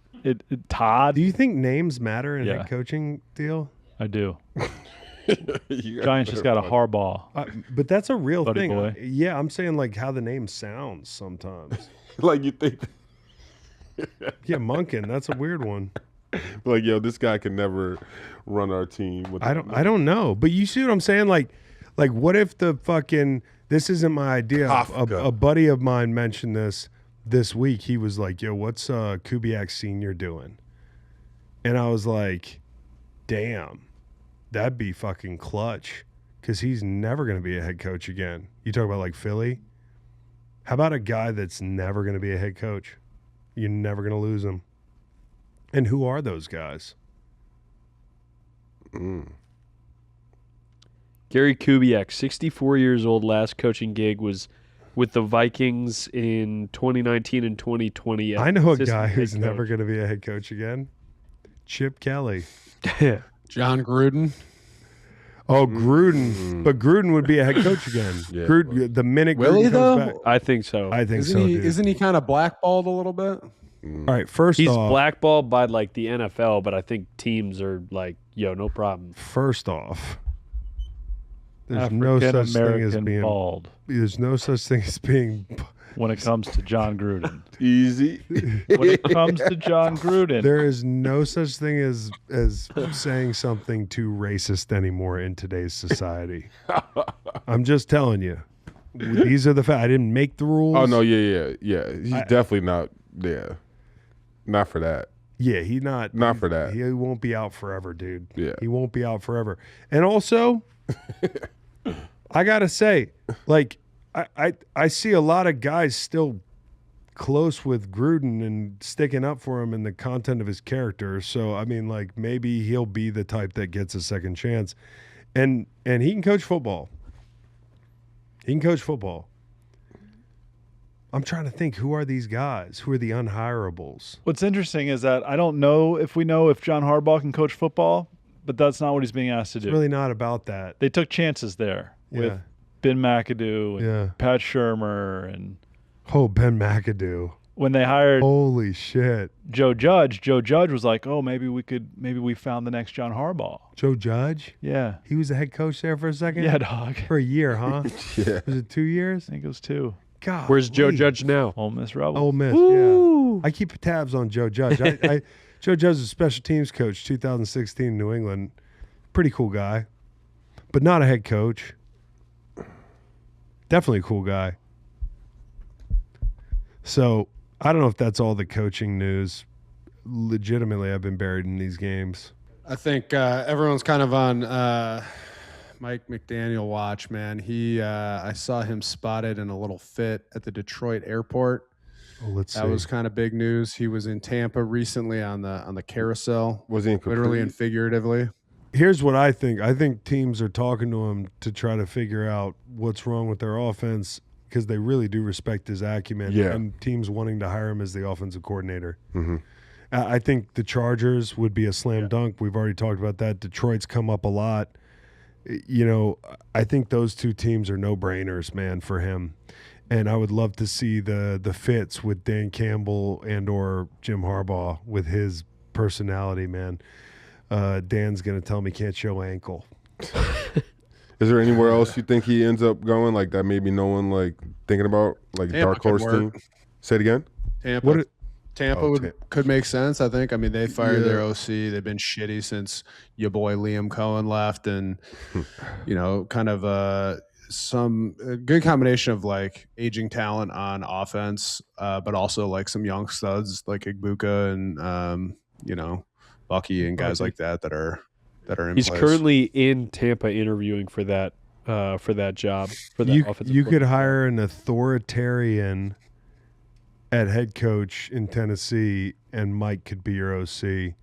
Todd? Do you think names matter in a head coaching deal? I do. Giants just got a Harbaugh. But that's a real Buddy thing. boy. Yeah, I'm saying like how the name sounds sometimes. Like you think, Yeah, Monken. That's a weird one. like, yo, this guy can never run our team. I don't know. But you see what I'm saying? Like what if the fucking this isn't my idea. A buddy of mine mentioned this week. He was like, yo, what's Kubiak Sr. doing? And I was like, damn, that'd be fucking clutch. Because he's never going to be a head coach again. You talk about like Philly. How about a guy that's never going to be a head coach? You're never going to lose him. And who are those guys? Gary Kubiak, 64 years old, last coaching gig was with the Vikings in 2019 and 2020. I know a guy who's never going to be a head coach again. Chip Kelly. John Gruden. Oh, Gruden. But Gruden would be a head coach again. Yeah. Gruden, the minute Will he, Gruden though? comes back. I think so. I think Isn't so, he? dude. Isn't he kind of blackballed a little bit? All right, first He's off. blackballed by like the NFL, but I think teams are like, yo, no problem. First off, there's no such thing as being bald There's no such thing as being. when it comes to John Gruden. Easy. When it comes to John Gruden, There is no such thing as saying something too racist anymore in today's society. I'm just telling you. These are the facts. I didn't make the rules. Oh no, yeah. He's definitely not. Yeah, not for that. Yeah, not for that. He won't be out forever, dude. Yeah. He won't be out forever. And also, I gotta say, like, I see a lot of guys still close with Gruden and sticking up for him in the content of his character. So I mean, like, maybe he'll be the type that gets a second chance. And he can coach football. He can coach football. I'm trying to think, who are these guys? Who are the unhirables? what's interesting is that I don't know if John Harbaugh can coach football, but that's not what he's being asked to do. It's really not about that. They took chances there with Yeah. Ben McAdoo and Yeah. Pat Shurmur, and Oh, Ben McAdoo. when they hired Holy shit. Joe Judge was like, "Oh, maybe we found the next John Harbaugh." Joe Judge? Yeah, He was the head coach there for a second? yeah, dog. For a year, huh? Yeah. Was it 2 years? I think it was 2. God. Where's Joe Judge now? Ole Miss Rebels. Ole Miss, yeah. I keep tabs on Joe Judge. Joe Judge is a special teams coach, 2016 in New England. Pretty cool guy, but not a head coach. Definitely a cool guy. So I don't know if that's all the coaching news. Legitimately, I've been buried in these games. I think everyone's kind of on Mike McDaniel watch, man. I saw him spotted in a little fit at the Detroit airport. Oh, let's see. That was kind of big news. He was in Tampa recently on the carousel, Was he literally and figuratively. Here's what I think. I think teams are talking to him to try to figure out what's wrong with their offense because they really do respect his acumen. Yeah. And teams wanting to hire him as the offensive coordinator. Mm-hmm. I think the Chargers would be a slam dunk. We've already talked about that. Detroit's come up a lot. You know, I think those two teams are no-brainers, man, for him. And I would love to see the fits with Dan Campbell and or Jim Harbaugh with his personality, man. Dan's going to tell me can't show ankle. Is there anywhere else you think he ends up going like that? Maybe no one like thinking about like Tampa dark horse could team. Say it again. Tampa could make sense, I think. I mean, they fired their OC. They've been shitty since your boy Liam Cohen left, and you know, kind of a good combination of like aging talent on offense, but also like some young studs like Igbuka and you know, Bucky and guys like that are in He's place. currently in Tampa interviewing for that job. For that offensive You could coordinator. hire an authoritarian at head coach in Tennessee, and Mike could be your OC.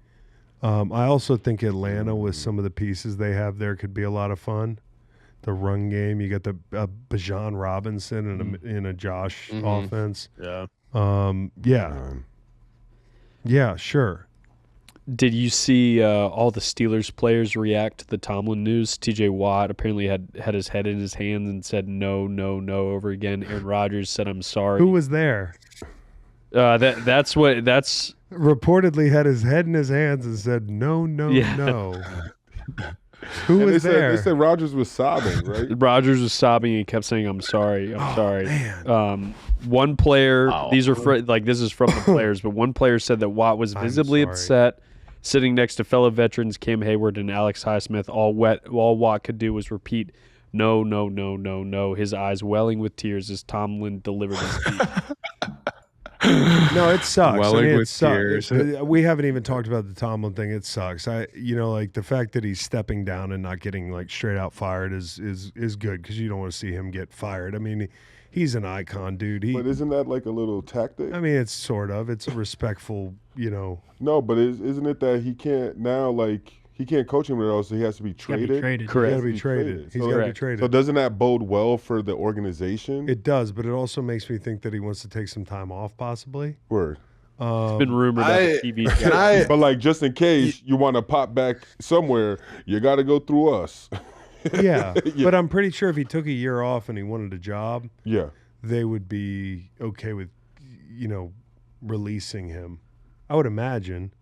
I also think Atlanta, with some of the pieces they have there, could be a lot of fun. The run game, you got the Bijan Robinson and a Josh offense. Yeah. Yeah. Yeah, sure. Did you see all the Steelers players react to the Tomlin news? T.J. Watt apparently had his head in his hands and said no, no, no over again. Aaron Rodgers said, "I'm sorry." Who was there? That's Reportedly had his head in his hands and said no, no, Yeah. no. Who was there? They said Rodgers was sobbing, right? Rodgers was sobbing and kept saying, "I'm sorry, I'm sorry." Man. One player, this is from the players, but one player said that Watt was visibly upset, sitting next to fellow veterans Cam Hayward and Alex Highsmith. All Watt could do was repeat, "No, no, no, no, no," his eyes welling with tears as Tomlin delivered his speech. No, it sucks. Welling it with sucks. tears. We haven't even talked about the Tomlin thing. It sucks. Like the fact that he's stepping down and not getting like straight out fired is good because you don't want to see him get fired. I mean, he's an icon, dude. But isn't that like a little tactic? I mean, it's a respectful, No, but isn't it that he can't now, like, he can't coach him or else he has to be traded? Correct. He's got to be traded. He's got to be traded. So doesn't that bode well for the organization? It does, but it also makes me think that he wants to take some time off, possibly. Word. It's been rumored on the TV show. But like, just in case you want to pop back somewhere, you got to go through us. Yeah, but I'm pretty sure if he took a year off and he wanted a job, they would be okay with, releasing him. I would imagine.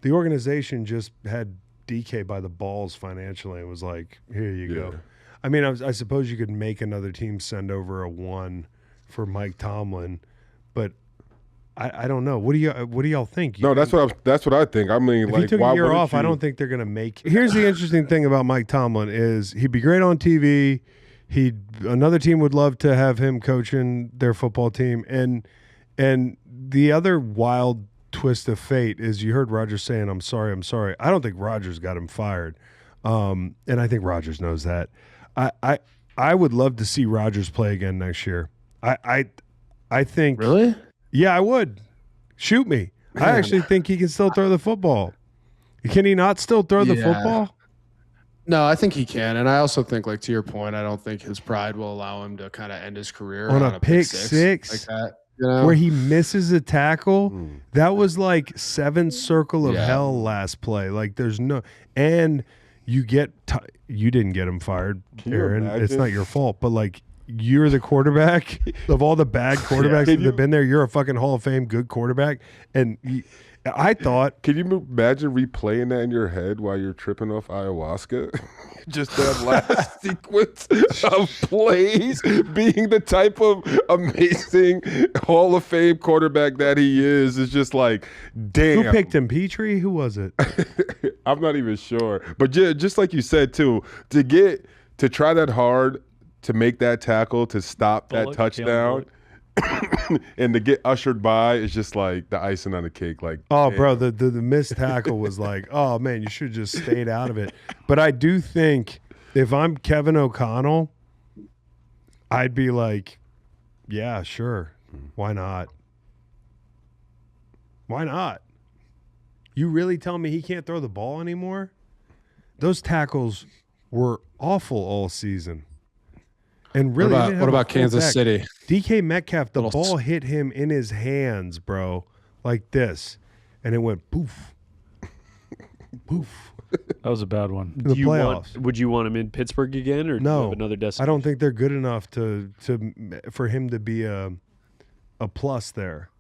The organization just had DK by the balls financially and was like, here you go. I mean, I suppose you could make another team send over a 1 for Mike Tomlin, but I don't know. What do y'all think? No, that's what I think. I mean, if like, he took a year off, I don't think they're gonna make. Here's the interesting thing about Mike Tomlin is he'd be great on TV. Another team would love to have him coaching their football team, and the other wild twist of fate is you heard Rodgers saying, I'm sorry. I don't think Rodgers got him fired. And I think Rodgers knows that. I would love to see Rodgers play again next year. I think. Really? Yeah, I would. Shoot me. I actually think he can still throw the football. Can he not still throw the football? No, I think he can. And I also think, like, to your point, I don't think his pride will allow him to kind of end his career on a pick six like that. Where he misses a tackle. That was like 7 circle of hell last play. Like there's no, and you you didn't get him fired, Aaron. It's not your fault, but like you're the quarterback of all the bad quarterbacks that have been there. You're a fucking Hall of Fame good quarterback. And I thought, can you imagine replaying that in your head while you're tripping off ayahuasca? Just that last sequence of plays, being the type of amazing Hall of Fame quarterback that he is just like, damn. Who picked him? Petrie? Who was it? I'm not even sure. But just like you said too, to try that hard to make that tackle, to stop that touchdown. And to get ushered by is just like the icing on the cake. Like, oh, bro, the missed tackle was like, oh man, you should have just stayed out of it. But I do think if I'm Kevin O'Connell, I'd be like, yeah, sure, why not? Why not? You really tell me he can't throw the ball anymore? Those tackles were awful all season. And really, what about Kansas City? DK Metcalf, the ball hit him in his hands, bro, like this, and it went poof, poof. That was a bad one. In the playoffs. Would you want him in Pittsburgh again, or do you have another destination? I don't think they're good enough for him to be a plus there.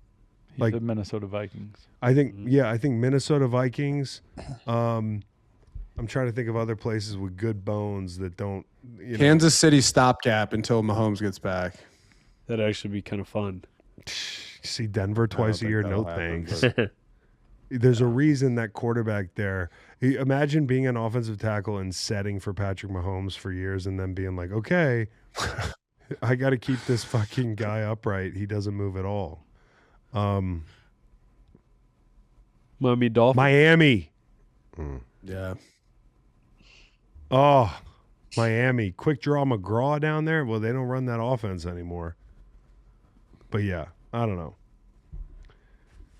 He's like the Minnesota Vikings. I think Minnesota Vikings. I'm trying to think of other places with good bones that don't. Kansas City stopgap until Mahomes gets back. That'd actually be kind of fun. See Denver twice a year, no thanks. There's a reason that quarterback there. Imagine being an offensive tackle and setting for Patrick Mahomes for years and then being like, okay, I got to keep this fucking guy upright. He doesn't move at all. Miami Dolphins. Miami. Yeah. Oh, Miami. Quick draw McGraw down there. Well, they don't run that offense anymore. But yeah, I don't know.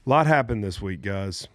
A lot happened this week, guys.